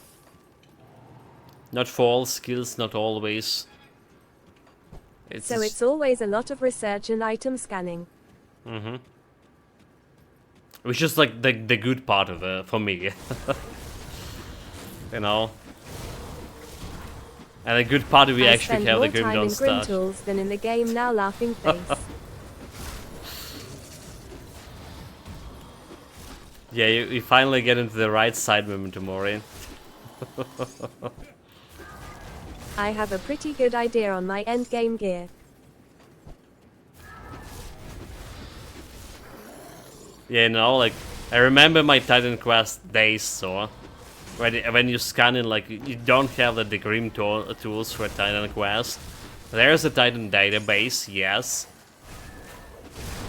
Not for all skills, not always. So it's always a lot of research and item scanning. Mm-hmm. Which is like the good part of it for me. You know? And the good part we I actually spend have the more time Grim in Dawn Grim stat. Tools than in the game now, laughing face. Yeah, you finally get into the right side momentum, Ori. I have a pretty good idea on my endgame gear. Yeah, no, like, I remember my Titan Quest days, so... When you scan in, like, you don't have the Grim tools for Titan Quest. There's a Titan database, yes.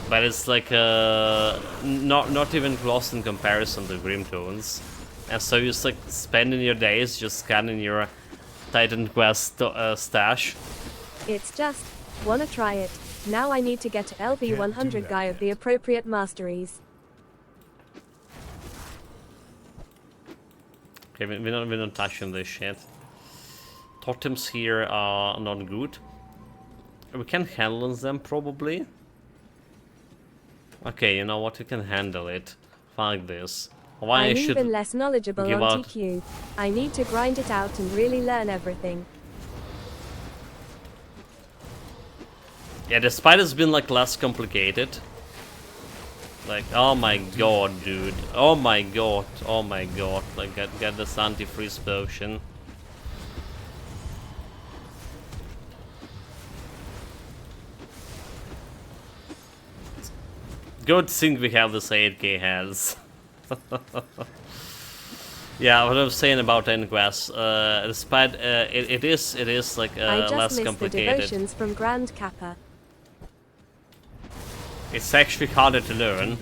But it's like, not even close in comparison to Grim tools. And so you're just, like, spending your days just scanning your Titan Quest stash. It's just, wanna try it. Now I need to get to Can't do LV100 that guy of yet. the appropriate masteries. Okay, we're not touching this shit. Totems here are not good. We can handle them, probably. Okay, you know what? We can handle it. Fuck this. Why I I'm should even less knowledgeable give on out- TQ. I need to grind it out and really learn everything. Yeah, despite it's been like less complicated. Like, oh my god, dude. Oh my god. Oh my god. Like, get this anti-freeze potion. Good thing we have this 8k heads. Yeah, what I was saying about Enquest, despite it is like I just less missed the complicated. devotions from Grand Kappa. It's actually harder to learn,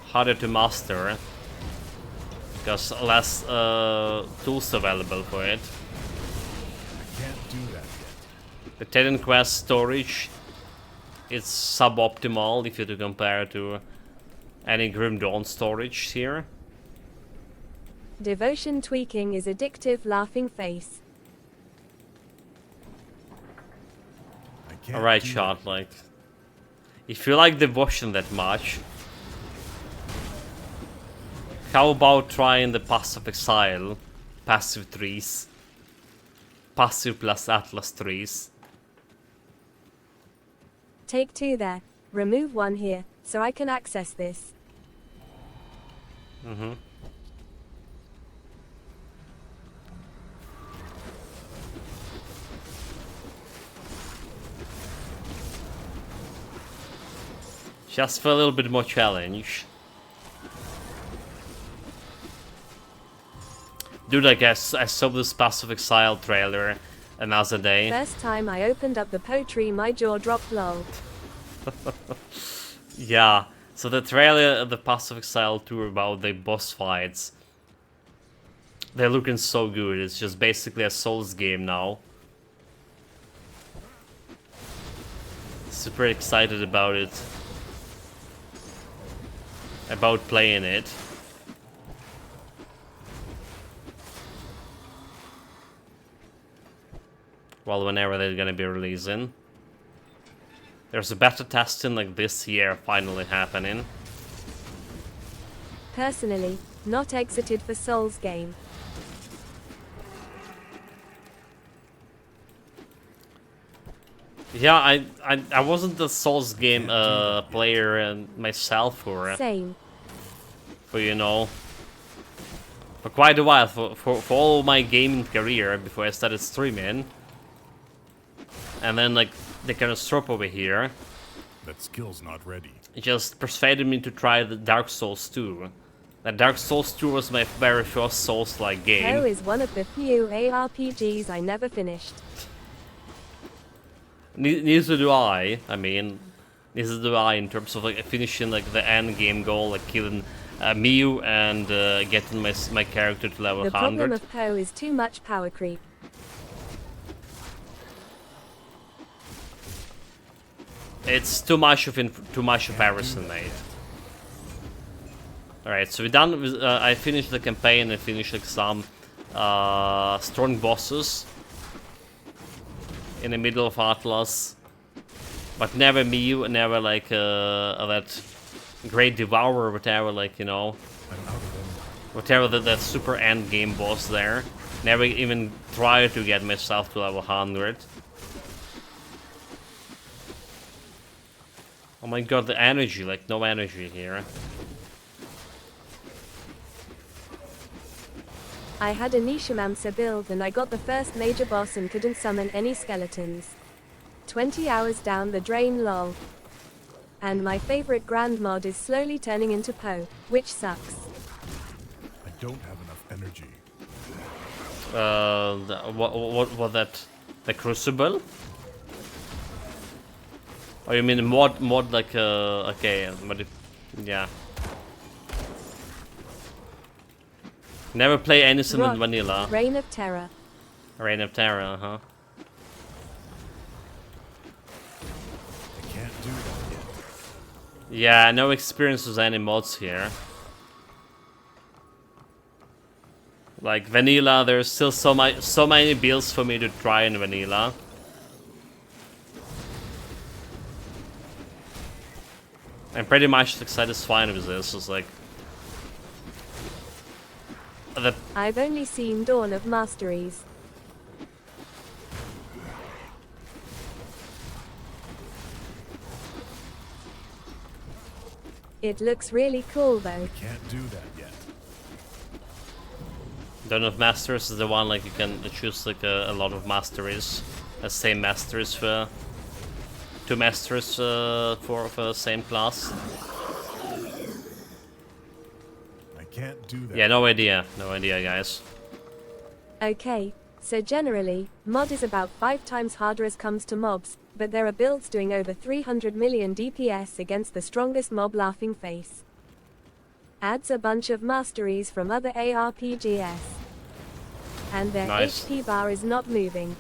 harder to master, because less tools available for it. I can't do that yet. The Titan Quest storage is suboptimal if you to compare to any Grim Dawn storage here. Devotion tweaking is addictive, laughing face. I can't Alright, do shot, that. like, if you like Devotion that much, how about trying the Passive Exile, passive trees, passive plus Atlas trees? Take 2 there. Remove 1 here, so I can access this. Mm-hmm. Just for a little bit more challenge. Dude, I guess I saw this Passive Exile trailer another day. First time I opened up the poetry, my jaw dropped, lol. Yeah, so the trailer of the Passive Exile tour about the boss fights, they're looking so good. It's just basically a Souls game now. Super excited about it. About playing it. Well, whenever they're gonna be releasing. There's a beta testing like this year finally happening. Personally, not exited for Souls game. Yeah, I wasn't a Souls game player myself Same. for you know, for quite a while, for all my gaming career before I started streaming. And then like they kind of stop over here. That skill's not ready. It just persuaded me to try the Dark Souls 2. That Dark Souls 2 was my very first Souls-like Poe game. is one of the few ARPGs I never finished. Neither do I. I mean, neither do I in terms of like finishing like the end game goal, like killing Miu and getting my character to level The 100. problem of Poe is too much power creep. It's too much of comparison, mate. Alright, so we're done with, I finished the campaign. I finished like some strong bosses in the middle of Atlas, but never Miu, never like that Great Devourer, whatever, like, you know, I'm out of them. whatever that super end game boss there. Never even tried to get myself to level 100. Oh my god, the energy, like no energy here. I had a Nishimancer build and I got the first major boss and couldn't summon any skeletons. 20 hours down the drain, lol. And my favorite grand mod is slowly turning into Poe, which sucks. I don't have enough energy. What that? The Crucible? Oh, you mean mod like okay, but yeah. Never play anything in Rock, vanilla. Reign of Terror. Reign of Terror, huh? I can't do that yet. Yeah, no experience with any mods here. Like vanilla, there's still so many builds for me to try in vanilla. I'm pretty much like satisfied with this. It's like I've only seen Dawn of Masteries. It looks really cool though. I can't do that yet. Dawn of Masters is the one like you can choose like a lot of masteries, same masters for 2 masters for the same class. I can't do that. Yeah, no idea, guys. Okay, so generally, mod is about 5 times harder as comes to mobs, but there are builds doing over 300 million DPS against the strongest mob laughing face. Adds a bunch of masteries from other ARPGs. And their Nice. HP bar is not moving.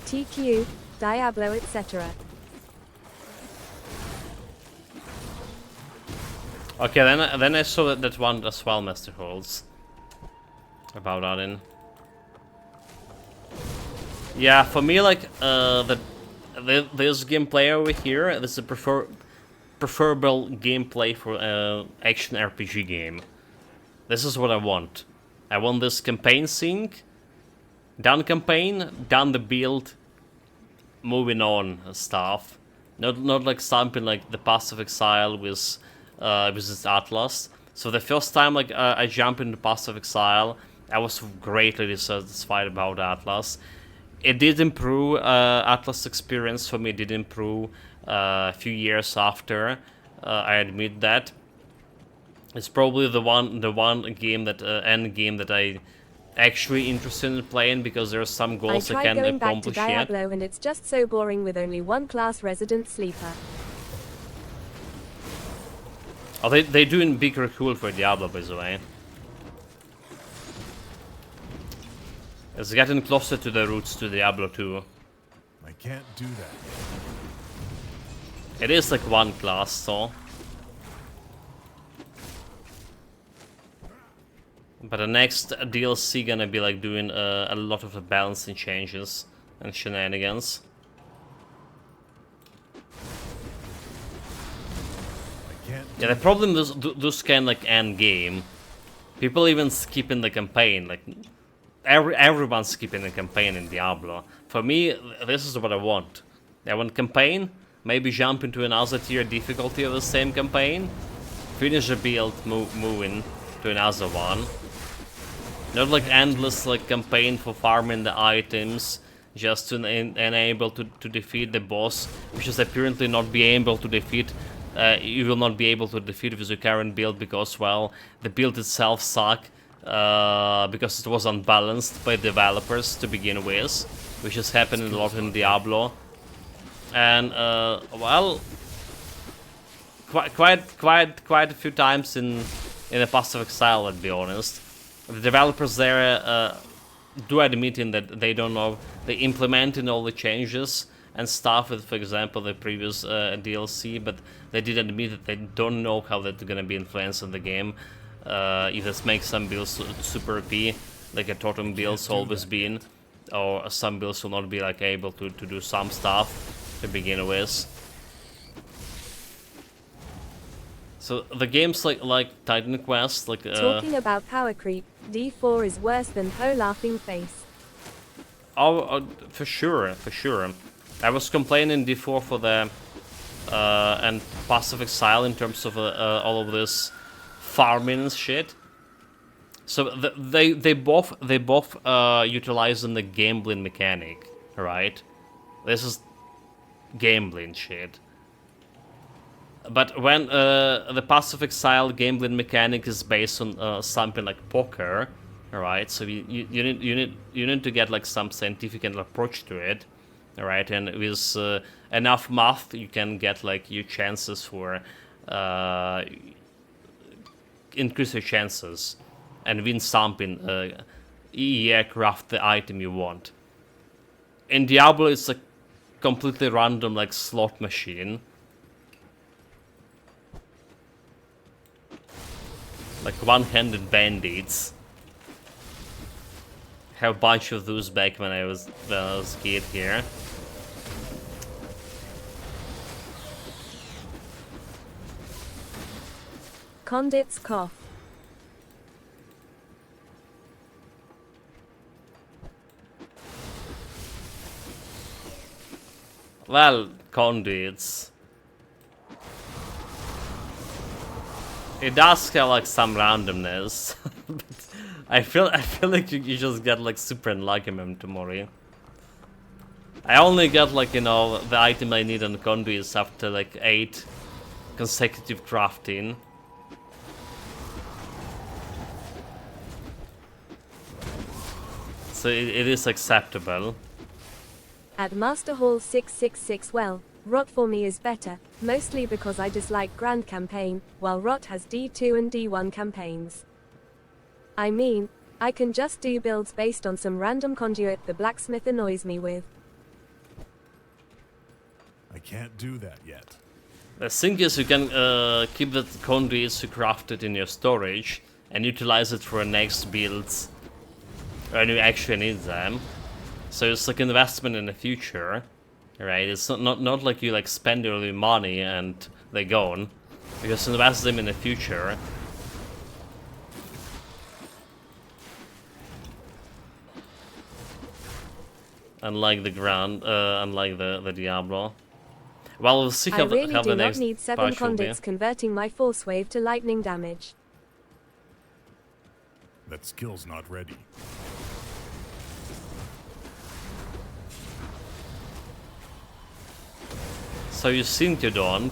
TQ, Diablo, etc. Okay, then I saw that one as well, Master Holds. About Odin. Yeah, for me, like this gameplay over here, this is a preferable gameplay for action RPG game. This is what I want. I want this campaign sync, done campaign, done the build, moving on stuff. Not like something like the Path of Exile with this Atlas. So the first time like I jumped into Path of Exile, I was greatly dissatisfied about Atlas. It did improve Atlas experience for me. It did improve a few years after. I admit that. It's probably the one game that end game that I actually interested in playing because there are some goals I tried can going back to accomplish yet. Diablo and it's just so boring with only one class Resident Sleeper. Oh, they're doing big recruit for Diablo, by the way. It's getting closer to the roots to Diablo 2. I can't do that yet. It is like one class, so. But the next DLC gonna be like doing a lot of the balancing changes and shenanigans. I can't Yeah, the problem with this kind like end game, people even skipping the campaign. Like everyone's skipping the campaign in Diablo. For me, this is what I want. That one campaign, maybe jump into another tier difficulty of the same campaign, finish a build, moving to another one. Not like endless like campaign for farming the items just to enable to defeat the boss, which is apparently not be able to defeat. You will not be able to defeat with your current build because, well, the build itself sucks because it was unbalanced by developers to begin with, which is happening a lot in Diablo. And well, quite a few times in the Path of Exile, let's be honest. The developers there do admitting that they don't know, they implementing all the changes and stuff with, for example, the previous DLC, but they did admit that they don't know how that's gonna be influencing the game. If this makes some builds super OP, like a totem build's always been, or some builds will not be like able to do some stuff to begin with. So the games like Titan Quest, like talking about power creep, D4 is worse than Ho laughing face. Oh, for sure, for sure. I was complaining D4 for the and Path of Exile in terms of all of this farming and shit. So they both utilizing the gambling mechanic, right? This is gambling shit. But when the Path of Exile gambling mechanic is based on something like poker, right? So you need to get like some scientific approach to it, right? And with enough math, you can get like your chances for increase your chances and win something. Craft the item you want. In Diablo, it's a completely random like slot machine. Like one-handed bandits. Have a bunch of those back when I was a kid here. Condit's cough. Well, conduits. It does have like some randomness, but I feel like you just get like super unlucky memento mori. I only got like, you know, the item I need on conduits after like 8 consecutive crafting. So it is acceptable. At Master Hall 666, well, Rot for me is better, mostly because I dislike Grand Campaign, while Rot has D2 and D1 campaigns. I mean, I can just do builds based on some random conduit the blacksmith annoys me with. I can't do that yet. The thing is, you can keep the conduits you crafted in your storage and utilize it for next builds when you actually need them. So it's like investment in the future. Right, it's not like you like spend your money and they're gone. You just invest them in the future. Unlike the unlike the Diablo. Well, we'll see how I really how do the not next need 7 patch will be. conduits converting my force wave to lightning damage. That skill's not ready. So you think you don't?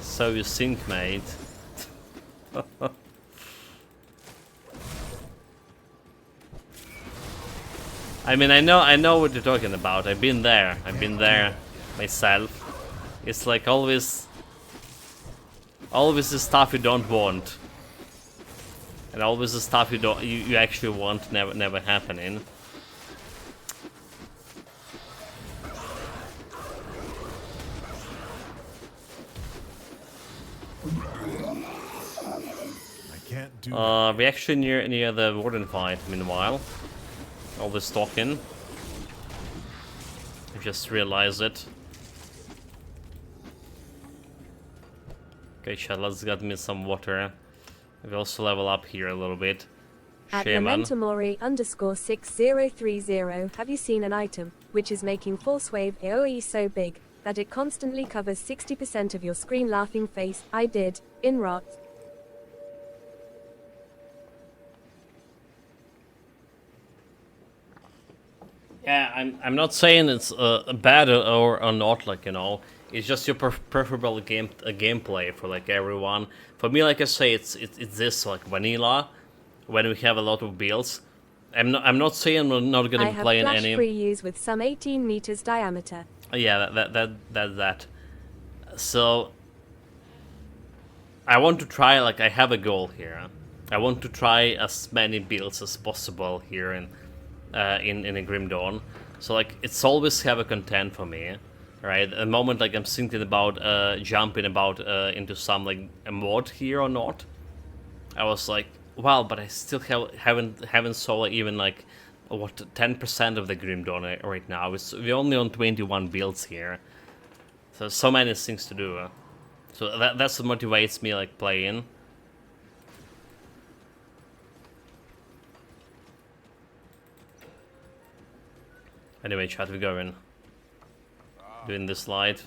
So you think, mate? I mean, I know what you're talking about. I've been there myself. It's like always the stuff you don't want, and always the stuff you actually want never happening. I can't do that. We're actually near the warden fight. Meanwhile, all this talking. I just realized it. Okay, chat, let's get me some water. We also level up here a little bit. At Shaman. Lamentamori_6030, have you seen an item which is making Force Wave AoE so big that it constantly covers 60% of your screen? Laughing face. I did, in rot. Yeah, I'm not saying it's bad or not, like, you know. It's just your preferable gameplay for like everyone. For me, like I say, it's this like vanilla when we have a lot of builds. I'm not saying I'm not I gonna be have playing flash any. free use with some 18 meters diameter. Yeah, that. So I want to try, like, I have a goal here. I want to try as many builds as possible here in a Grim Dawn. So like it's always have a content for me, right? At the moment, like I'm thinking about jumping about into some like a mod here or not. I was like, wow, but I still haven't saw like, even like what 10% of the Grim Dawn right now. We're only on 21 builds here, so many things to do. So that's what motivates me like playing. Anyway, chat, we going. Doing this slide.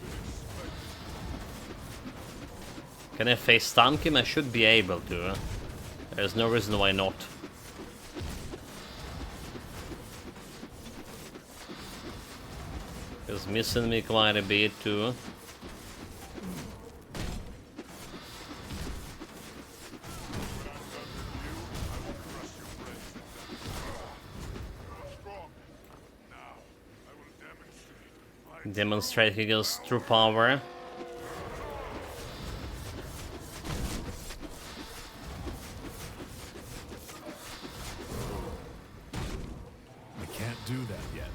Can I face stun him? I should be able to. There's no reason why not. He's missing me quite a bit too. Demonstrate his true power. I can't do that yet.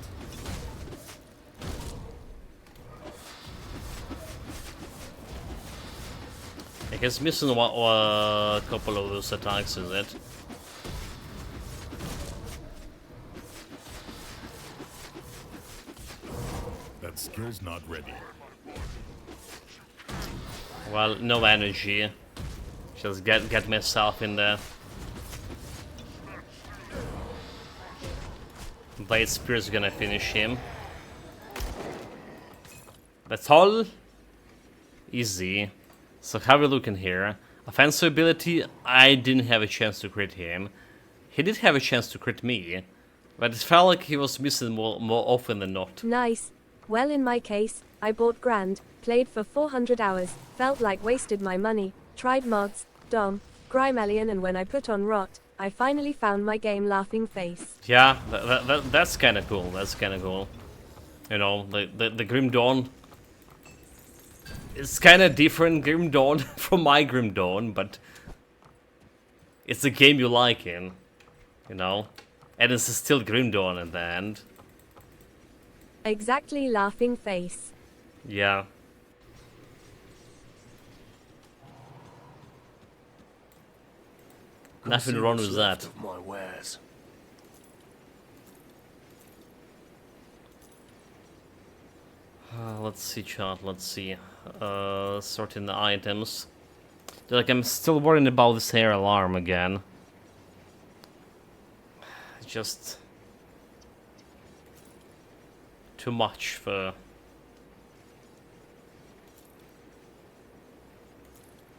I guess missing a couple of those attacks, is it? That skill's not ready. Well, no energy. Just get myself in there. Blade Spear's gonna finish him. That's all. Easy. So how we looking here? Offensive ability, I didn't have a chance to crit him. He did have a chance to crit me, but it felt like he was missing more often than not. Nice. Well, in my case, I bought Grand, played for 400 hours, felt like wasted my money, tried mods, Dom, Grimelion, and when I put on Rot, I finally found my game. Laughing face. Yeah, that's kind of cool. That's kind of cool. You know, the Grim Dawn. It's kind of different Grim Dawn from my Grim Dawn, but it's a game you like in, you know, and it's still Grim Dawn at the end. Exactly. Laughing face. Yeah. Nothing See wrong what's with left that. of my wares. Let's see, chat. Let's see. Sorting the items. Like, I'm still worrying about this air alarm again. Just too much for.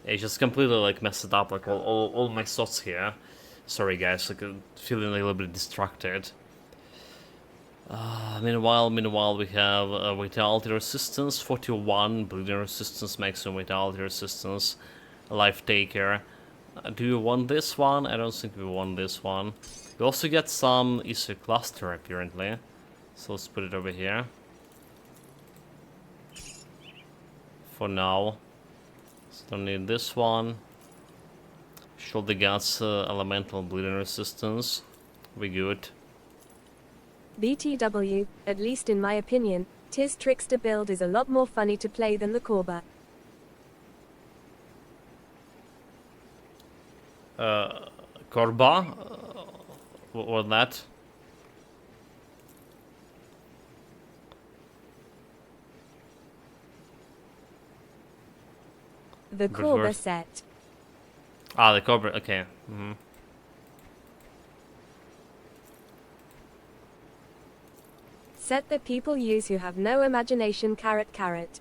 It just completely like messed it up, like all my thoughts here. Sorry guys, like I'm feeling a little bit distracted. Meanwhile we have vitality resistance 41, bleeding resistance, maximum vitality resistance, life taker. Do you want this one? I don't think we want this one. We also get some Easter cluster apparently, so let's put it over here for now. Don't need this one. Shoulder guts, elemental bleeding resistance. We good. BTW, at least in my opinion, Tis Trickster build is a lot more funny to play than the Korba. Korba? What was that? The Good Corba word. set. Ah, the Cobra. Okay. Set that people use who have no imagination. Carrot, carrot.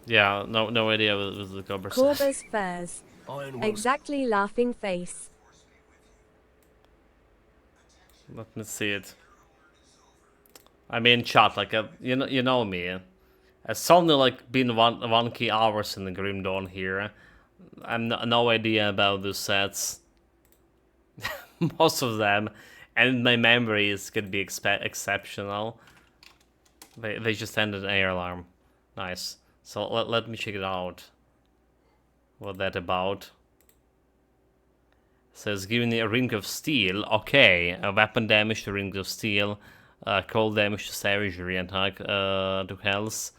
Yeah, no idea what the Cobra said. Corba's furs. Iron Will's Exactly, laughing face. Let me see it. I mean, chat, like, you know me. It's only like been one key hours in the Grim Dawn here. I'm no idea about the sets. Most of them, and my memories could be exceptional. They just ended an air alarm. Nice. So let me check it out. What that about? Says giving a ring of steel. Okay, a weapon damage to ring of steel, cold damage to savagery, attack to health,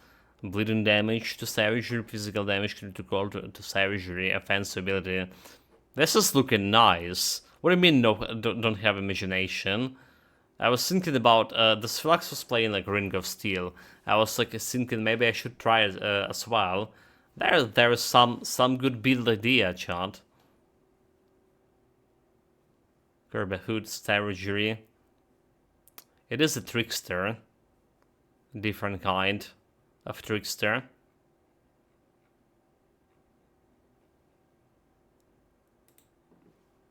bleeding damage to savagery, physical damage to cold to savagery, offensive ability. This is looking nice. What do you mean? No, don't have imagination. I was thinking about this Flux was playing like Ring of Steel. I was like thinking maybe I should try it as well. There is some good build idea, chat. Kirby Hood, Savagery. It is a Trickster. Different kind of Trickster.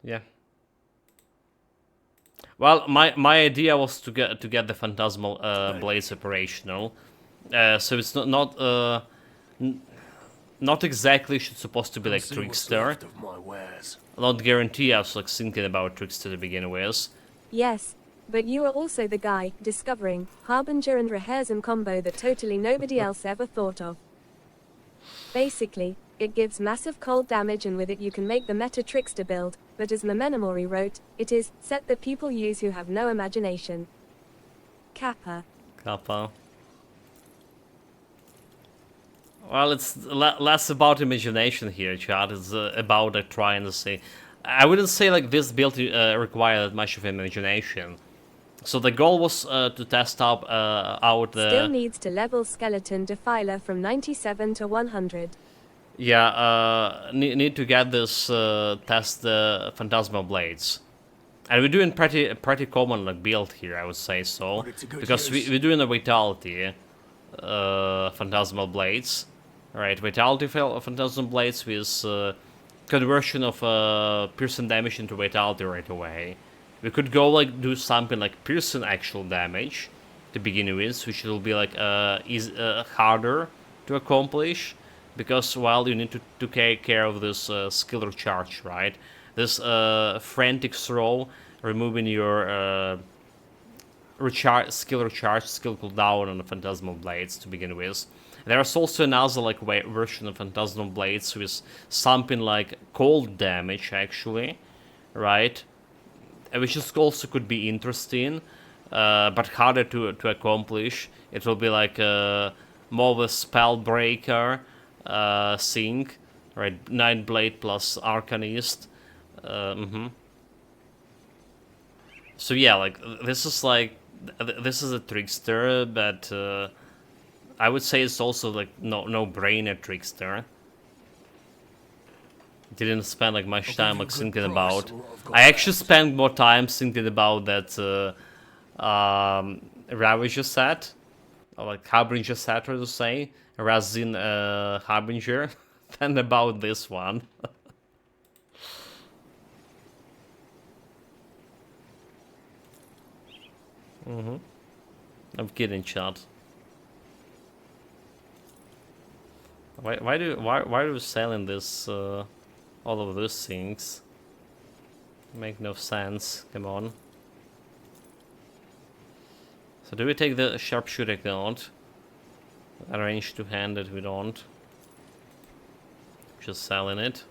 Yeah. Well, my idea was to get the Phantasmal Blades operational. So it's not exactly supposed to be like see what's Trickster. left of my wares. Not guarantee I was like thinking about Trickster to begin with. Yes, but you are also the guy discovering Harbinger and Rehearsen combo that totally nobody else ever thought of. Basically, it gives massive cold damage and with it you can make the meta Trickster build, but as Memenomori wrote, it is set that people use who have no imagination. Kappa. Kappa. Well, it's less about imagination here, chat. It's about trying to say. I wouldn't say like this build required much of imagination. So the goal was to test out Still needs to level Skeleton Defiler from 97 to 100. Yeah, need to get this test the Phantasmal Blades. And we're doing pretty common like build here, I would say so. Because we're doing a Vitality Phantasmal Blades. Right, Vitality Phantasmal Blades with conversion of piercing damage into Vitality right away. We could go like do something like piercing actual damage to begin with, which will be like harder to accomplish. Because, well, you need to take care of this skill recharge, right? This frantic throw, removing your skill cooldown on the Phantasmal Blades to begin with. There's also another like version of Phantasmal Blades with something like cold damage, actually, right? Which is also could be interesting, but harder to accomplish. It will be like more of a spell breaker. Sync, right? Nightblade plus Arcanist. So yeah, like this is a Trickster, but I would say it's also like no-brainer Trickster. Didn't spend like much time like thinking about. I actually spent more time thinking about that Ravager set, or like Harbinger set, to say. Razin Harbinger than about this one. I'm kidding, chat. Why do we selling this all of these things? Make no sense. Come on. So do we take the sharpshooter count? Arrange to hand it, we don't. Just selling it.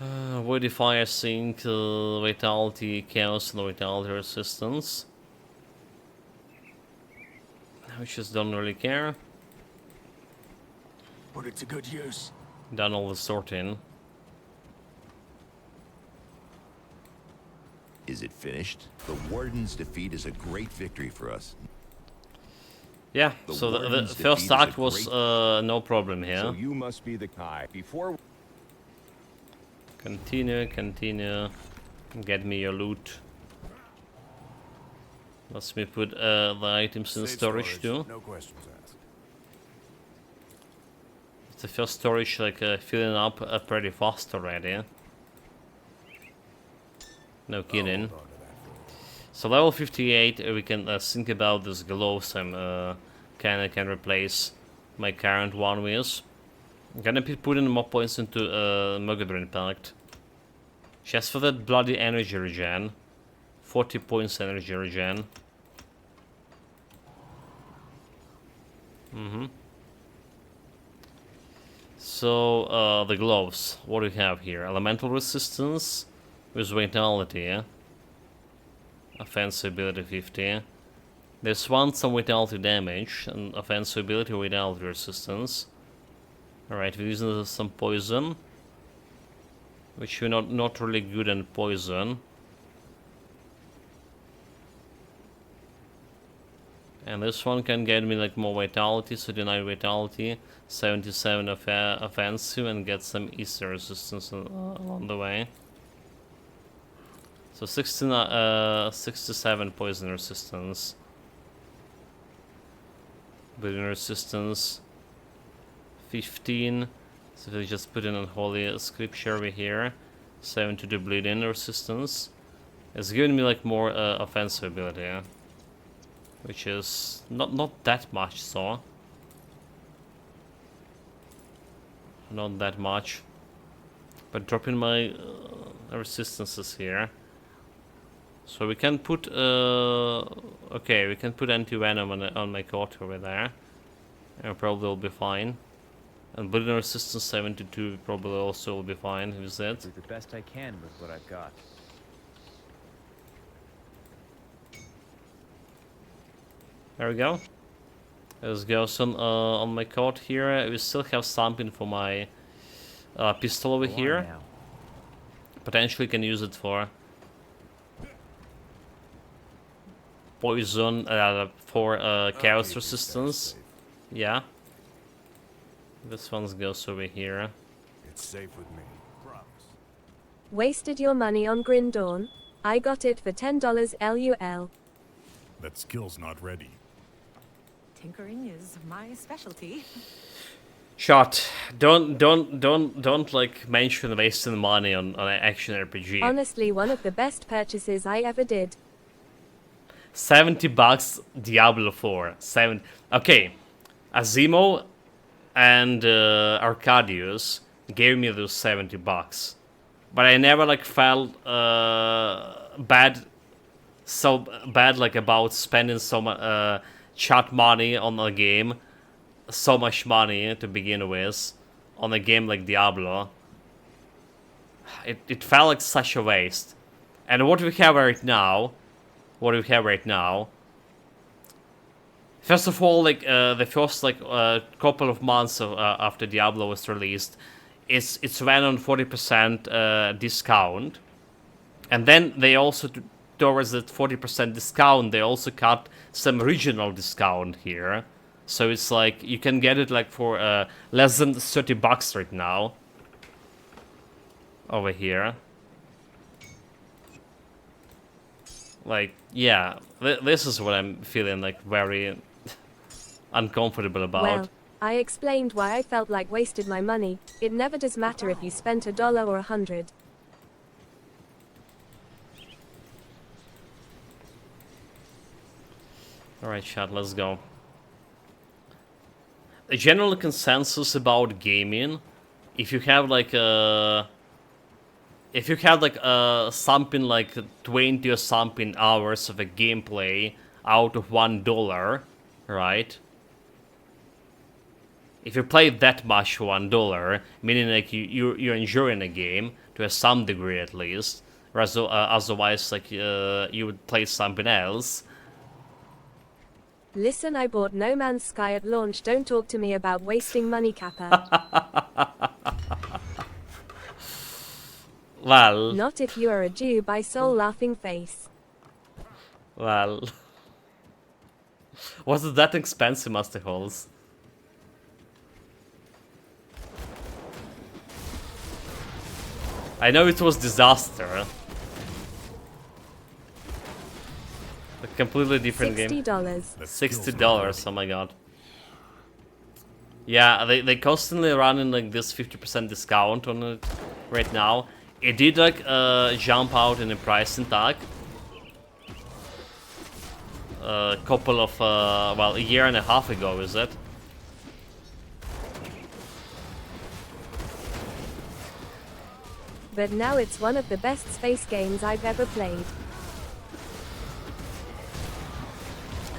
Voidify, Sync, Vitality, Chaos, and Vitality Resistance. We just don't really care. Put it to good use. Done all the sorting. Is it finished? The Warden's defeat is a great victory for us. Yeah, The so the worm's first defeat is a act was great- no problem here. So you must be the guy. Before Continue, continue. Get me your loot. Let me put the items in Safe storage too. No questions asked. The first storage like filling up pretty fast already. No kidding. Hold on to that for a while. So level 58, we can think about these gloves I'm can replace my current one with. I'm gonna be putting more points into Mugadrin Pact. Just for that bloody energy regen. 40 points energy regen. So the gloves, what do we have here? Elemental resistance with vitality, yeah? Offensive ability 50. There's one some vitality damage and offensive ability vitality resistance. Alright, we're using some poison, which we're not really good in poison. And this one can get me like more vitality, so deny vitality, 77 offensive, and get some Easter resistance along the way. So 67 poison resistance. Bleeding resistance 15. So we just put in unholy scripture over here. 7 to the bleeding resistance. It's giving me like more offensive ability, yeah? Which is not that much, so not that much, but dropping my resistances here. So we can put okay, we can put anti-venom on my coat over there, and probably will be fine. And bleeding resistance 72 probably also will be fine with that. Do the best I can with what I've got. There we go. Let's go some on my coat here. We still have something for my pistol over Go on here. now. Potentially can use it for poison, for chaos Keep your stash resistance. safe. Yeah. This one goes over here. It's safe with me. Promise. Wasted your money on Grindawn? I got it for $10 LUL. That skill's not ready. Tinkering is my specialty. Shot. Don't like mention wasting money on an action RPG. Honestly, one of the best purchases I ever did. $70 Diablo 4. Okay. Azimo and Arcadius gave me those $70. But I never like felt bad like about spending so much chat money on a game, so much money to begin with, on a game like Diablo. It felt like such a waste. And what we have right now, first of all, like the first like couple of months after Diablo was released, it's ran on 40% discount, and then they also towards that 40% discount, they also cut some regional discount here. So it's like you can get it like for less than $30 right now. Over here. Like, yeah, this is what I'm feeling like very uncomfortable about. Well, I explained why I felt like wasted my money. It never does matter if you spent $1 or 100. Alright, chat, let's go. A general consensus about gaming, if you have like something like 20 or something hours of a gameplay out of $1, right? If you play that much for $1, meaning like you're enjoying a game to some degree at least, whereas otherwise like you would play something else. Listen, I bought No Man's Sky at launch. Don't talk to me about wasting money, Kappa. Well, Not if you are a Jew by soul laughing face. well. Was it that expensive, Master Holes? I know it was disaster. A completely different game. $60. $60, oh my god. Yeah, they constantly running like this 50% discount on it right now. It did like jump out in the pricing tag. A couple of, well, a year and a half ago, is it? But now it's one of the best space games I've ever played.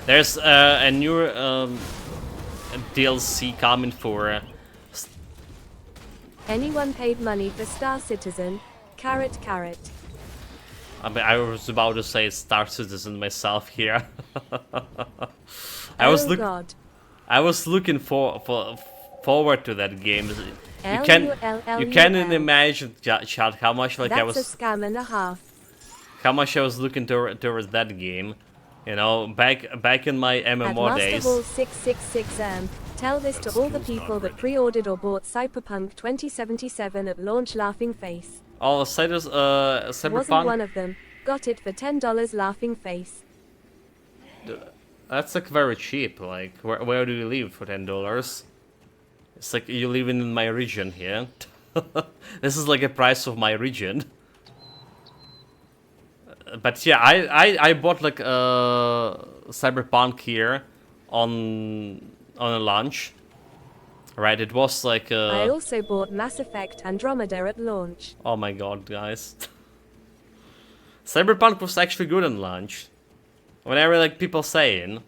There's a new DLC coming for... Anyone paid money for Star Citizen? Carrot, carrot. I mean, I was about to say Star Citizen myself here. Oh God. I was looking forward to that game. You L-U-L-L-U-L. can't even imagine, chat, how much like I was... That's a scam and a half. How much I was looking towards that game. You know, back in my MMO At days. Master Hall 666 tell this to all the people that pre-ordered or bought Cyberpunk 2077 at launch laughing face. Oh, Cyberpunk? Wasn't one of them. Got it for $10 laughing face. That's like very cheap. Like, where do you live for $10? It's like you living in my region here. This is like a price of my region. But yeah, I bought like Cyberpunk here on a launch. Right, it was like I also bought Mass Effect Andromeda at launch. Oh my god, guys. Cyberpunk was actually good on launch. Whenever like people saying,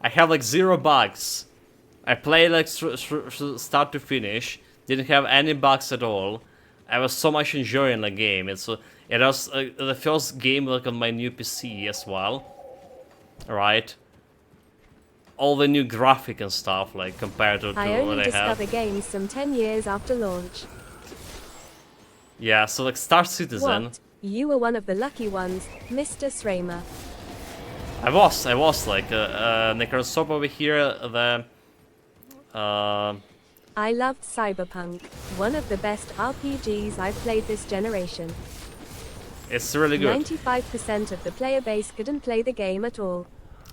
I have like 0 bugs. I played like start to finish, didn't have any bugs at all. I was so much enjoying the game. It was the first game like on my new PC as well. Right. All the new graphic and stuff like compared to I what only I have. discover games some 10 years after launch. Yeah, so like Star Citizen. What? You were one of the lucky ones, Mr. Sramer. I was like Necrosop over here. I loved Cyberpunk, one of the best RPGs I've played this generation. It's really good. 95% of the player base couldn't play the game at all.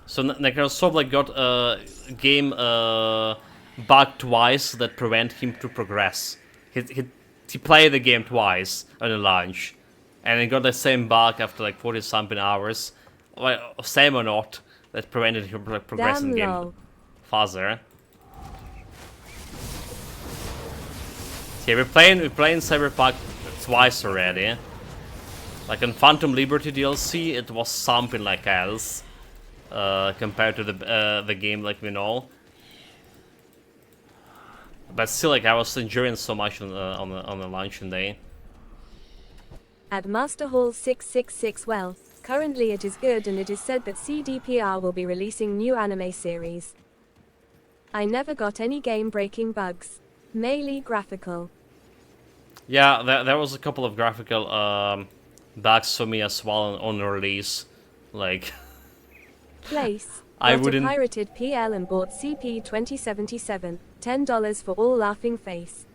So Necrosop like got a game bug twice that prevent him to progress. He played the game twice on the launch, and he got the same bug after like 40 something hours. Well, same or not, that prevented him from like, progressing the game faster. Yeah, we're playing Cyberpunk twice already. Like on Phantom Liberty DLC, it was something like else compared to the game like we know. But still, like I was enjoying so much on the launching day. At Master Hall 666, well, currently it is good, and it is said that CDPR will be releasing new anime series. I never got any game-breaking bugs. Mainly graphical. Yeah, there was a couple of graphical bugs for me as well on release. Like, Place. I Got wouldn't. a pirated PL and bought CP 2077. $10 for all laughing face.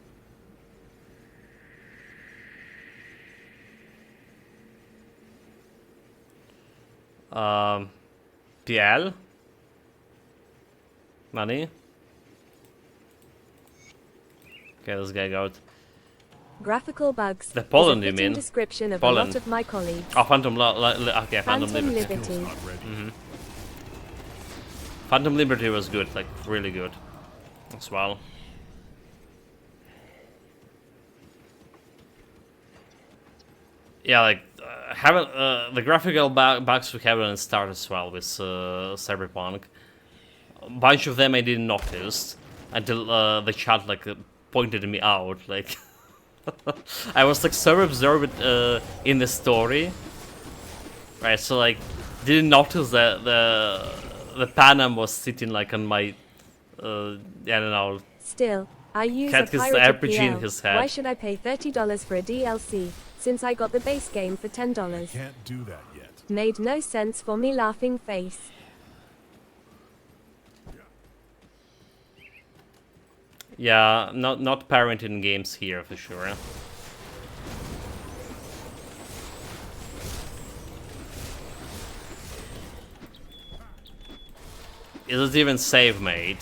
PL? Money? Okay, this guy got Graphical bugs. the Poland, is a you fitting mean? description of Poland. a lot of my colleagues. Oh, okay, Phantom Phantom Liberty. Liberty. Phantom Liberty was good, like really good as well. Yeah, like the graphical bugs we have on the start as well with Cyberpunk. A bunch of them I didn't notice until the chat like pointed me out. Like I was like so absorbed in the story, right? So like didn't notice that the Panam was sitting like on my I don't know. Still, I use Had a his pirated RPG PL. in his head. Why should I pay $30 for a DLC, since I got the base game for $10? Can't do that yet. Made no sense for me laughing face. Yeah, not parenting games here for sure. Is it even save made?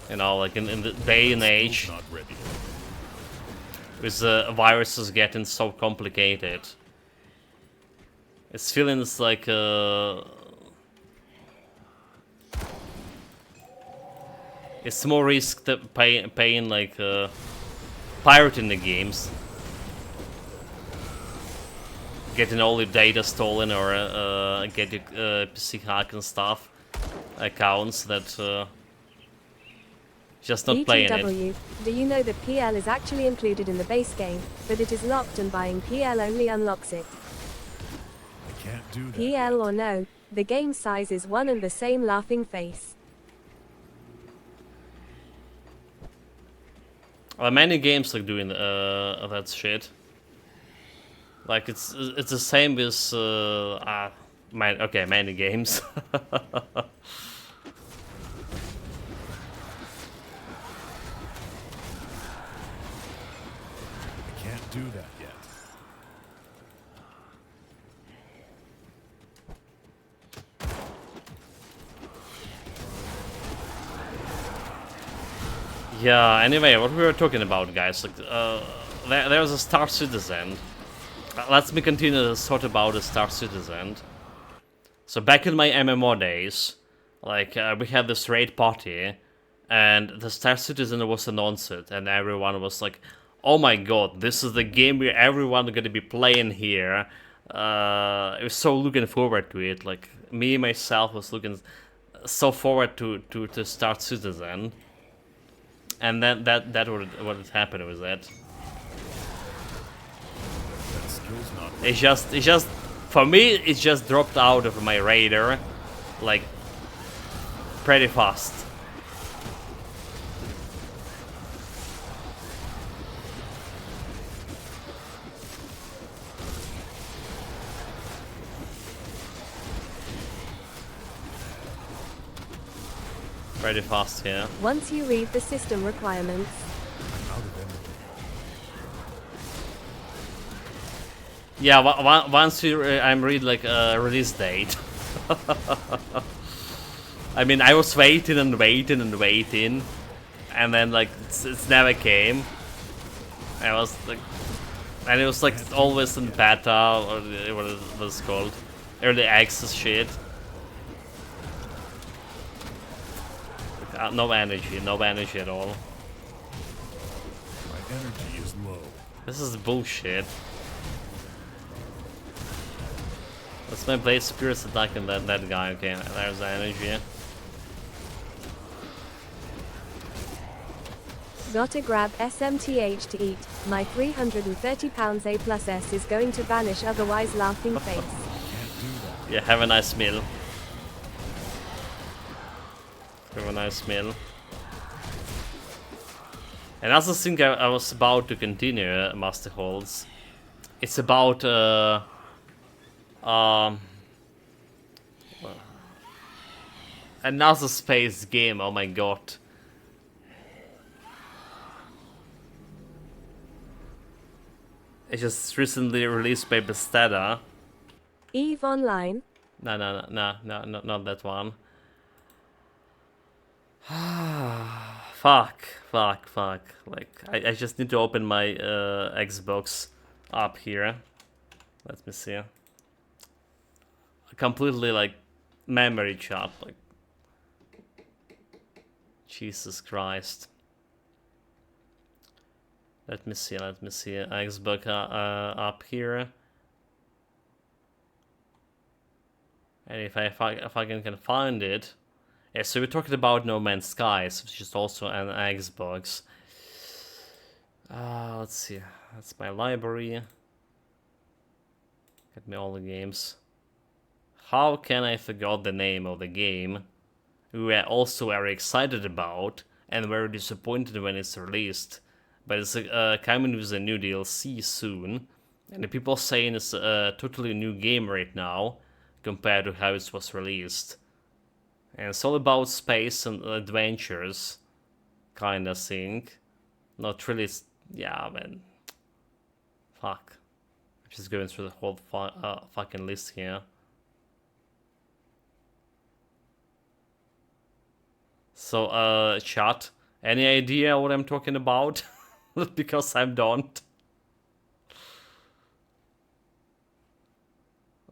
You know, like in the day and age, Not ready. with viruses getting so complicated. It's feeling like it's more risk to paying like pirating the games, getting all your data stolen, or get your PC hacked and stuff accounts that just not playing it. BTW, do you know that PL is actually included in the base game, but it is locked and buying PL only unlocks it? I can't do that. PL or no, the game size is one and the same laughing face. Many games like doing that shit. Like it's the same with many games. I can't do that yet. Yeah. Anyway, what we were talking about, guys? Like, there's a Star Citizen. Let me continue to thought about the Star Citizen. So back in my MMO days, like we had this raid party, and the Star Citizen was announced, and everyone was like, "Oh my god, this is the game where everyone gonna be playing here." I was so looking forward to it. Like me myself was looking so forward to Star Citizen, and then that what happened was that. That skill's not It just for me it just dropped out of my radar like pretty fast. Pretty fast here. Once you read the system requirements, out of energy. Yeah, once you I'm read like a release date. I mean, I was waiting and waiting and waiting, and then like it's never came. I was like, and it was like always in beta or what it was called, early access shit. No energy at all. My energy is low. This is bullshit. Let's my Blade Spirits attacking that guy. Okay, there's the energy. gotta grab SMTH to eat. My £330 A plus S is going to vanish otherwise laughing face. Can't do that. Yeah, have a nice meal. Have a nice meal. Another thing I was about to continue, Master Holds. It's about another space game. Oh my god. It's just recently released by Bethesda. EVE Online. No, not that one. Fuck. Like, I just need to open my Xbox up here. Let me see. Completely, like, memory chop. Like, Jesus Christ. Let me see. Xbox up here. And if I can find it. Yeah, so we're talking about No Man's Skies, which is also an Xbox. Let's see. That's my library. Get me all the games. How can I forget the name of the game we were also very excited about and very disappointed when it's released? But it's coming with a new DLC soon. And the people saying it's a totally new game right now compared to how it was released. And it's all about space and adventures. kind of thing. Not really. Yeah, man. Fuck. I'm just going through the whole fucking list here. So, chat, any idea what I'm talking about? Because I don't.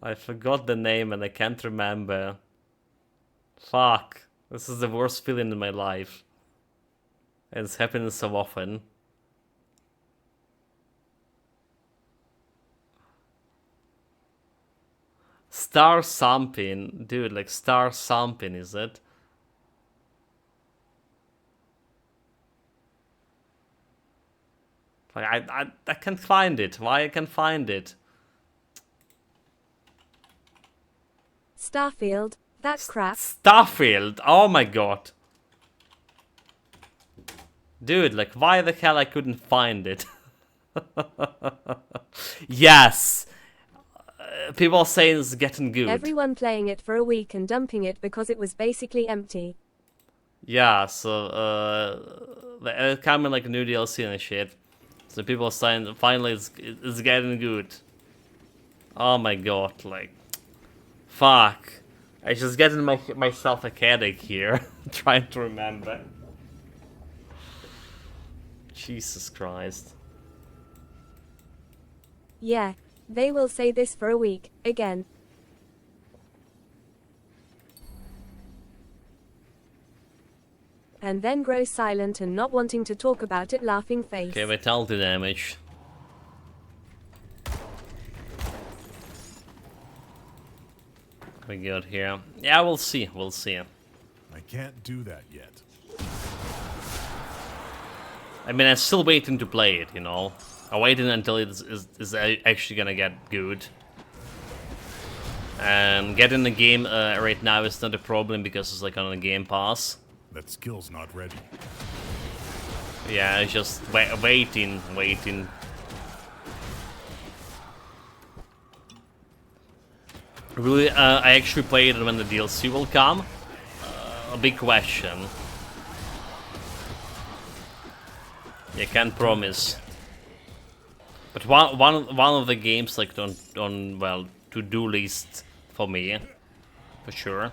I forgot the name and I can't remember. Fuck. This is the worst feeling in my life. And it's happening so often. Star something. Dude, like star something, is it? Like, I can't find it. Why I can't find it? Starfield, that crap. Starfield. Oh my god. Dude, like why the hell I couldn't find it? Yes. People are saying it's getting good. Everyone playing it for a week and dumping it because it was basically empty. Yeah, so it coming like new DLC and shit. So people are saying finally it's getting good. Oh my god, like fuck. I just getting myself a headache here, trying to remember. Jesus Christ. Yeah, they will say this for a week, again. And then grow silent and not wanting to talk about it, laughing face. Okay, vitality damage. We got here. Yeah, we'll see, we'll see. I can't do that yet. I mean, I'm still waiting to play it, you know. I'm waiting until it is actually gonna get good. And getting the game right now is not a problem because it's like on a Game Pass. That skill's not ready. Yeah, it's just waiting. Really, I actually play it when the DLC will come. A big question. You can't promise. But one of the games like on well to-do list for me, for sure.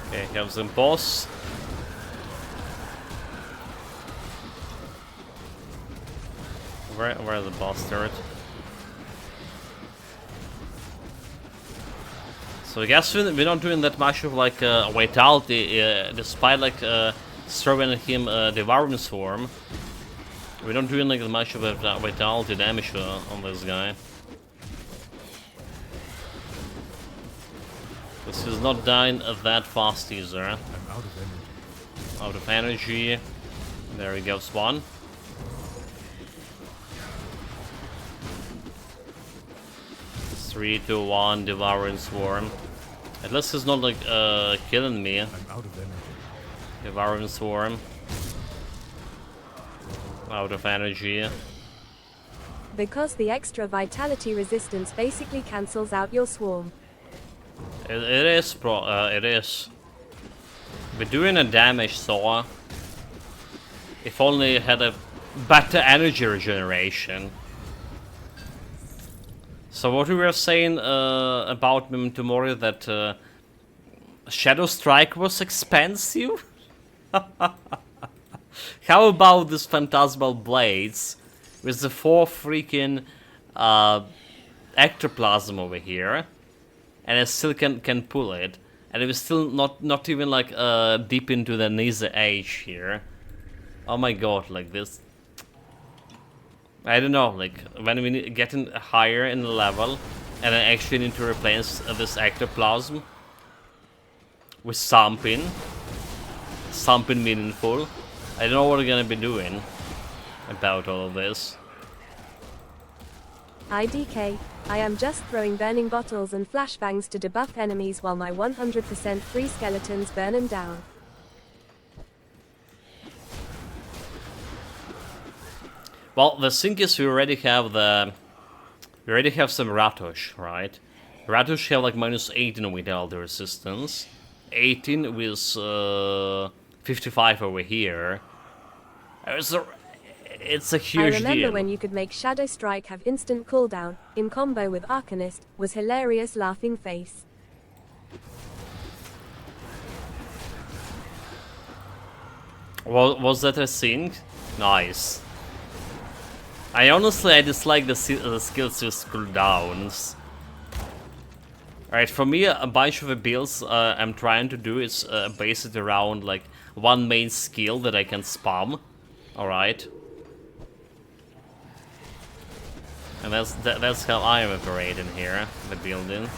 Okay, here's the boss. Where's the boss turret? So I guess we're not doing that much of like vitality, despite like throwing at him devouring swarm. We're not doing like much of a vitality damage on this guy. This is not dying that fast either. I'm out of energy. Out of energy. There he goes one. Three, two, one, devouring swarm. At least he's not like killing me. I'm out of energy. Devouring swarm. Out of energy. Because the extra vitality resistance basically cancels out your swarm. It is it is. We're doing a damage, so if only it had a better energy regeneration. So what we were saying about Memento that Shadow Strike was expensive? How about this Phantasmal Blades with the 4 freaking ectoplasm over here, and I still can pull it, and it was still not even like deep into the Nether age here. Oh my god, like this. I don't know, like when we getting higher in the level, and I actually need to replace this ectoplasm with something meaningful. I don't know what we're gonna be doing about all of this. IDK, I am just throwing burning bottles and flashbangs to debuff enemies while my 100% free skeletons burn them down. Well, the thing is we already have the We already have some Ratosh, right? Ratosh have like -18 with all the resistance. 18 with 55 over here. It's a I huge remember deal. when you could make Shadow Strike have instant cooldown, in combo with Arcanist, was hilarious laughing face. Was that a thing? Nice. I dislike the skills with cooldowns. Alright, for me, a bunch of the builds I'm trying to do is base it around like one main skill that I can spam. Alright. And that's how I am operating here, the building.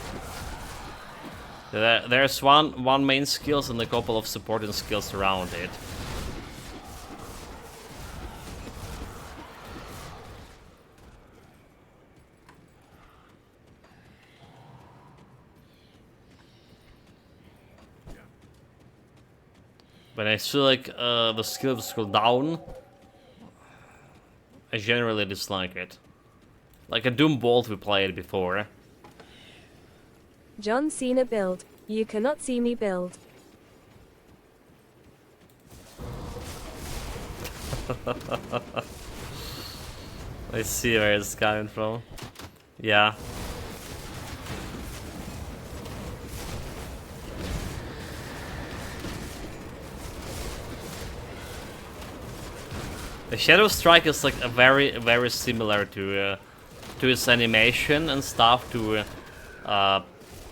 There's one main skills and a couple of supporting skills around it. But I feel like the skills go down. I generally dislike it. Like a Doom Bolt we played before. John Cena build. You cannot see me build. I see where it's coming from. Yeah. The Shadow Strike is like a very similar to its animation and stuff to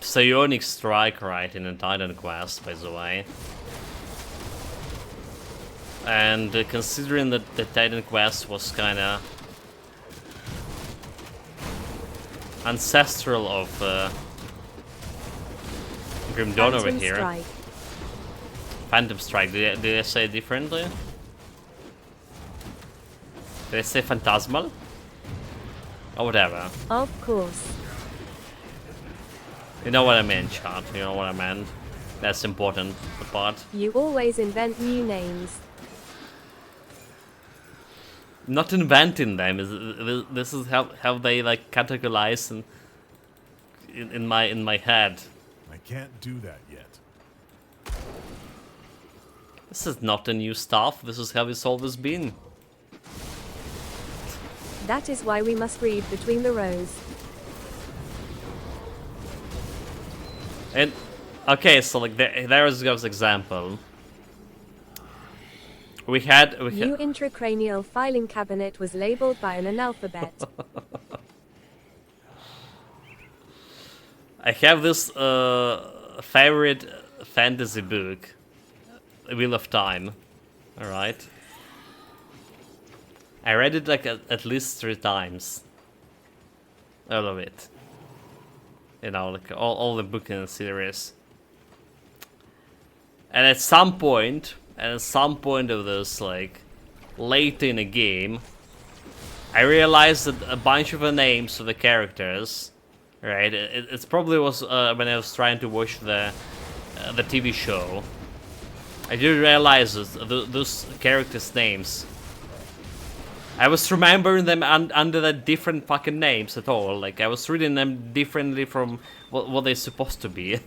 Psionic Strike, right, in a Titan Quest, by the way. And considering that the Titan Quest was kinda ancestral of Grim Dawn over Phantom here. Strike. Phantom Strike, did I say it differently? Did I say Phantasmal? Or whatever. Of course. You know what I meant, chat. You know what I meant. That's important, the part. You always invent new names. Not inventing them. This is how they like categorize in my head. I can't do that yet. This is not a new stuff. This is how it's always been. That is why we must read between the rows. And okay, so like there is Gov's example. We had New intracranial filing cabinet was labeled by an analphabet. I have this favorite fantasy book, Wheel of Time. All right. I read it like at least 3 times. All of it. You know, like all the book in the series. And at some point of this, like, late in a game, I realized that a bunch of the names of the characters, right, it probably was when I was trying to watch the TV show. I didn't realize those characters' names. I was remembering them under the different fucking names at all. Like, I was reading them differently from what they're supposed to be.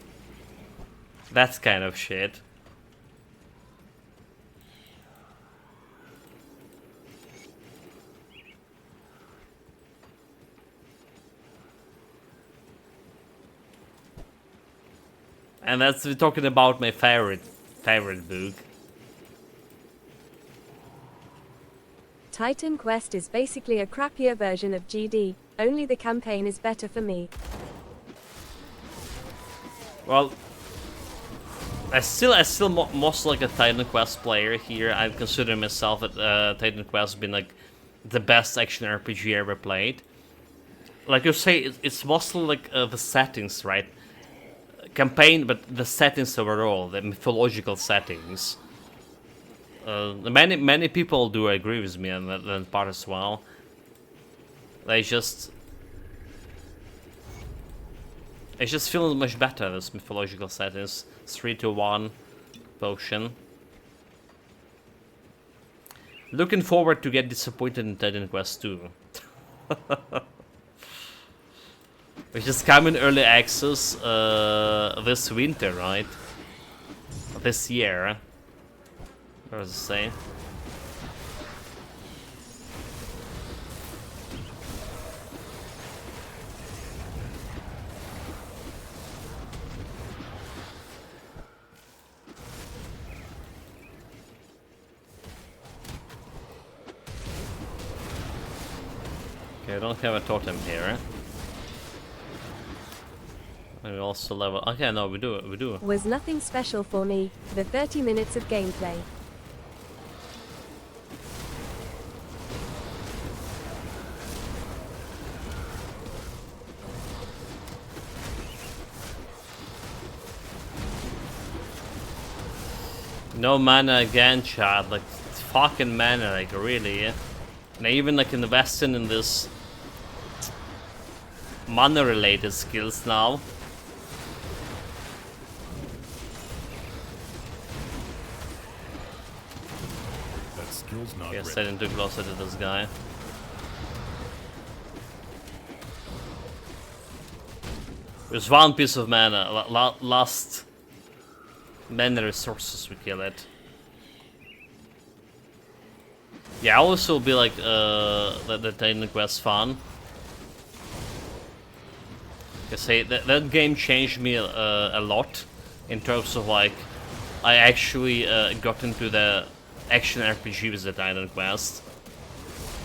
That's kind of shit. And we're talking about my favorite book. Titan Quest is basically a crappier version of GD, only the campaign is better for me. Well, I still most like a Titan Quest player here. I consider myself at Titan Quest being like the best action RPG I ever played. Like you say, it's mostly like the settings, right? Campaign, but the settings overall, the mythological settings. Many people do agree with me on that part as well. It just feels much better, this mythological settings. 3-2-1 potion. Looking forward to get disappointed in Titan Quest 2. which is coming early access this winter, right? This year. What does it say? Okay, I don't have a totem here. And we also level. Okay, no, we do. We do. Was nothing special for me, the 30 minutes of gameplay. No mana again, chat. Like, fucking mana, like, really. And I even, like, investing in this mana-related skills now. That skill's not Guess I ready. didn't too closer to this guy. There's one piece of mana. Last mana resources we kill it. Yeah, also be like the Titan Quest fun. I say that game changed me a lot in terms of like I actually got into the action RPG with the Titan Quest,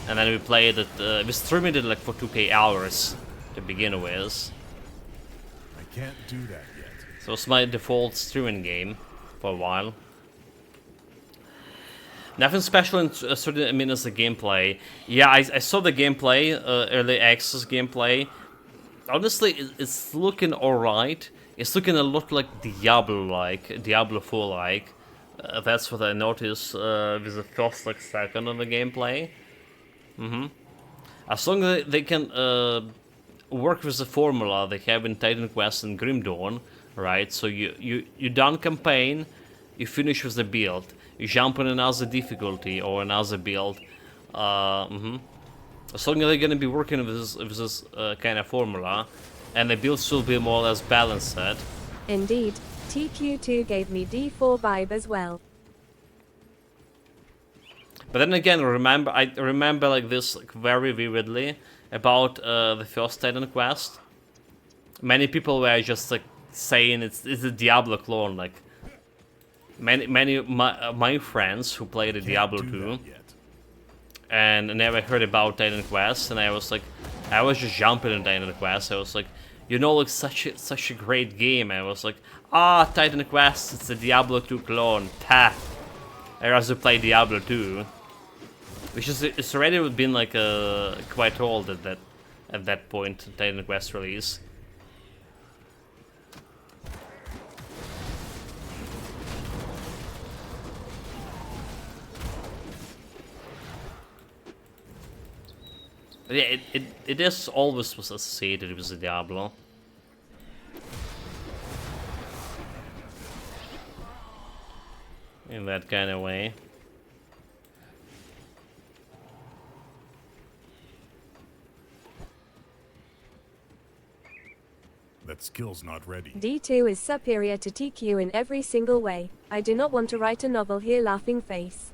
and then we played it. We streamed it like for 2K hours to begin with. I can't do that yet. So it's my default streaming game for a while. Nothing special in 30 minutes of gameplay. Yeah, I saw the gameplay, early access gameplay. Honestly, it's looking alright. It's looking a lot like Diablo-like, Diablo 4-like. That's what I noticed with the first like second of the gameplay. As long as they can work with the formula they have in Titan Quest and Grim Dawn, right? So you done campaign, you finish with the build, you jump on another difficulty or another build. As long as they're gonna be working with this kind of formula, and the builds will be more or less balanced. Indeed, TQ2 gave me D4 vibe as well. But then again, I remember like this like, very vividly about the first Titan Quest. Many people were just like saying it's a Diablo clone. Like many of my friends who played the Diablo Can't do 2 that yet. and never heard about Titan Quest, and I was just jumping in Titan Quest. I was like, you know, like such a great game. I was like, Titan Quest, it's a Diablo 2 clone. Pah. I rather play Diablo 2. Which is it's already been like quite old at that point, Titan Quest release. But yeah, it is always was associated with the Diablo. In that kind of way. That skill's not ready. D2 is superior to TQ in every single way. I do not want to write a novel here, laughing face.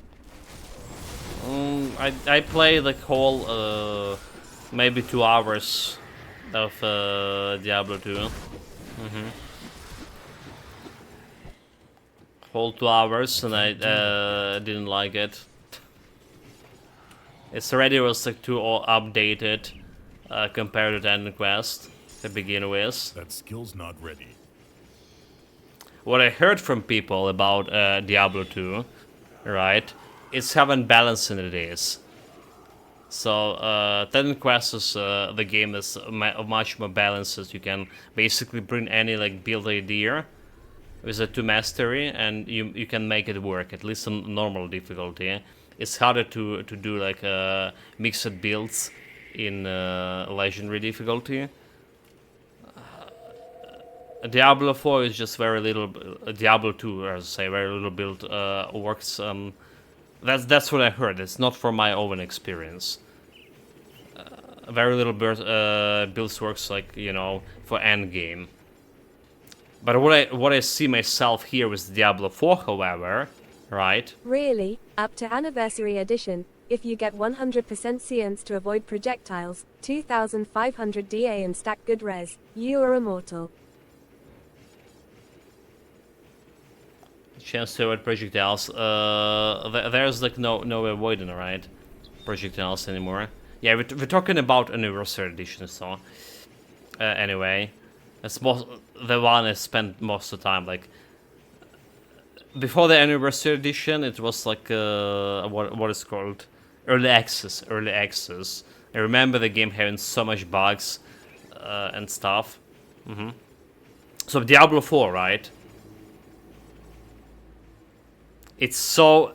I play the whole maybe 2 hours of Diablo 2. Whole 2 hours, and I didn't like it. It's already was like too updated compared to Titan Quest to begin with. That skill's not ready. What I heard from people about Diablo 2, right? It's how unbalanced it is. So Titan Quest is the game that's much more balanced. As you can basically bring any like build idea with a 2 mastery, and you can make it work at least on normal difficulty. It's harder to do like mixed builds in legendary difficulty. Diablo 4 is just very little. Diablo 2, as I say, very little build works. That's what I heard. It's not from my own experience. very little builds works like, you know, for end game. But what I see myself here with Diablo 4, however, right? Really, up to Anniversary Edition, if you get 100% science to avoid projectiles, 2500 DA and stack good res, you are immortal. Chance to avoid projectiles. There's like no avoiding, right? Projectiles anymore. Yeah, we're talking about Anniversary Edition, so anyway, that's the one I spent most of the time. Like before the Anniversary Edition, it was like what is called early access. Early access. I remember the game having so much bugs and stuff. So Diablo 4, right? It's so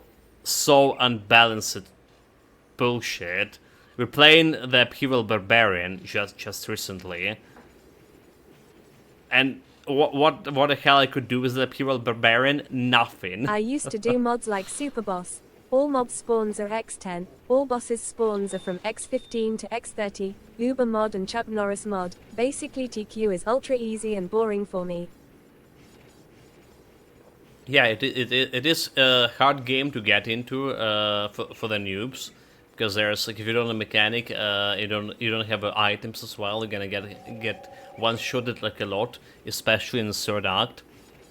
unbalanced bullshit. We're playing the Upheaval Barbarian just recently, and what the hell I could do with the Upheaval Barbarian? Nothing. I used to do mods like Super Boss. All mob spawns are X10, all bosses spawns are from X15 to X30, Uber mod and Chuck Norris mod. Basically TQ is ultra easy and boring for me. Yeah, it is a hard game to get into for the noobs, because there's like if you don't have a mechanic, you don't have items as well. You're gonna get one shotted like a lot, especially in the third act.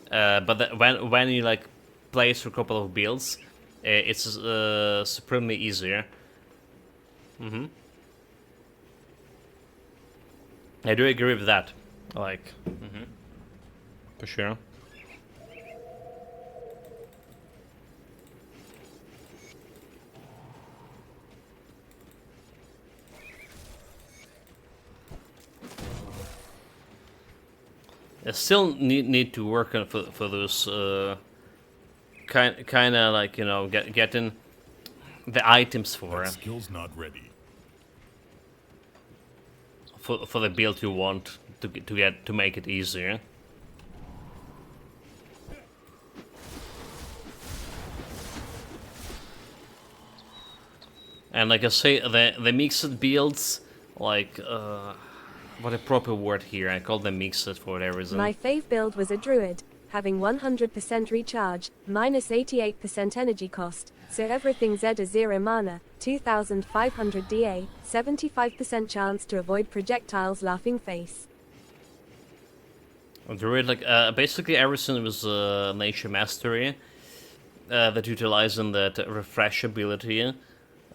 But when you like play through a couple of builds, it's supremely easier. I do agree with that. Like, for sure. I still need to work on for those kind of like, you know, getting the items for That skill's not ready. for the build you want to make it easier. And like I say, the mixed builds, like what a proper word here. I call them mixed for whatever reason. My fave build was a druid, having 100% recharge, minus 88% energy cost, so everything Z is 0 mana, 2500 DA, 75% chance to avoid projectiles, laughing face. Druid, like basically everything was nature mastery that utilizing that refresh ability,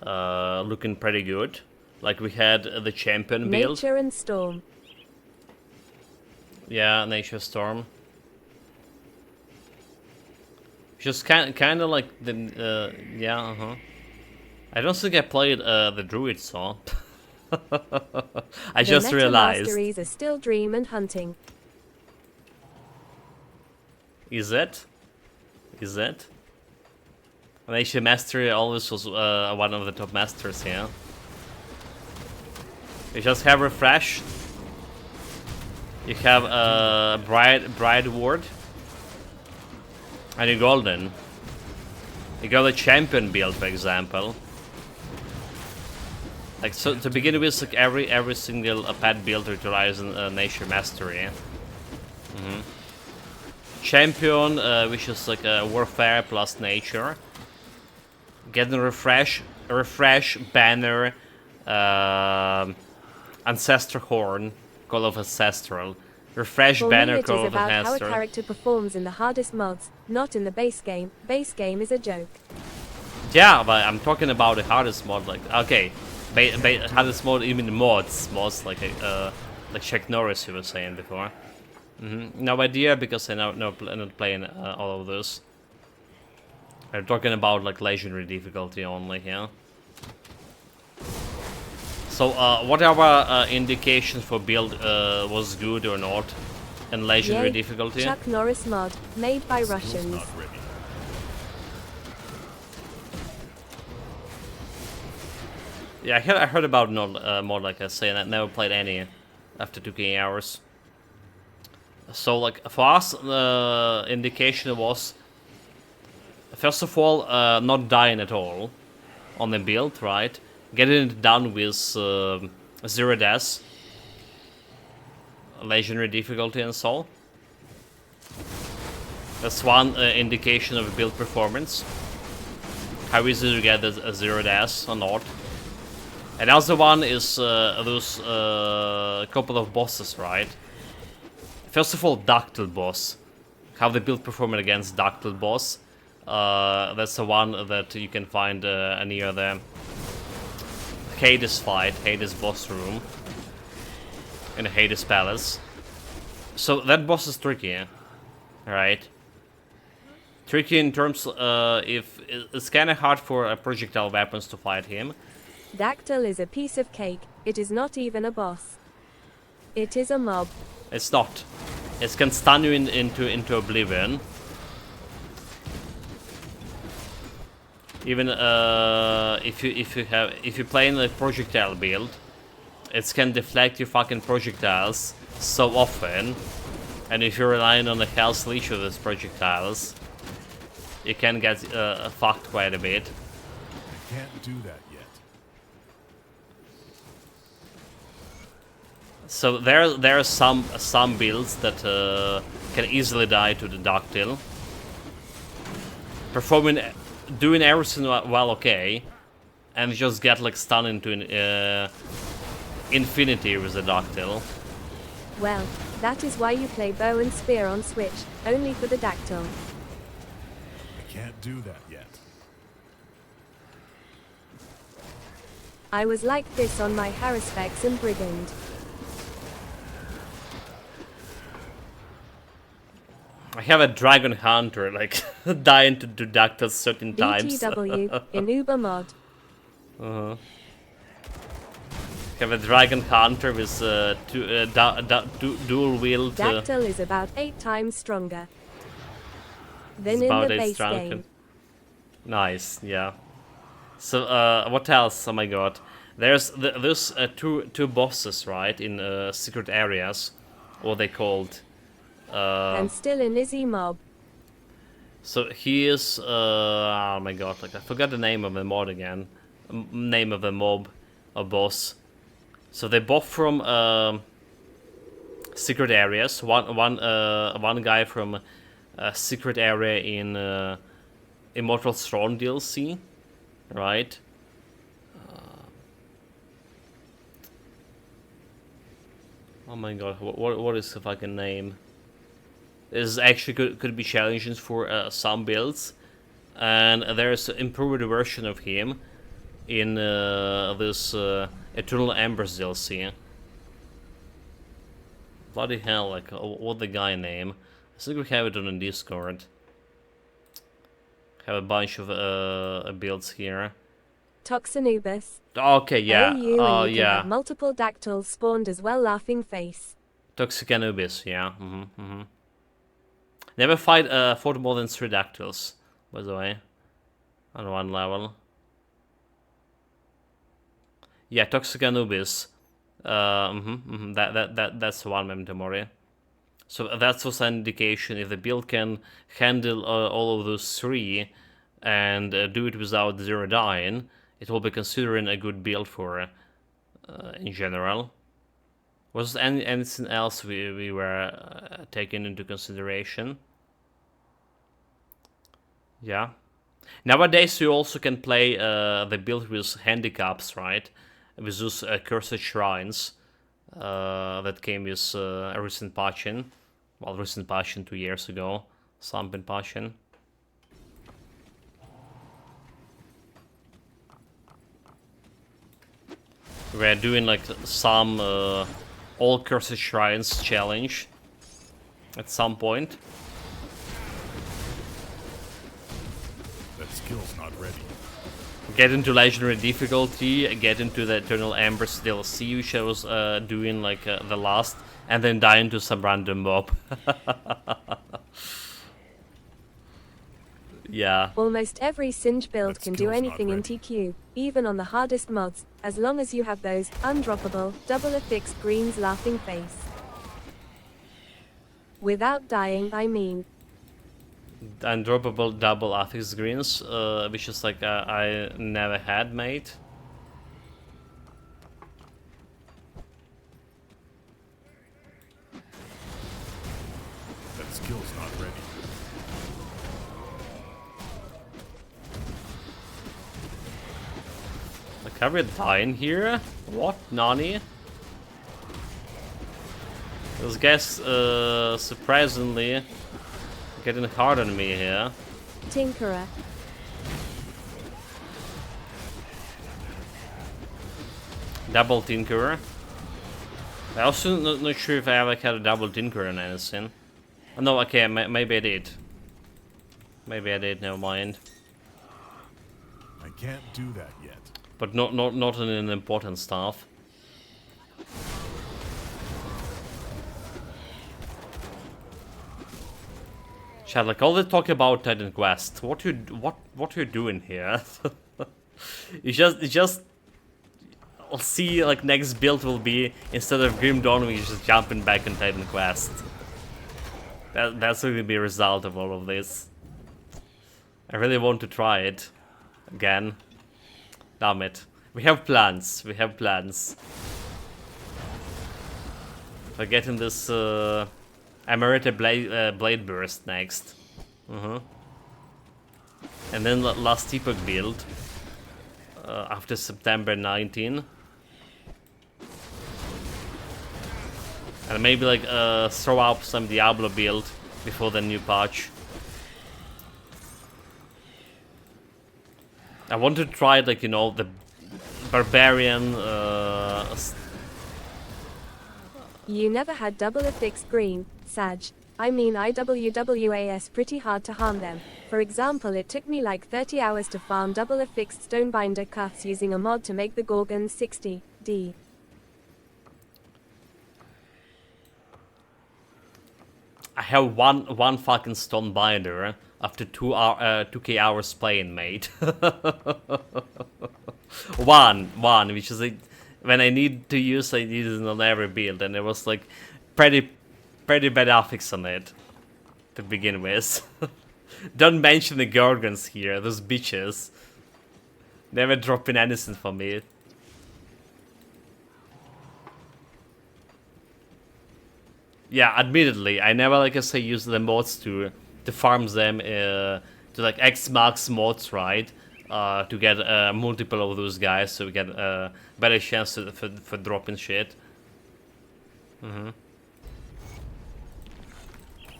looking pretty good. Like we had the champion build. Nature and storm. Yeah, nature storm. Just kind of like the yeah. I don't think I played the druid so. I just realized. Masteries are still dream and hunting. Is it? Is it? Nature mastery always was one of the top masters, yeah. You just have refresh. You have bride ward. And you're golden. You got the champion build, for example. Like so, to begin with, like every single pet build utilizing nature mastery. Champion, which is like a warfare plus nature. Getting refresh, banner, ancestor horn, call of ancestral. Refresh For banner, me it call is of about how a ancestral. character performs in the hardest mods, not in the base game. Base game is a joke. Yeah, but I'm talking about the hardest mod. Like, okay, hardest mod, even mods like Chuck Norris, you were saying before. No idea because I'm not playing all of those. I'm talking about like legendary difficulty only here. So, what are our indications for build was good or not in legendary Yay, difficulty? Chuck Norris mod, made by Skill's Russians. not ready. Yeah, I heard about mod, like I say, and I never played any after 2k hours. So, like, for us, the indication was, first of all, not dying at all on the build, right? Getting it done with 0 deaths. Legendary difficulty and so. That's one indication of build performance. How easy to get a 0 deaths or not. Another one is those couple of bosses, right? First of all, Ductile boss. How the build performance against Ductile boss. That's the one that you can find near the Hades fight, Hades boss room. In the Hades Palace. So that boss is tricky, right? Tricky in terms if it's kind of hard for projectile weapons to fight him. Dactyl is a piece of cake. It is not even a boss. It is a mob. It's not. It can stun you into oblivion. Even if you play in a projectile build, it can deflect your fucking projectiles so often, and if you're relying on the health leash of those projectiles, you can get fucked quite a bit. I can't do that yet. So there are some builds that can easily die to the Ductile. Doing everything well okay, and just get like stunned into infinity with the Ductile. Well, that is why you play bow and spear on Switch, only for the Dactyl. I can't do that yet. I was like this on my Haruspex and Brigand. I have a Dragon Hunter, like, dying to Dactyls certain times. BTW, in Uber mod. Have a Dragon Hunter with dual wield. Dactyl is about 8 times stronger than It's in about the 8 base stronger. game. Nice, yeah. So, what else? Oh my god. There's two bosses, right, in secret areas. What they called? And still an Izzy mob. So he is, oh my god, like I forgot the name of the mod again. Name of the mob, or boss. So they're both from secret areas. One guy from a secret area in Immortal Throne DLC, right? Oh my god, what is the fucking name? This actually could be challenging for some builds, and there's an improved version of him in this Eternal Embers DLC. Bloody hell, like, what the guy name? I think we have it on the Discord. Have a bunch of builds here. Toxinubus. Okay, yeah. Oh, you Oh, and you can yeah. have multiple Dactyls spawned as well. Laughing face. Toxicanubis, yeah. Never fought more than 3 Dactyls, by the way, on one level. Yeah, Toxicanubis. That's one memento mori. So that's also an indication if the build can handle all of those 3 and do it without 0 dying, it will be considered a good build for in general. Was there anything else we were taking into consideration? Yeah. Nowadays you also can play the build with handicaps, right? With those cursed shrines that came with a recent patching. Well, recent patching 2 years ago. Something patching. We're doing like some all cursed shrines challenge at some point. That skill's not ready. Get into legendary difficulty, get into the Eternal Embers DLC, which I was doing like the last, and then die into some random mob. Yeah. Almost every Singe build That can do skill's not anything in ready. TQ, even on the hardest mods, as long as you have those undroppable, double affix greens laughing face. Without dying, I mean. Undroppable double affix greens, which is like I never had, mate. Can we die in here? What? Nani? This guy's surprisingly getting hard on me here. Tinkerer. Double Tinkerer. I also not sure if I ever had a double Tinkerer in anything. Oh, no, okay, maybe I did. Maybe I did, never mind. I can't do that yet. But not in an important stuff. Chad, like all the talk about Titan Quest, what you doing here? you just I'll see like next build will be instead of Grim Dawn we just jumping back in Titan Quest. That's going to be a result of all of this. I really want to try it again. Damn it. We have plans. We have plans. We're getting this Emerita Blade Burst next. And then last epoch build after September 19. And maybe like throw up some Diablo build before the new patch. I want to try like, you know, the barbarian You never had double affixed green, Sag. I mean IWWAS pretty hard to harm them. For example, it took me like 30 hours to farm double affixed Stonebinder cuffs using a mod to make the Gorgons 60 D. I have one fucking Stonebinder after 2K hours playing, mate. one, which is like, when I need to use, I use it on every build, and it was like pretty bad affix on it to begin with. Don't mention the Gorgons here, those bitches. Never dropping anything for me. Yeah, admittedly, I never, like I say, use the mods to farm them to like X max mods, right? To get multiple of those guys, so we get a better chance for dropping shit.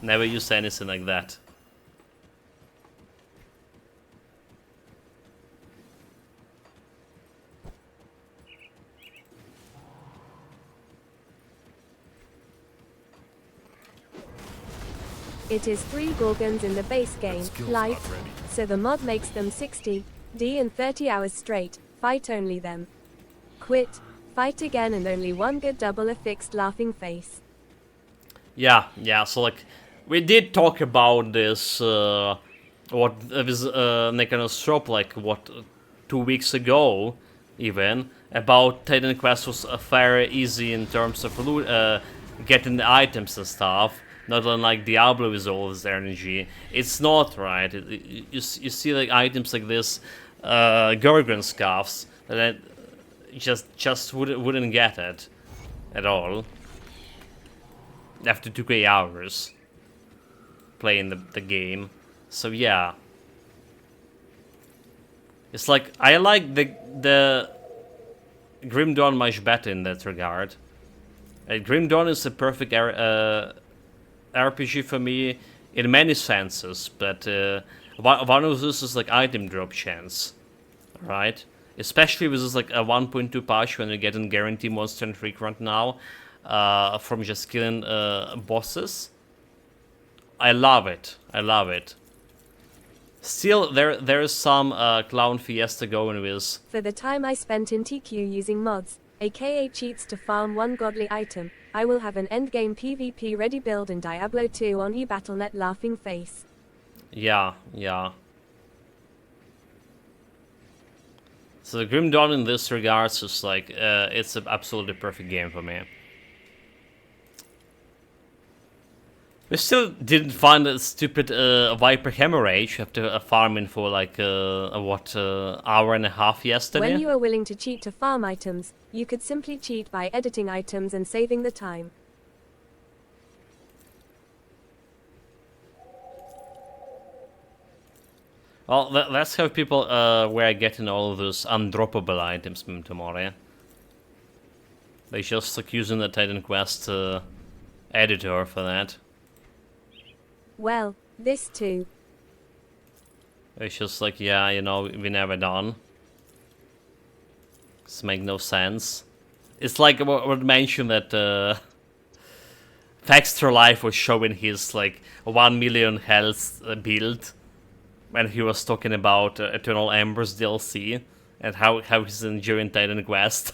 Never use anything like that. It is 3 Gorgons in the base game, skill's light, not ready. so the mod makes them 60 D in 30 hours straight. Fight only them. Quit, fight again, and only one good double affixed laughing face. Yeah, so like, we did talk about this, what was Nekanos shop, like, what, 2 weeks ago, even, about Titan Quest was very easy in terms of getting the items and stuff, not unlike Diablo with all this energy. It's not, right? You see like items like this, Gorgon scarves, that I just wouldn't get it at all. After 2K hours playing the game. So yeah. It's like, I like the Grim Dawn much better in that regard. Grim Dawn is a perfect RPG for me in many senses, but one of those is like item drop chance, right? Especially with this like a 1.2 patch when you're getting guarantee monster and frequent now from just killing bosses. I love it. Still, there is some Clown Fiesta going with. For the time I spent in TQ using mods, aka cheats to farm one godly item, I will have an endgame PvP ready build in Diablo 2 on eBattleNet laughing face. Yeah. So the Grim Dawn in this regards is like, it's an absolutely perfect game for me. We still didn't find a stupid Viper Hemorrhage after farming for like, hour and a half yesterday. When you are willing to cheat to farm items, you could simply cheat by editing items and saving the time. Well, that's how people were getting all of those undroppable items from tomorrow. They just like using the Titan Quest editor for that. Well, this too. It's just like, yeah, you know, we never done. This make no sense. It's like what mentioned that Extra Life was showing his like 1 million health build when he was talking about Eternal Embers DLC and how he's enjoying Titan Quest.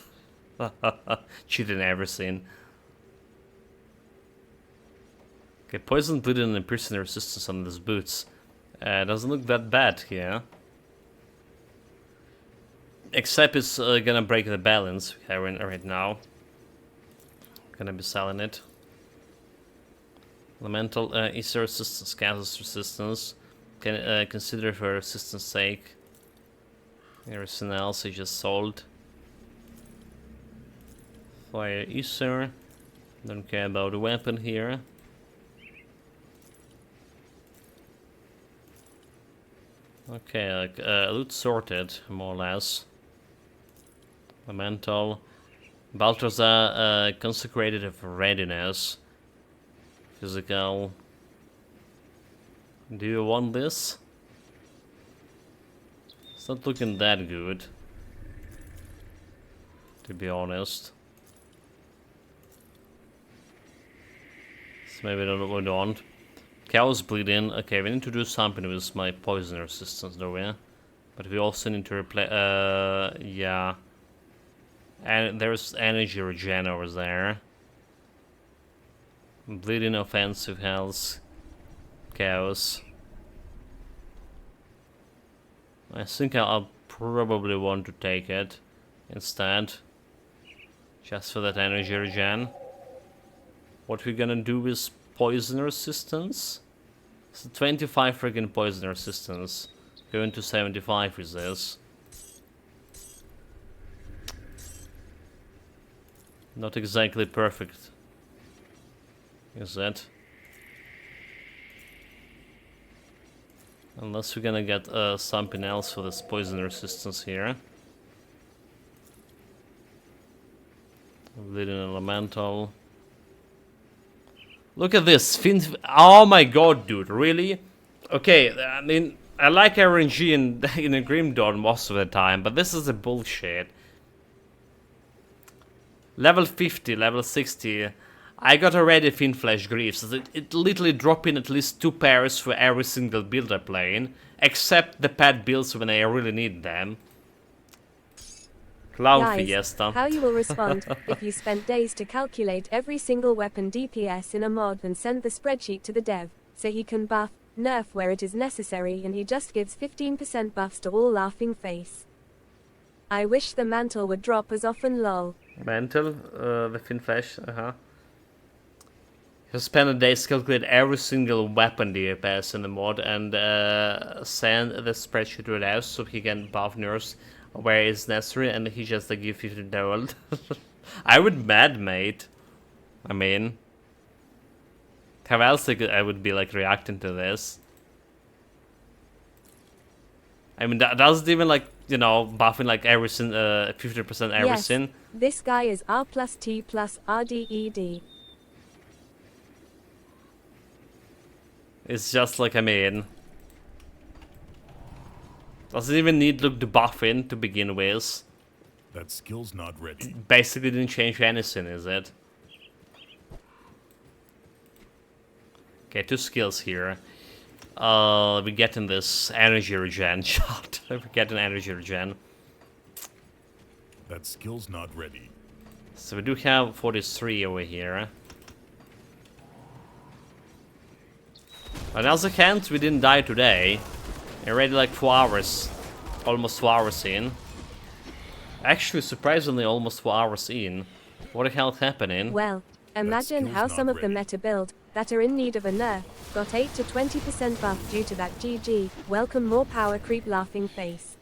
Cheating everything. Okay, poison, bleeding, and piercing resistance on these boots. Doesn't look that bad here. Except it's gonna break the balance right now. Gonna be selling it. Elemental Easter resistance, Casus resistance. Can consider for resistance sake. Everything else I just sold. Fire Easter. Don't care about the weapon here. Okay, like loot sorted, more or less. Elemental. Balthazar consecrated of readiness. Physical. Do you want this? It's not looking that good, to be honest. So maybe we don't. Chaos bleeding. Okay, we need to do something with my poison resistance, though, yeah. But we also need to replace. Yeah. And there's energy regen over there. Bleeding, offensive health. Chaos. I think I'll probably want to take it instead. Just for that energy regen. What we're gonna do with poison resistance? So 25 friggin' poison resistance. Going to 75 with this. Not exactly perfect. Is that? Unless we're gonna get something else for this poison resistance here. Bleeding elemental. Look at this. Oh my god, dude, really? Okay, I mean, I like RNG in a Grim Dawn most of the time, but this is a bullshit. Level 50, level 60. I got already Fin Flesh Greaves. It literally drop in at least 2 pairs for every single build I play in, except the pet builds when I really need them. Clown Guys, Fiesta. how you will respond if you spent days to calculate every single weapon DPS in a mod and send the spreadsheet to the dev, so he can buff, nerf where it is necessary, and he just gives 15% buffs to all laughing face. I wish the mantle would drop as often, lol. Mantle, the Fin Flesh, You spend a day to calculate every single weapon DPS in the mod and send the spreadsheet to the house so he can buff nerfs where it's necessary, and he just like give $50. I would mad, mate. I mean, how else I would be like reacting to this? I mean, that doesn't even like, you know, buffing like everything, 50% everything. Yes, this guy is R plus T plus RDED. It's just like, I mean, doesn't even need look the buff in to begin with. That skill's not ready. Basically didn't change anything, is it? Okay, 2 skills here. We're getting this energy regen shot. We're getting energy regen. That skill's not ready. So we do have 43 over here. On the other hand, we didn't die today. Already like 4 hours. Almost 4 hours in. Actually, surprisingly, almost 4 hours in. What the hell is happening? Well, imagine skill's how not some of the ready. meta build that are in need of a nerf got 8 to 20% buff due to that. GG. Welcome more power creep, laughing face.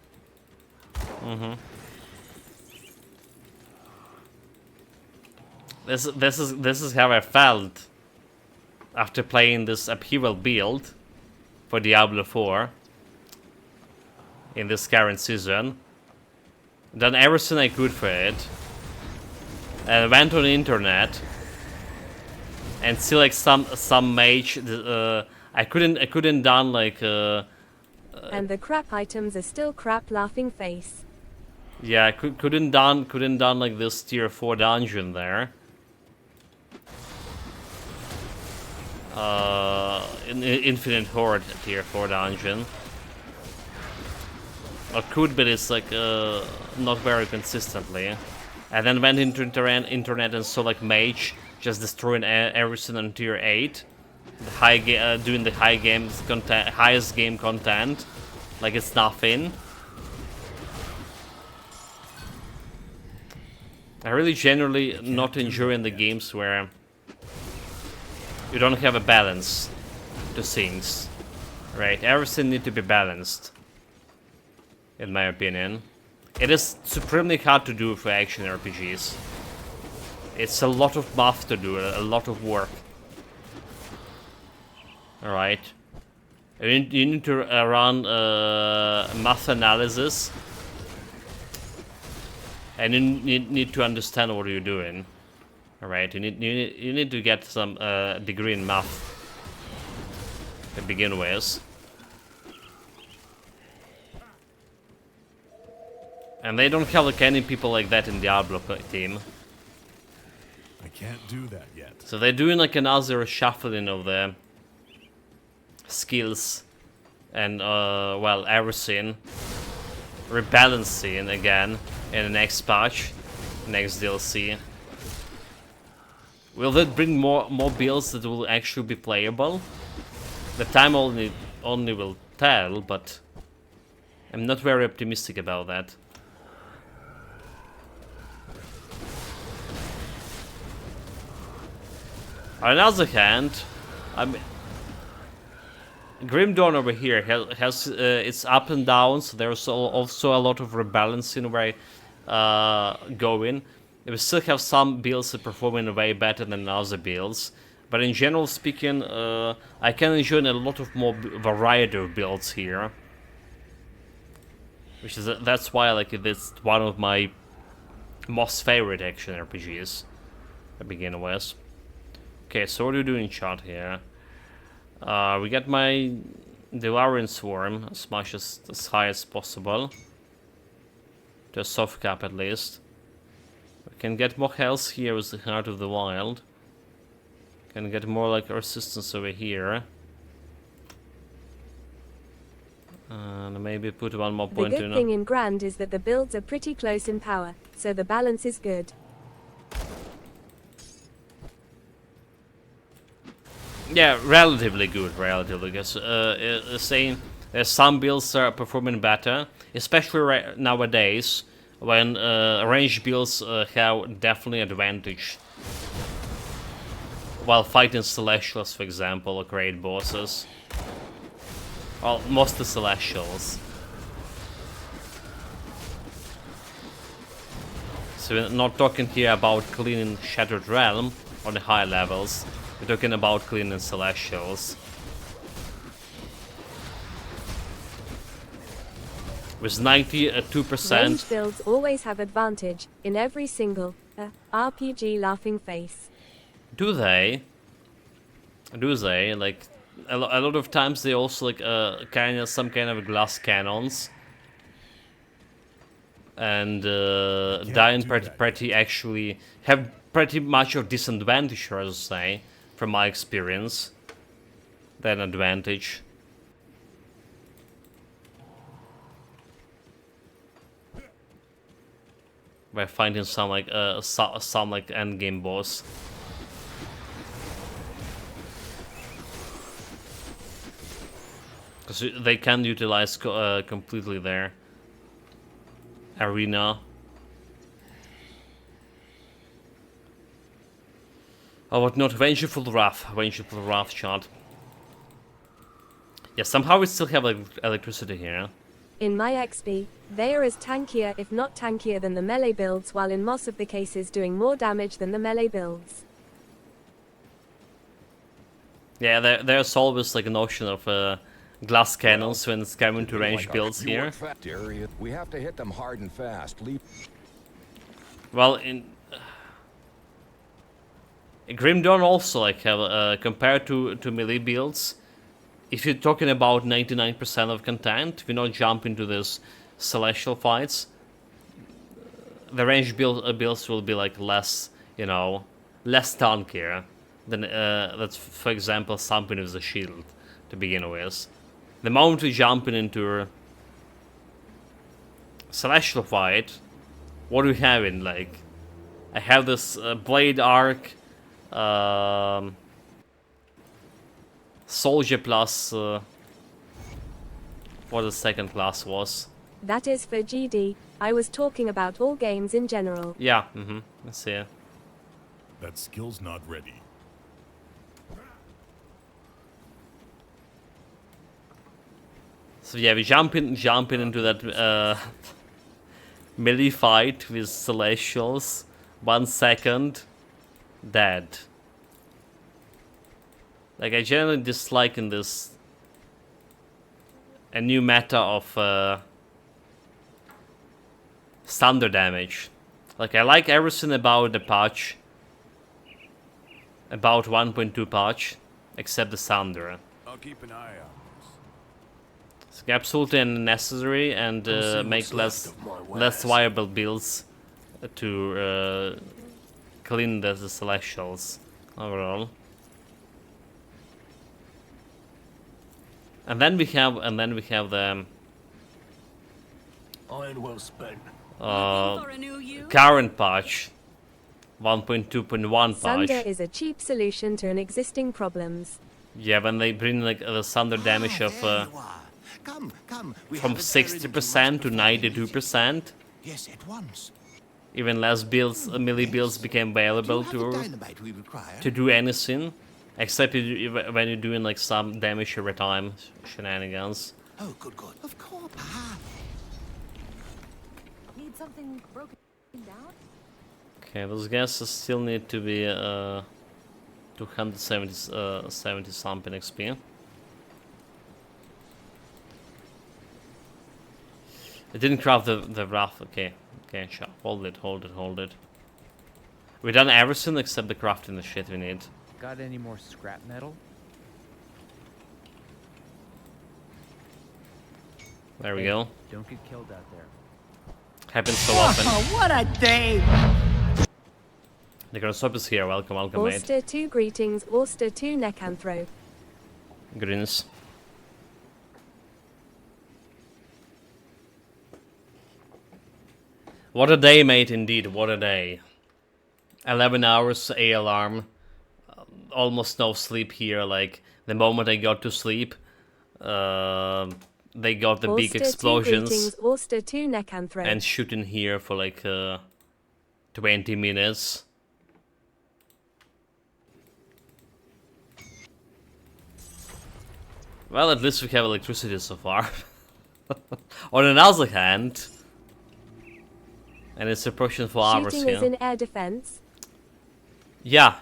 This is how I felt after playing this upheaval build for Diablo 4. in this current season. Done everything I could for it. And went on the internet. And see like some mage. I couldn't done like. And the crap items are still crap, laughing face. Yeah, I couldn't done like this tier 4 dungeon there. Infinite Horde tier 4 dungeon. Or could, but it's like not very consistently. And then went into internet and saw like mage just destroying everything on tier 8. The doing the highest game content, like it's nothing. I really generally not enjoying the games where you don't have a balance to things, right? Everything needs to be balanced, in my opinion. It is supremely hard to do for action RPGs. It's a lot of math to do, a lot of work. Alright. You need to run math analysis. And you need to understand what you're doing. Alright, you need to get some degree in math to begin with. And they don't have like any people like that in Diablo team. I can't do that yet. So they're doing like another shuffling of the skills and well, everything. Rebalancing again in the next patch, next DLC. Will that bring more builds that will actually be playable? The time only will tell, but I'm not very optimistic about that. On the other hand, Grim Dawn over here has its up and downs. There's also a lot of rebalancing where I go in. We still have some builds that performing way better than other builds, but in general speaking, I can enjoy a lot of more variety of builds here. That's why like it's one of my most favorite action RPGs to begin with. Okay, so what do you do in chat here? We get my Devouring Swarm as high as possible. To a soft cap at least. We can get more health here with the Heart of the Wild. Can get more like resistance over here. And maybe put one more point in. The good thing in Grand is that the builds are pretty close in power, so the balance is good. Yeah, relatively good, because saying some builds are performing better, especially nowadays when ranged builds have definitely advantage while fighting Celestials, for example, or great bosses. Well, mostly Celestials. So we're not talking here about cleaning Shattered Realm on the high levels. We're talking about cleaning Celestials. With 92%... Range builds always have advantage, in every single RPG laughing face. Do they? Do they? Like, a lot of times they also like some kind of glass cannons. And dying pretty actually have pretty much of disadvantage, I would say, from my experience, than advantage. By finding some like end game boss. Because they can utilize completely their arena. Oh, what not? Vengeful Wrath chart. Yeah, somehow we still have like, electricity here. In my XP, they are as tankier if not tankier than the melee builds, while in most of the cases doing more damage than the melee builds. Yeah, there's always like a notion of glass cannons when it's coming to range builds You here. work fast, area. We have to hit them hard and fast. Leave. Well, in Grim Dawn also like have compared to melee builds. If you're talking about 99% of content, if you not jump into this celestial fights, the range builds will be like less, you know, less tankier than that's for example something with a shield to begin with. The moment we jump into celestial fight, what do we have in like? I have this blade arc, soldier plus what the second class was. That is for GD. I was talking about all games in general. Yeah, let's see. That skill's not ready. So yeah, we jumping into that melee fight with celestials. 1 second, dead. Like I generally dislike in this a new meta of thunder damage. Like I like everything about the patch, about 1.2 patch, except the thunder. I'll keep an eye out. It's absolutely unnecessary and make less viable builds to clean the celestials overall. And then we have the Iron well spent. current patch, 1.2.1 Thunder patch. is a cheap solution to an existing problems. Yeah, when they bring like the thunder damage of Come, come. We from have an errand 60% to most 92%. Yes, at once. Even less builds, melee builds became available Do you have the to dynamite we require? do anything, except when you're doing like some damage every time shenanigans. Oh, good, good. Of course. Need something broken down? Okay, those gases still need to be 270 70 something XP. I didn't craft the wrath. Okay, sure. Hold it. We done everything except the crafting the shit we need. Got any more scrap metal? There we go. Don't get killed out there. Happens so often. What a day! The Grasshopper is here. Welcome, mate. Auster 2 greetings, Auster 2 Necanthro. Greens. What a day, mate, indeed. What a day. 11 hours A alarm. Almost no sleep here. Like, the moment I got to sleep, they got the big Auster 2 explosions greetings, Auster 2 Necanthro. and shooting here for like 20 minutes. Well, at least we have electricity so far. On another hand, and it's approaching 4 hours Shooting here. is in air defense. Yeah.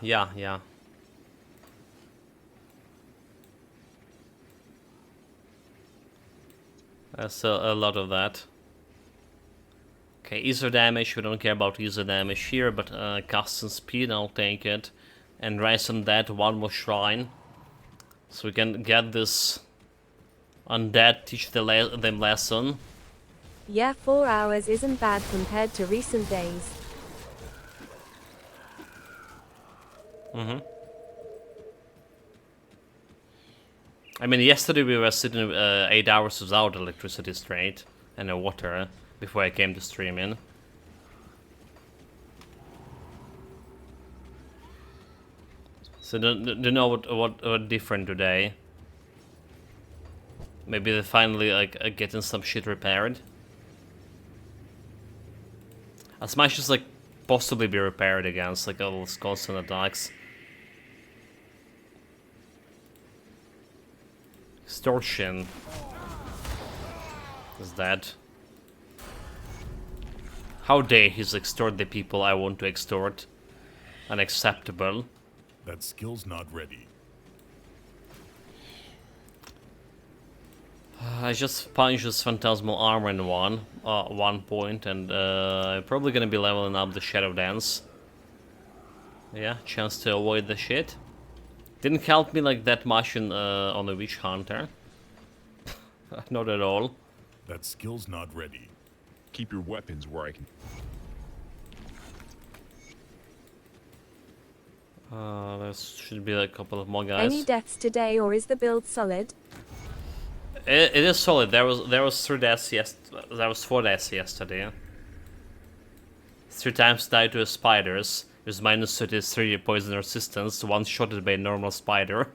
There's a lot of that. Okay, ether damage, we don't care about ether damage here, but custom speed, I'll take it. And rise on that, one more shrine. So we can get this undead, teach them lesson. Yeah, 4 hours isn't bad compared to recent days. I mean, yesterday we were sitting 8 hours without electricity straight and water before I came to stream in. So don't know what different today. Maybe they finally like getting some shit repaired. As much as like possibly be repaired against like all those constant attacks. Extortion is that. How dare he extort the people I want to extort? Unacceptable. That skill's not ready. I just punched this Phantasmal armor in one point, and I'm probably gonna be leveling up the Shadow Dance. Yeah, chance to avoid the shit. Didn't help me like that much on the Witch Hunter. Not at all. That skill's not ready. Keep your weapons where I can. There should be like a couple of more guys. Any deaths today, or is the build solid? It is solid. There was 3 deaths there was 4 deaths yesterday. 3 times died to spiders. With minus 33 poison resistance, one shotted by a normal spider.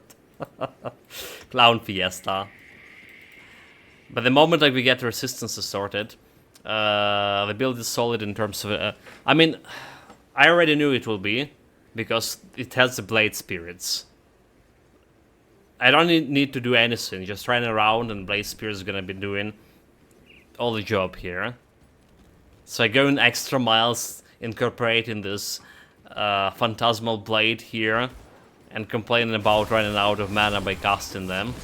Clown fiesta. But the moment like we get the resistances sorted, the build is solid in terms of. I mean, I already knew it will be, because it has the blade spirits. I don't need to do anything. Just run around, and blade spirit is gonna be doing all the job here. So I go in extra miles, incorporating this Phantasmal Blade here, and complaining about running out of mana by casting them.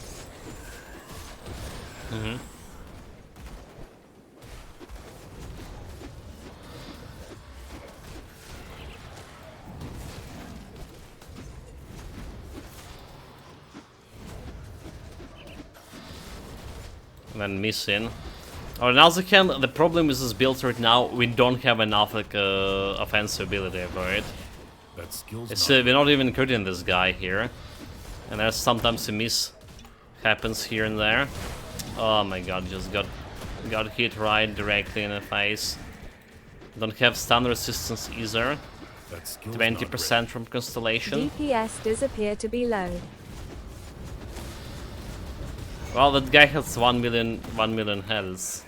And then missing. On the other hand, the problem with this build right now, we don't have enough like offensive ability for it. That skill's It's not we're not even cutting this guy here, and there's sometimes a miss happens here and there. Oh my god, just got hit right directly in the face. Don't have stun resistance either. that skill's 20% from Constellation. DPS does appear to be low. Well, that guy has 1 million health.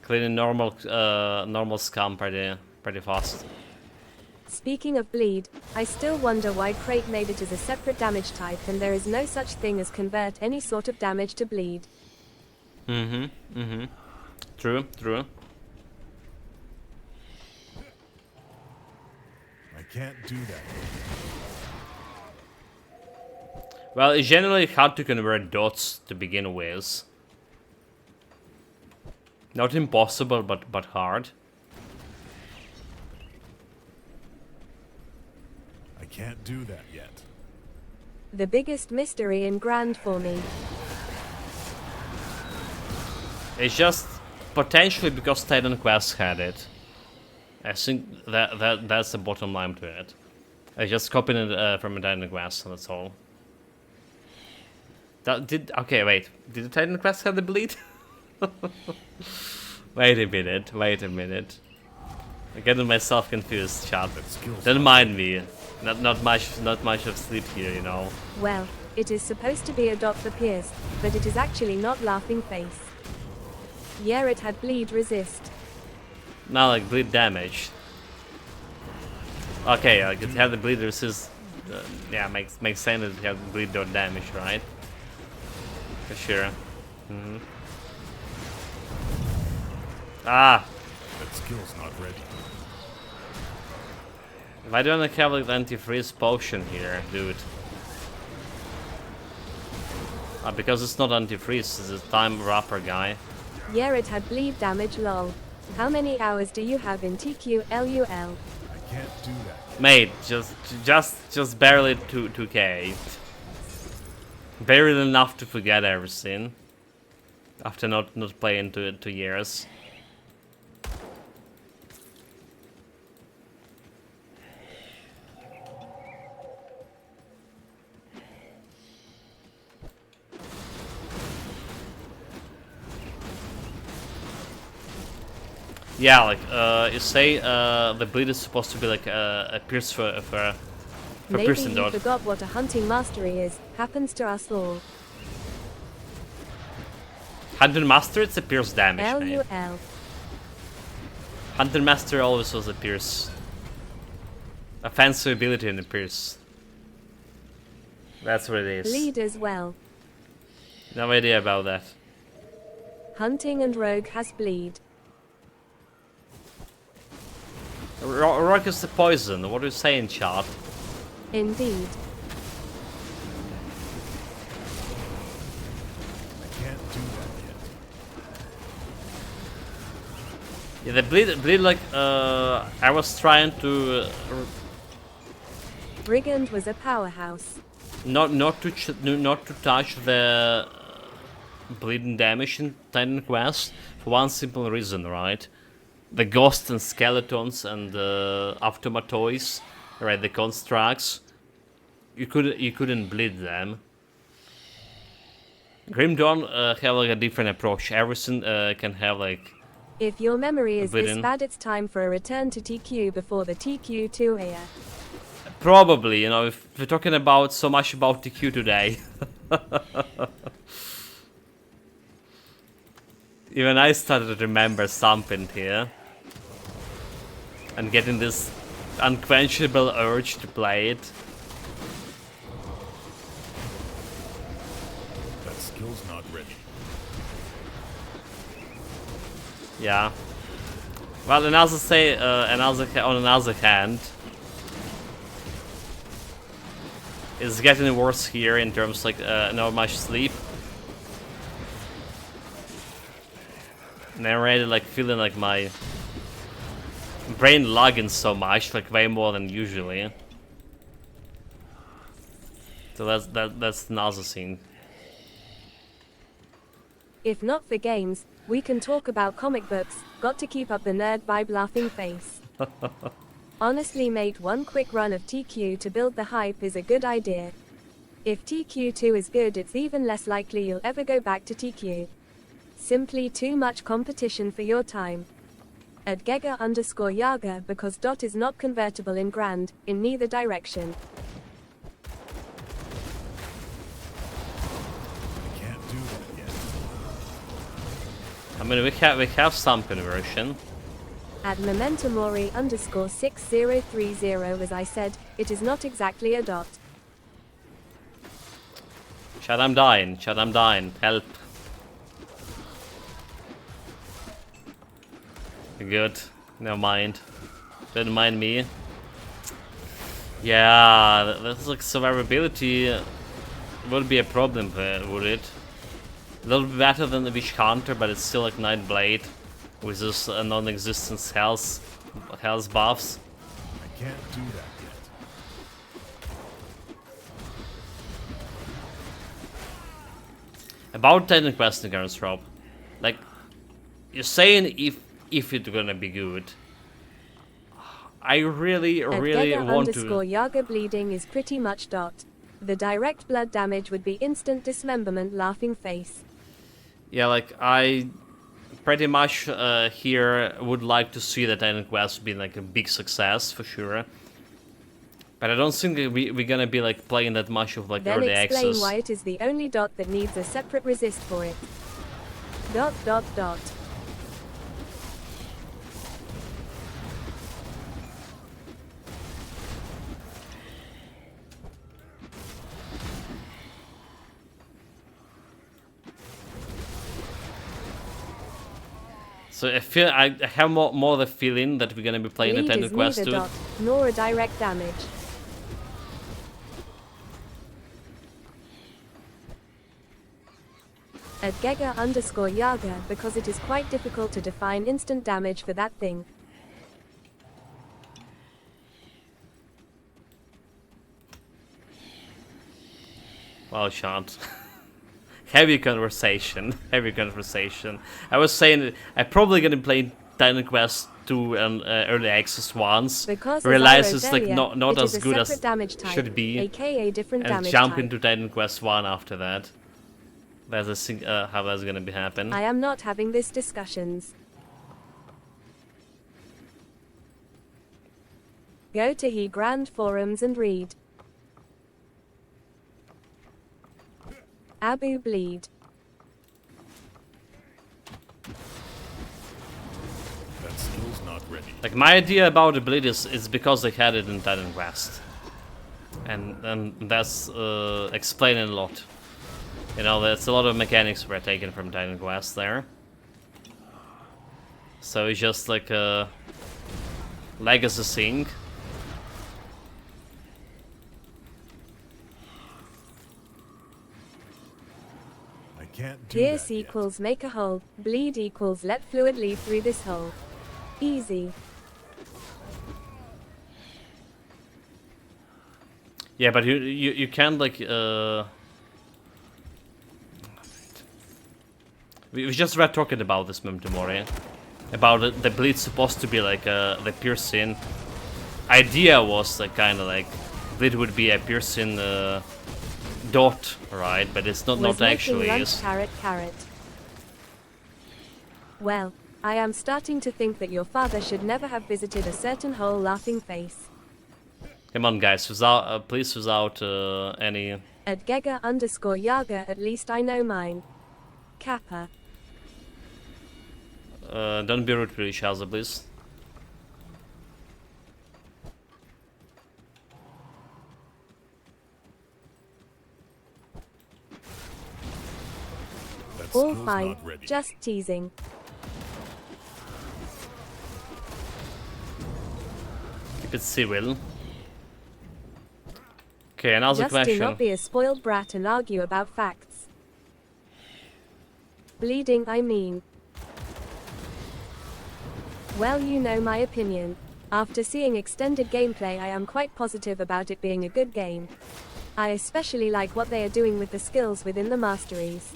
Cleaning normal scum pretty fast. Speaking of bleed, I still wonder why Crate made it as a separate damage type, and there is no such thing as convert any sort of damage to bleed. True. I can't do that. Well, it's generally hard to convert dots to begin with. Not impossible, but hard. I can't do that yet. The biggest mystery in Grand for me. It's just potentially because Titan Quest had it. I think that's the bottom line to it. I just copied it from a Titan Quest, and that's all. Okay, wait. Did the Titan Quest have the bleed? Wait a minute. I'm getting myself confused, chat. Don't mind me. Not much of sleep here, you know. Well, it is supposed to be a Dr. Pierce, but it is actually not Laughing Face. Yeah, it had bleed resist. Now like bleed damage. Okay, like it had the bleed resist. Yeah, makes sense that it had bleed dot damage, right? For sure. Ah! That skill's not ready. Why don't I have like the anti-freeze potion here, dude? Because it's not anti-freeze, it's a time wrapper guy. Yeah, it had bleed damage lol. How many hours do you have in TQLUL? I can't do that. Mate, just barely 2k. Barely enough to forget everything. After not playing 2 years. Yeah, like you say, the bleed is supposed to be like a pierce for Maybe piercing you dot. forgot what a hunting mastery is. Happens to us all. Hunter Master, it's a pierce damage, mate. LUL. Hunter Master always was a pierce. A fancy ability in the pierce. That's what it is. Bleed as well. No idea about that. Hunting and rogue has bleed. Rock is the poison. What are you saying, chart? Indeed. Yeah, the bleed like I was trying to Brigand was a powerhouse. not to touch the bleeding damage in Titan Quest for one simple reason, right? The ghosts and skeletons and the automatoys, right? The constructs, you couldn't bleed them. Grim Dawn have like a different approach. Everything can have like If your memory is this bleeding. bad, it's time for a return to TQ before the TQ2 era. Probably, you know, if we're talking about so much about TQ today. Even I started to remember something here. And getting this unquenchable urge to play it. That skill's not ready. Yeah. Well, on another hand, it's getting worse here in terms like not much sleep. And I'm already like feeling like my brain lagging so much, like way more than usually. So that's another thing. If not for games, we can talk about comic books. Got to keep up the nerd vibe, laughing face. Honestly, mate, one quick run of TQ to build the hype is a good idea. If TQ2 is good, it's even less likely you'll ever go back to TQ. Simply too much competition for your time. At Gega_Yaga because Dot is not convertible in Grand, in neither direction. I can't do that yet. I mean, we have some conversion. At Momentomori_6030, as I said, it is not exactly a dot. Chad, I'm dying. Chad, I'm dying. Help. Good. Never mind. Didn't mind me. Yeah, that's like survivability would be a problem, would it? A little bit better than the Witch Hunter, but it's still like Night Blade with this non-existent health buffs. I can't do that yet. About Titan Quest and Garden's Rob, like you're saying if it's gonna be good. I really At want to. Gega_Yaga bleeding is pretty much dot. The direct blood damage would be instant dismemberment, laughing face. Yeah, like I pretty much here would like to see that Titan Quest be like a big success for sure. But I don't think that we're gonna be like playing that much of like Then early explain access. why it is the only dot that needs a separate resist for it. Dot dot dot. So I have more the feeling that we're gonna be playing the Bleed Titan is Quest neither 2. dot, nor a direct damage. At Gega_Yaga because it is quite difficult to define instant damage for that thing. Well, shan't. Heavy conversation. Heavy conversation. I was saying I'm probably gonna play Titan Quest 2 and early access once. Because realize as I it's wrote like earlier, not it as is a good as separate damage type, should be, aka different and damage jump type. into Titan Quest 1 after that. That's how that's gonna be happen. I am not having this discussions. Go to He Grand forums and read. Abu bleed. That skill's not ready. Like my idea about the bleed is because they had it in Titan Quest, and that's explaining a lot. You know, there's a lot of mechanics were taken from Titan Quest there. So it's just like a legacy thing. I can't do Pierce that yet. equals make a hole. Bleed equals let fluid leave through this hole. Easy. Yeah, but you can't like we just were talking about this Memento Mori. About the bleed's supposed to be like the piercing. Idea was like kinda like bleed would be a piercing dot, right? But it's not Was making actually lunch is. carrot. Well, I am starting to think that your father should never have visited a certain whole laughing face. Come on guys, without please without any At Gega_Yaga, at least I know mine. Kappa. don't be rude to each other, please. That All skill's fine, not ready. just teasing. Keep it civil. Okay, another Just question. do not be a spoiled brat and argue about facts. Bleeding, I mean. Well, you know my opinion. After seeing extended gameplay, I am quite positive about it being a good game. I especially like what they are doing with the skills within the masteries.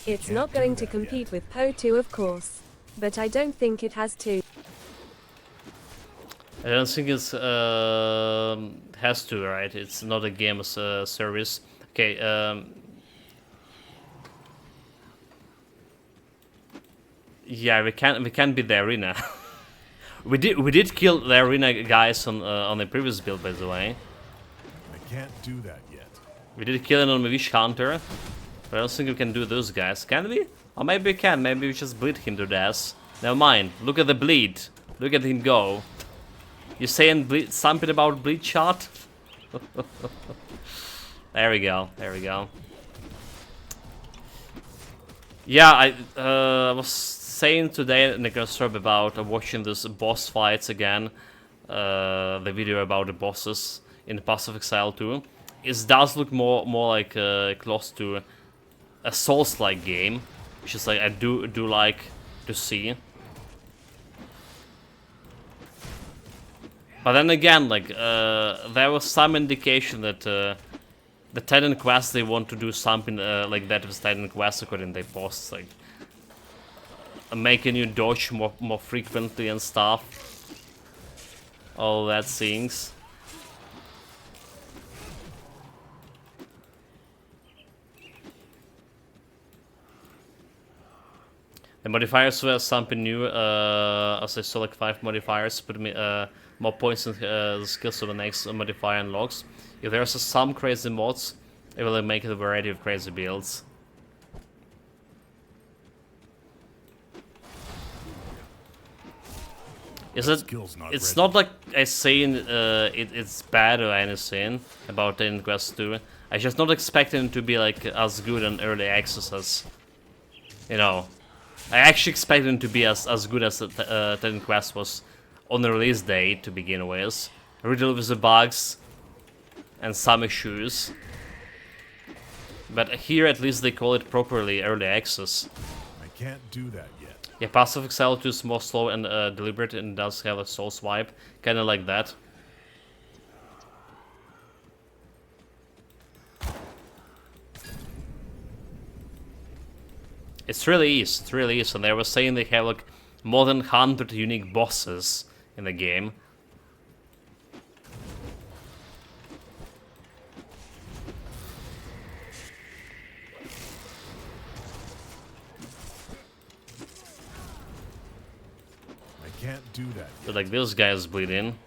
It's not going to compete with Poe 2, of course. But I don't think it has to. I don't think it's has to, right? It's not a game as a service. Okay, yeah, we can't beat the arena. we did kill the arena guys on the previous build, by the way. I can't do that yet. We did kill it on the Wish Hunter, but I don't think we can do those guys. Can we? Or maybe we can. Maybe we just bleed him to death. Never mind. Look at the bleed. Look at him go. You saying bleed, something about bleed shot? There we go. There we go. Yeah, I was saying today in the Necrostorb about watching this boss fights again. The video about the bosses in Path of Exile 2. It does look more like close to a Souls-like game, which is like I do like to see. But then again, like there was some indication that the Titan Quest they want to do something like that with Titan Quest according to their posts, like making you dodge more frequently and stuff. All that things. The modifiers were something new, as I saw like 5 modifiers, put me more points in the skills of the next modifier unlocks. If there's some crazy mods, it will make a variety of crazy builds. It's not like I saying it's bad or anything about Titan Quest 2. I just not expecting it to be like as good in early access as, you know. I actually expected it to be as good as Titan Quest was on the release day to begin with. Riddled with the bugs and some issues. But here at least they call it properly early access. I can't do that yet. Yeah, Path of Exile 2 is more slow and deliberate and does have a Souls vibe. Kinda like that. It really is, and they were saying they have like more than 100 unique bosses in the game. I can't do that yet. So like those guys bleed in.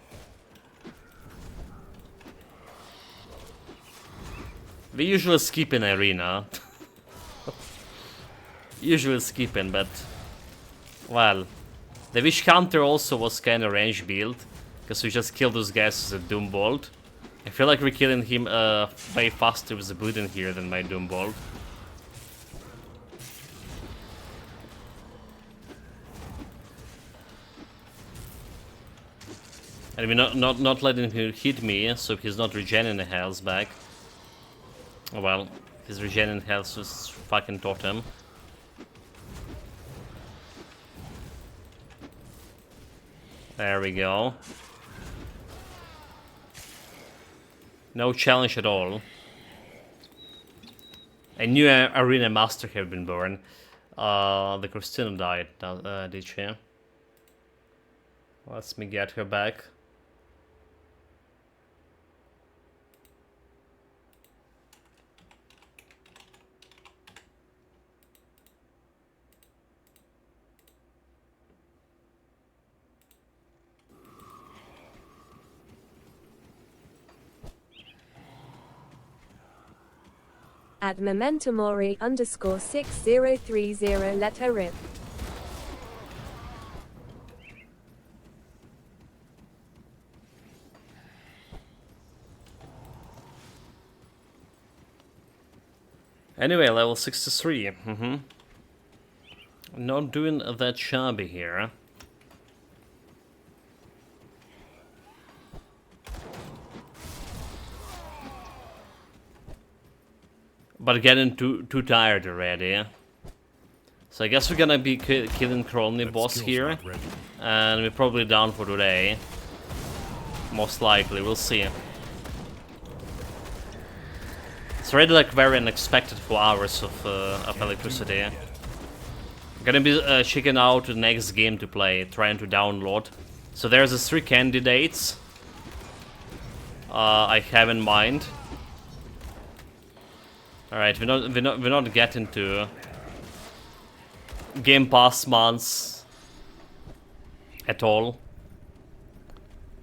We usually skip in arena. Usually skipping, but well, the Wish Hunter also was kind of range build because we just killed those guys with a Doom Bolt. I feel like we're killing him way faster with the bleeding here than my Doom Bolt. And we're not letting him hit me, so he's not regenerating the health back. Oh well, his regenerating health was fucking totem. There we go. No challenge at all. A new arena master have been born. The Christina died, did she? Let me get her back. At Momentumori _6030, let her rip. Anyway, level 63. Not doing that shabby here. But getting too tired already. So I guess we're gonna be killing Crowley boss here. And we're probably done for today. Most likely, we'll see. It's already like very unexpected 4 hours of electricity. Gonna be checking out the next game to play, trying to download. So there's 3 candidates I have in mind. Alright, we're not getting to Game Pass months at all.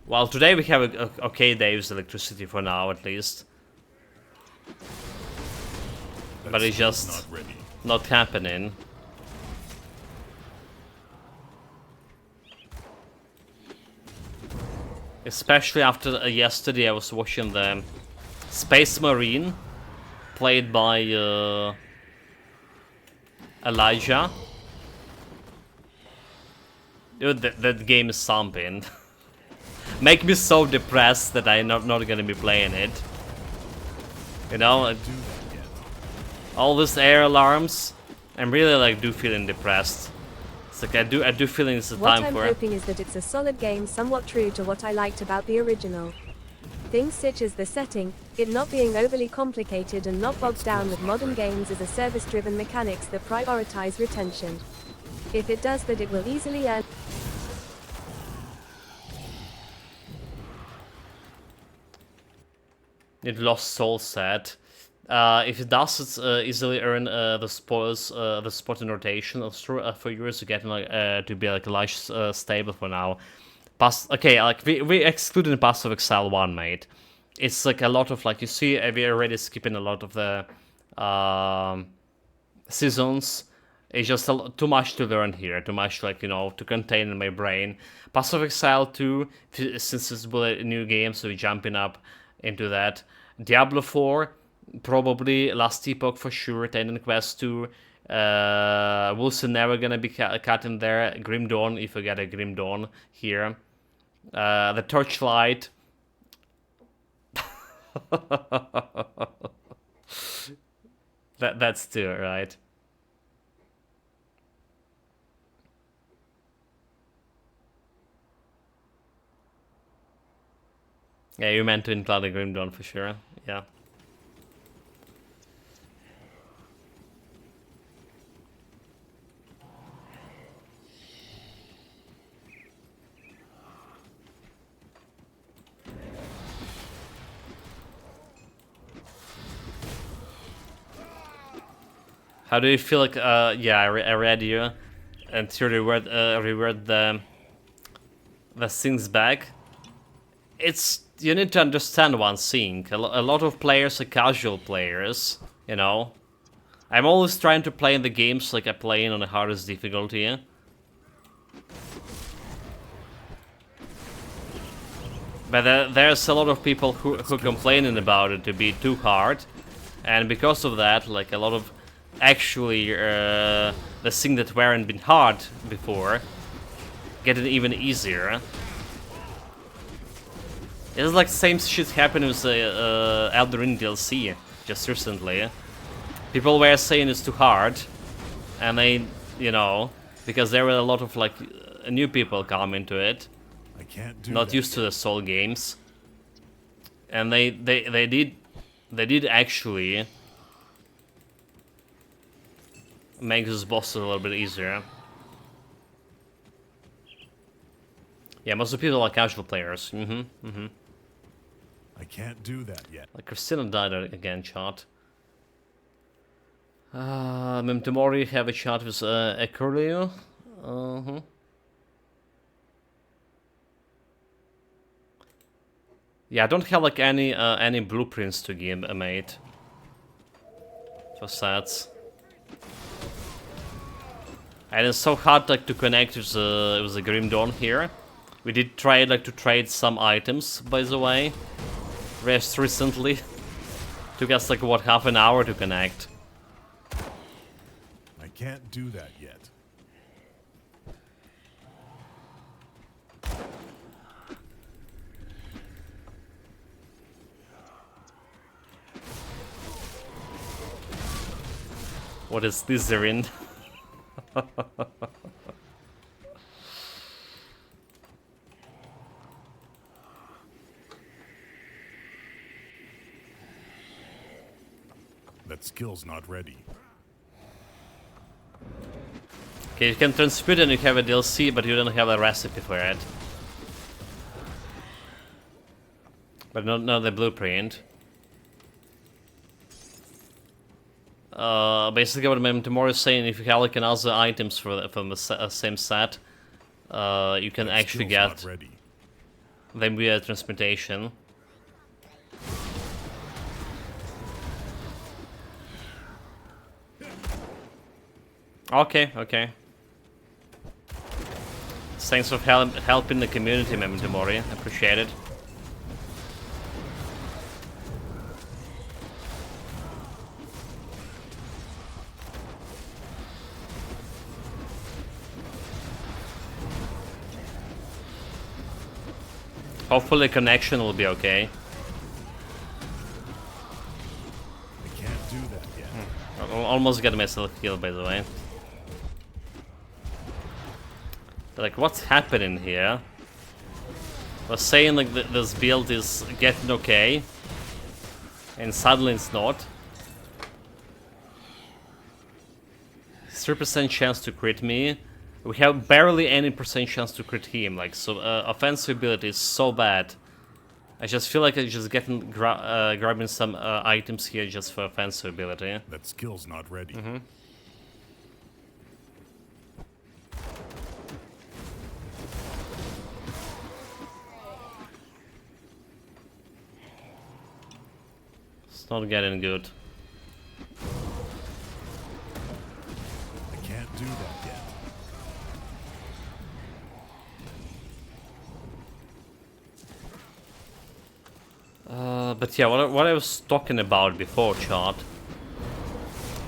Well, today we have a okay day with electricity for now, at least. But it's just not happening. Especially after yesterday I was watching the Space Marine played by Elijah. Dude, that game is something. Make me so depressed that I'm not gonna be playing it. You know, all these air alarms, I'm really like feeling depressed. It's like I do feeling it's the time for it. What I'm hoping is that it's a solid game, somewhat true to what I liked about the original. Things such as the setting, it not being overly complicated and not bogged down with modern games as a service-driven mechanics that prioritize retention. If it does that, it will easily earn. It Lost Soul said. If it does, it's easily earn the spoils, the spot in rotation. For yours to get like to be like life stable for now. Okay, like we excluded Pass of Exile 1, mate. It's like a lot of like you see, we're already skipping a lot of the seasons. It's just too much to learn here, too much like to contain in my brain. Pass of Exile 2, since it's a new game, so we're jumping up into that. Diablo 4, probably Last Epoch for sure. Titan Quest 2. Wilson never gonna be cut in there. Grim Dawn, if we get a Grim Dawn here. The Torchlight. That's two, right? Yeah, you meant to include the Grim Dawn for sure. Yeah. How do you feel like, yeah, I read you, and to reward the things back. It's, you need to understand one thing, a lot of players are casual players, I'm always trying to play in the games like I play on the hardest difficulty. But there's a lot of people who complaining about it to be too hard, and because of that, like a lot of actually the thing that weren't been hard before get it even easier. It's like same shit happened with Elden Ring DLC just recently. People were saying it's too hard, and they, because there were a lot of like new people come into it, I can't do Not that used to the Soul games. And they did actually make this boss a little bit easier. Yeah, most of the people are casual players. I can't do that yet. Like Christina died again, chat. Tomorrow you have a chat with Ecurio. Yeah, I don't have like any blueprints to give a mate. Just sats. And it's so hard like to connect with the Grim Dawn here. We did try like to trade some items, by the way. Just recently. Took us like what, half an hour to connect. I can't do that yet. What is this in? That skill's not ready. Okay, you can transmute and you have a DLC, but you don't have a recipe for it. But not the blueprint. Basically what tomorrow is saying, if you have like another items from the same set, you can actually get them via transmutation. Okay. Thanks for helping the community, Memento-Mori. Appreciate it. Hopefully the connection will be okay. I can't do that yet. Almost got myself killed, by the way. Like, what's happening here? I was saying like this build is getting okay, and suddenly it's not. 3% chance to crit me. We have barely any percent chance to crit him. Like, so offensive ability is so bad. I just feel like I'm just getting grabbing some items here just for offensive ability. That skill's not ready. It's not getting good. I can't do that yet. But yeah, what I was talking about before, chat.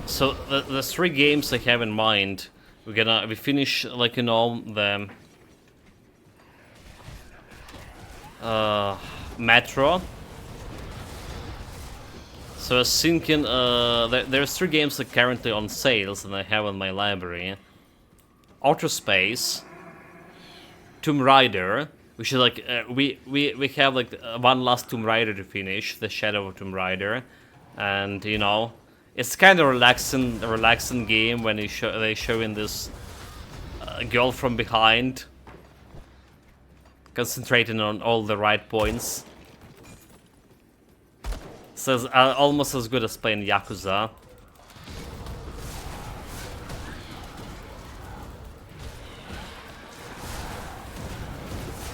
So the 3 games I have in mind, we finish like, you know, the Metro. So I was thinking, there's 3 games that are currently on sales and I have in my library. Outer Space, Tomb Raider, which is like, we have like one last Tomb Raider to finish, the Shadow of Tomb Raider. And, you know, it's kind of relaxing game when they showing this girl from behind, concentrating on all the right points. So it's almost as good as playing Yakuza.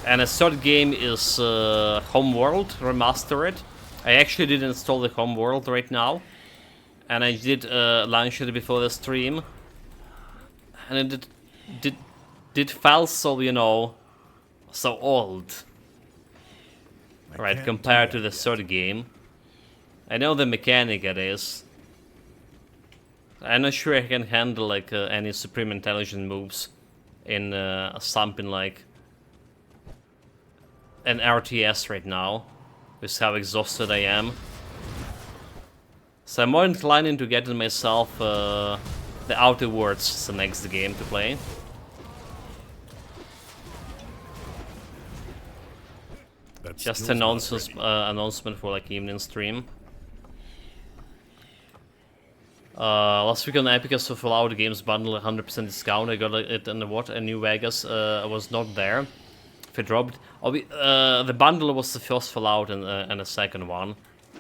And a third game is Homeworld Remastered. I actually did install the Homeworld right now, and I did launch it before the stream, and it did feel so, you know, so old, right, compared to the third game. I know the mechanic it is. I'm not sure I can handle like any Supreme Intelligence moves in something like an RTS right now, with how exhausted I am. So I'm more inclined into getting myself the Outer Worlds as the next game to play. Just Skill's not announcement, ready. announcement for like evening stream. Last week on Epic, so Fallout Games bundle 100% discount. I got it in the what? In New Vegas. I was not there. If it dropped, the bundle was the first Fallout and the second one.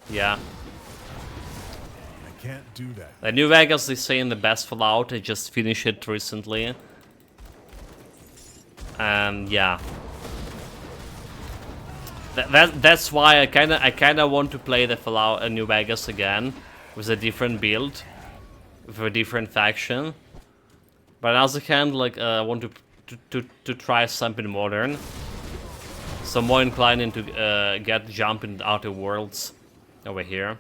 Yeah. I can't do that. The New Vegas is saying the best Fallout. I just finished it recently. And yeah. That's why I kinda want to play the Fallout New Vegas again with a different build, with a different faction. But on the other hand, like I want to try something modern, so more inclined into jump into Outer Worlds over here.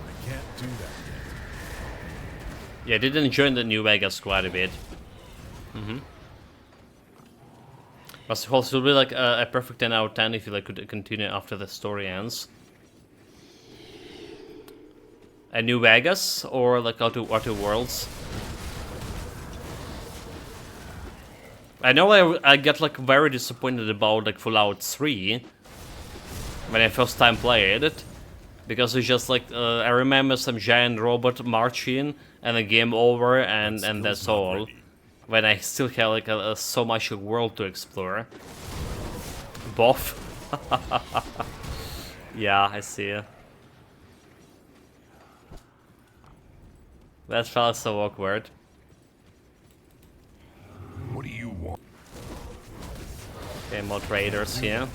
I can't do that yet. Yeah, I did enjoy the New Vegas quite a bit. But it will be like a perfect 10 out of 10 if you like could continue after the story ends. A New Vegas or like Outer Worlds. I know I get like very disappointed about like Fallout 3 when I first time played it, because it's just like I remember some giant robot marching and a game over and that's all. When I still have like so much world to explore. Boff. Yeah, I see. That felt so awkward. What do you want? Okay, more traders here.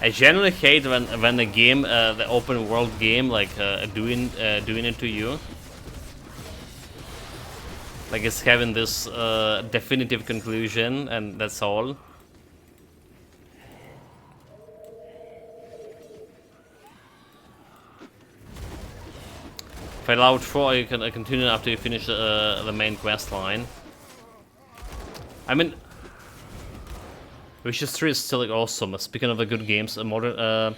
I generally hate when the game, the open world game, like doing it to you. Like it's having this definitive conclusion, and that's all. Fallout 4, you can continue after you finish the main quest line. I mean, Witcher 3 is still like awesome. Speaking of the good games, modders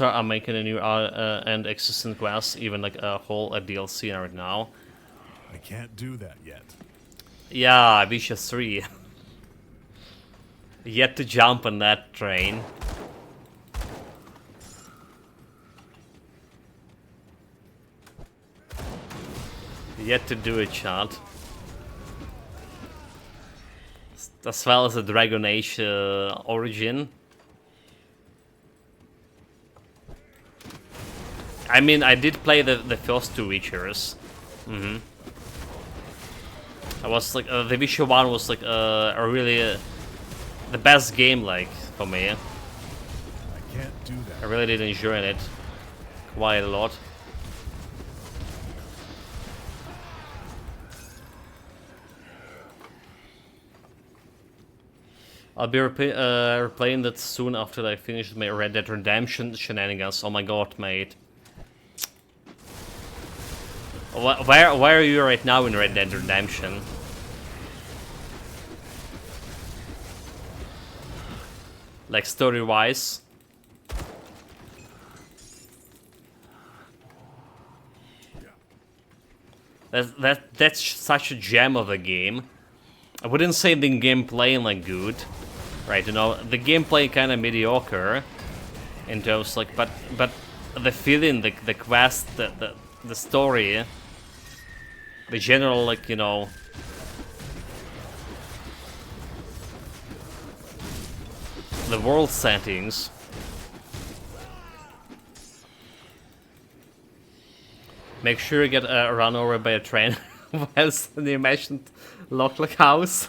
are making a new and existing quest, even like a whole DLC right now. I can't do that yet. Yeah, Witcher 3. Yet to jump on that train. Yet to do it, chat. As well as the Dragon Age origin. I mean, I did play the first two Witchers. I was like, the Witcher 1 was like a really the best game, like, for me. I can't do that. I really did enjoy it quite a lot. I'll be replaying that soon after I finish my Red Dead Redemption shenanigans. Oh my god, mate. Where are you right now in Red Dead Redemption? Like story-wise? That's such a gem of a game. I wouldn't say the gameplay like good, right? You know, the gameplay kind of mediocre in terms like, but the feeling, the quest, the story, the general, like, you know, the world settings. Make sure you get run over by a train whilst in the imagined Locklock house.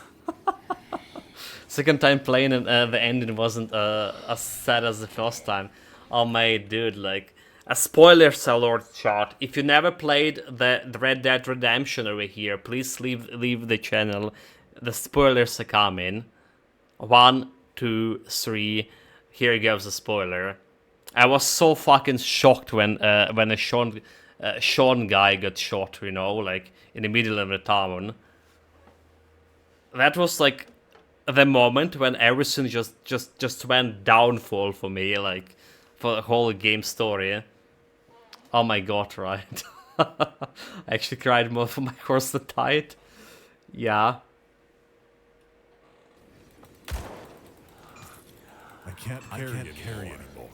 Second time playing and the ending wasn't as sad as the first time. Oh my dude, like, a spoiler alert, chat. If you never played the Red Dead Redemption over here, please leave the channel. The spoilers are coming. 1, 2, 3. Here goes a spoiler. I was so fucking shocked when a Sean guy got shot, you know, like in the middle of the town. That was like the moment when everything just went downfall for me, like for the whole game story. Oh my god, right. I actually cried more for my horse that died. Yeah. I can't carry anymore.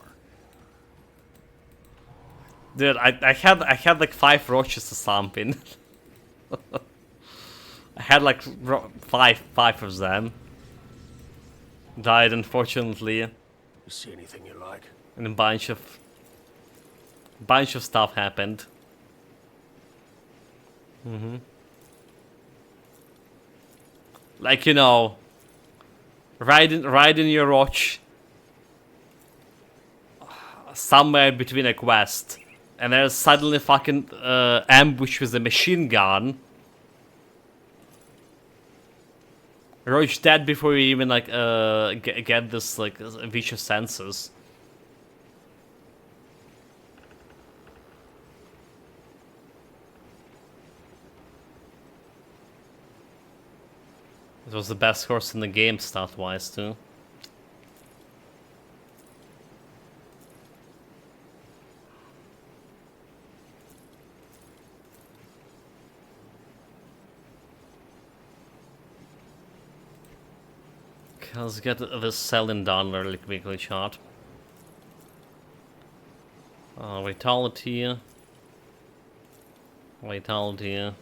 Dude, I had like 5 roaches or something. I had like five of them. Died unfortunately, You see anything you like? and a bunch of stuff happened. Like, you know, riding your roach somewhere between a quest, and there's suddenly fucking ambush with a machine gun. Roach dead before you even like get this like vicious senses. It was the best horse in the game stat-wise too. Okay, let's get this selling done really quickly, shot. Vitality. Vitality.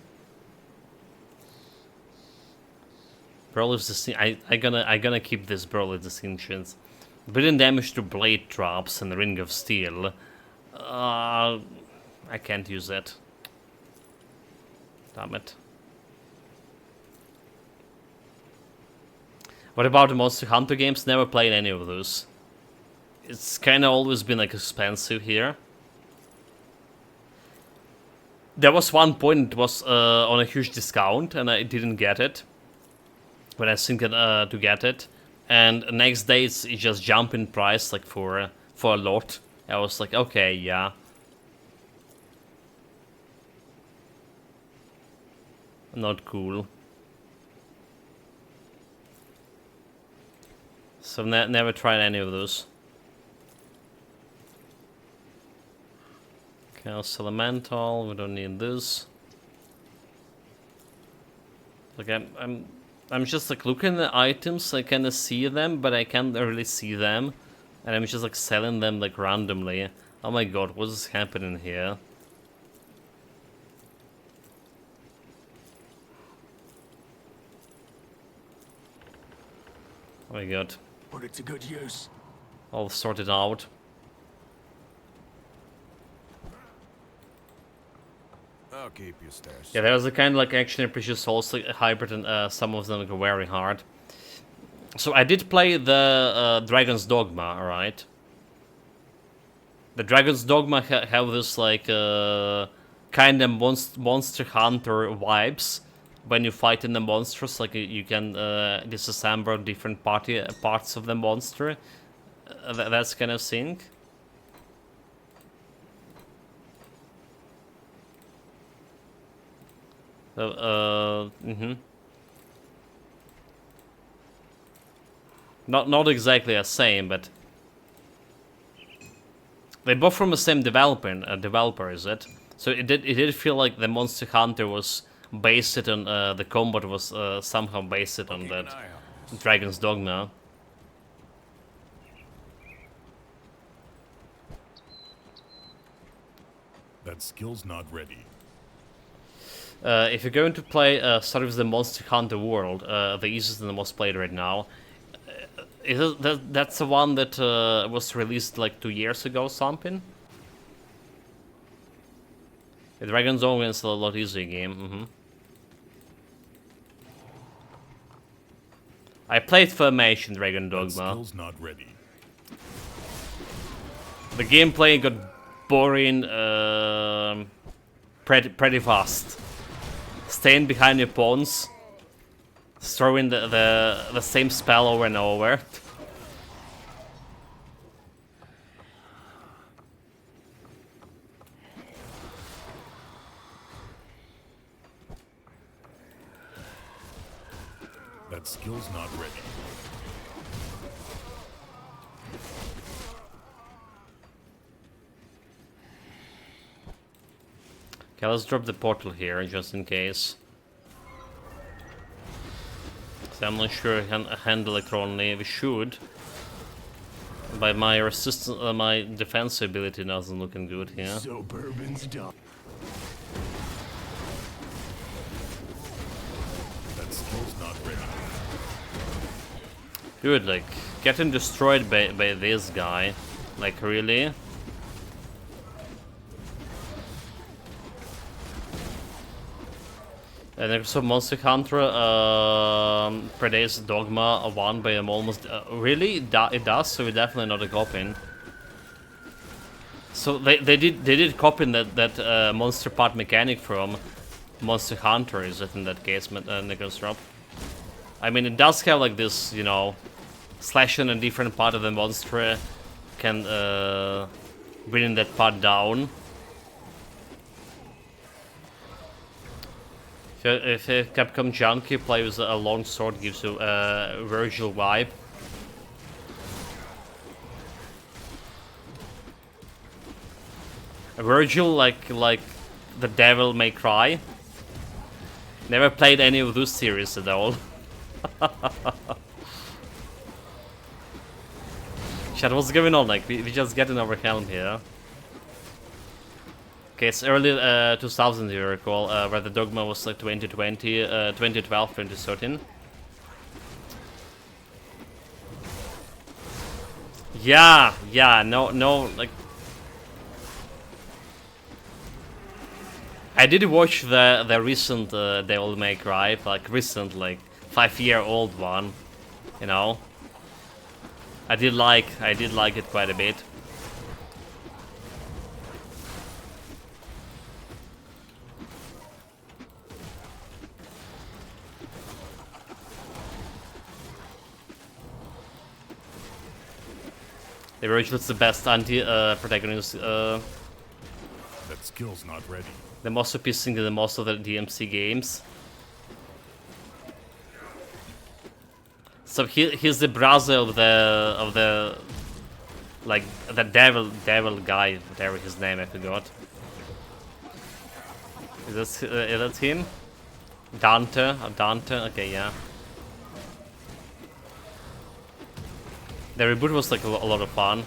Brawler's Distinction. I gonna keep this Brawler's Distinctions. Brilliant damage to blade drops and Ring of Steel. I can't use that. Damn it. What about the Monster Hunter games? Never played any of those. It's kinda always been like expensive here. There was one point it was on a huge discount and I didn't get it. When I think to get it, and the next day it just jumped in price like for a lot. I was like, okay, yeah. Not cool. So never tried any of those. Chaos Elemental, we don't need this. Like I'm just like looking at the items, I kinda see them, but I can't really see them. And I'm just like selling them like randomly. Oh my god, what is happening here? Oh my god. Put it to good use. All sorted out. I'll keep you stashed. Yeah, there's a kind of like action and precious souls like hybrid, and some of them go very hard. So I did play the Dragon's Dogma, right? The Dragon's Dogma have this like kind of monster hunter vibes. When you fight in the monsters, like you can disassemble different parts of the monster. That's kind of thing. So, Not exactly the same, but they're both from the same developer, is it? So it did feel like the Monster Hunter was based on the combat was somehow based on that Dragon's Dogma. That skill's not ready. If you're going to play start with the Monster Hunter World, the easiest and the most played right now, that's the one that was released like 2 years ago, something. The Dragon's Dogma is a lot easier game. I played Formation Dragon Dogma. That skill's not ready. The gameplay got boring pretty fast. Staying behind your pawns, throwing the same spell over and over. That skill's not ready. Okay, let's drop the portal here just in case. So I'm not sure handle it wrongly. We should. But my resistance, my defense ability doesn't looking good here. Suburban's done. That skill's not ready. Dude, like, getting destroyed by this guy. Like, really? And there's some Monster Hunter predates Dogma 1 by almost... really? It does? So we're definitely not a copy. So they did copy that monster part mechanic from Monster Hunter, is it in that case, Nicholas Rob? I mean, it does have like this, you know, slashing a different part of the monster can bring that part down. If a Capcom Junkie plays a long sword, gives you a Virgil vibe. A Virgil like the Devil May Cry. Never played any of those series at all. Chat, what's going on? Like, we just getting overwhelmed here. Okay, it's early 2000, you recall, where the Dogma was like 2020, 2012, 2013. Yeah, no, like... I did watch the recent Devil May Cry, like recent, like 5-year-old one, you know. I did like it quite a bit. The Virgil's the best anti-protagonist. That skill's not ready. The most appealing in the most of the DMC games. So he's the brother of the like the devil guy, whatever his name, I forgot. Is that him? Dante? Dante? Okay, yeah. The reboot was like a lot of fun.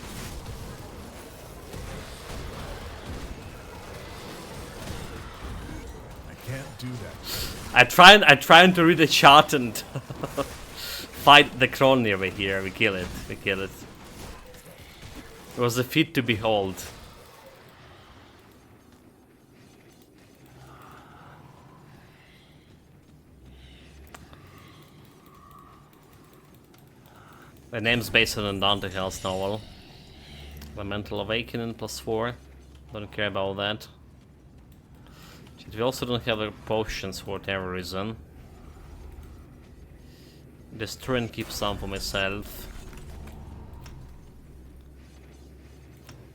I can't do that. I trying to read the chart and fight the Kron over here. We kill it. We kill it. It was a feat to behold. The name's based on a Dante Hell's novel. The Mental Awakening +4. Don't care about that. We also don't have the potions for whatever reason. Destroy and keep some for myself.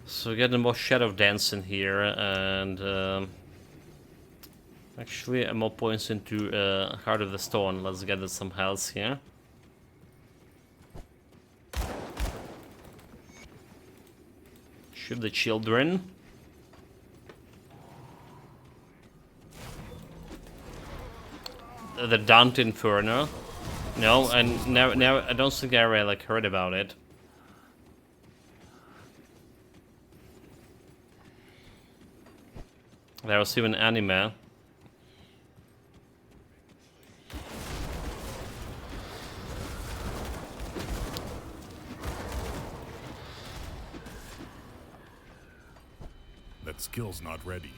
So we get more Shadow Dance in here, and actually more points into Heart of the Stone. Let's get some health here. Shoot the children. The Dante Inferno. No, and now I don't think I ever like heard about it. There was even anime. That skill's not ready.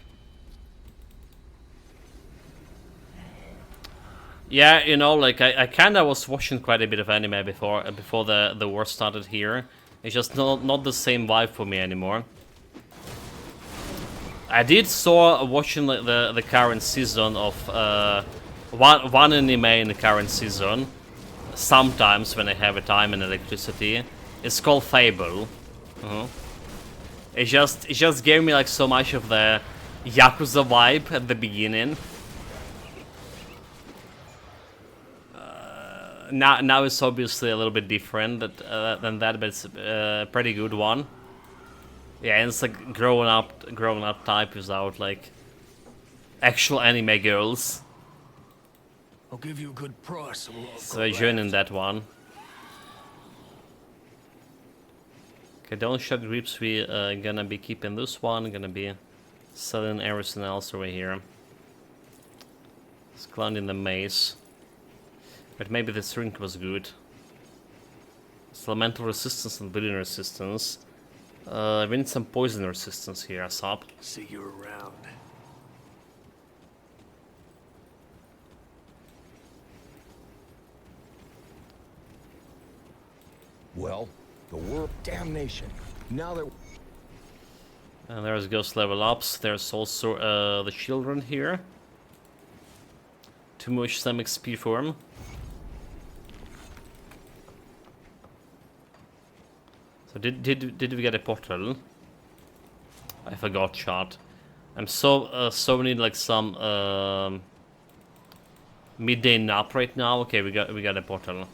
Yeah, you know, like I kinda was watching quite a bit of anime before the war started here. It's just not the same vibe for me anymore. I did saw watching the current season of one anime in the current season. Sometimes when I have a time and electricity, it's called Fable. It just gave me like so much of the Yakuza vibe at the beginning. Now it's obviously a little bit different than that, but it's a pretty good one. Yeah, and it's like grown up type without like actual anime girls. I'll give you a good price on what I've So got I join in left. that one. Okay, don't shut grips. We gonna be keeping this one. Gonna be selling everything else over here. It's in the maze. But maybe the shrink was good. It's elemental resistance and bleeding resistance. We need some poison resistance here, Asap. See you around. Well, the world damnation. Now that And there's ghost level ups. There's also the children here. Too much some XP for them. So did we get a portal? I forgot, chat. I'm so need like some midday nap right now. Okay, we got a portal.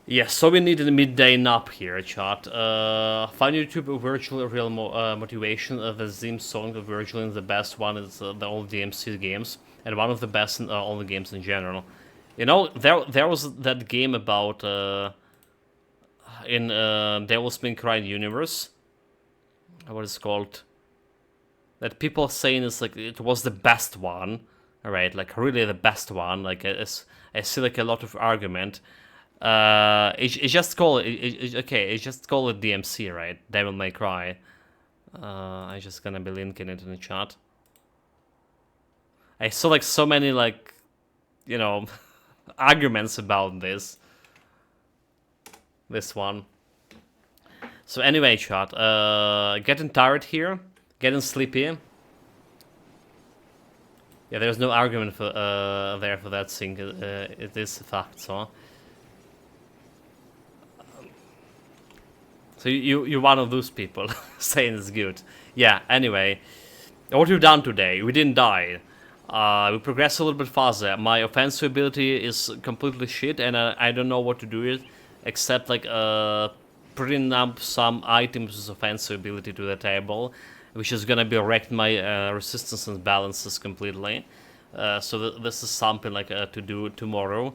Yes, so we need a midday nap here, chat. Find YouTube virtual real motivation. The theme song of virtual is the best one. Is the old DMC games and one of the best in all the games in general. You know, there was that game about in Devil's May Cry universe. What is it called? That people saying is like it was the best one. Alright, like really the best one. Like I see like a lot of argument. It's just call it, okay, it's just call it DMC, right? Devil May Cry. I just gonna be linking it in the chat. I saw like so many like, you know, arguments about this one. So anyway, chat, getting tired here, getting sleepy. Yeah, there's no argument for there for that thing. It is a fact, so. So you're one of those people saying it's good. Yeah, anyway. What we've done today, we didn't die. We progressed a little bit faster. My offensive ability is completely shit and I don't know what to do with it. Except like putting up some items with offensive ability to the table. Which is gonna be wrecked my resistance and balances completely. So this is something like to do tomorrow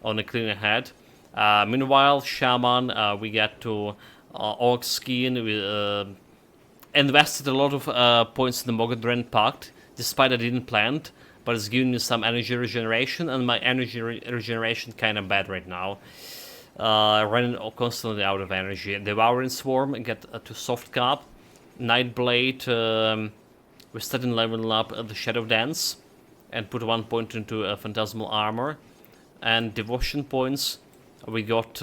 on a cleaner head. Meanwhile, Shaman, we get to Orc Skiing. We invested a lot of points in the Mogadren Pact, despite I didn't plant, but it's giving me some energy regeneration, and my energy regeneration kind of bad right now. Running constantly out of energy. Devouring Swarm, get to Soft Cap. Nightblade, we're starting leveling up the Shadow Dance, and put 1 point into Phantasmal Armor. And Devotion points, we got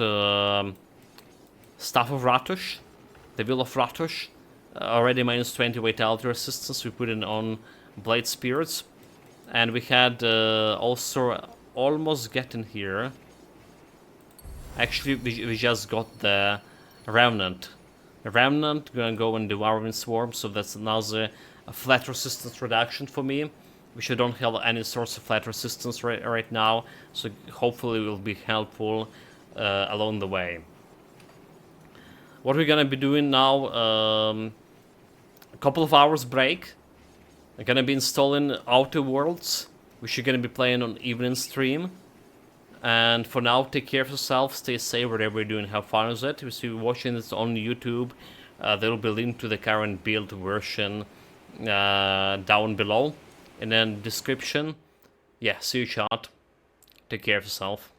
Staff of Ratush, the Will of Ratush, already minus 20 Vitality Resistance, we put in on Blade Spirits. And we had also almost getting here. Actually, we just got the Remnant. The Remnant, gonna go and Devouring Swarm, so that's another flat resistance reduction for me. Which I don't have any source of flat resistance right now, so hopefully it will be helpful along the way. What we're gonna be doing now, a couple of hours break. I'm gonna be installing Outer Worlds, which you're gonna be playing on evening stream. And for now, take care of yourself, stay safe wherever you're doing, have fun with it. If you're watching this on YouTube, there will be a link to the current build version down below. And then description. Yeah, see you, chat. Take care of yourself.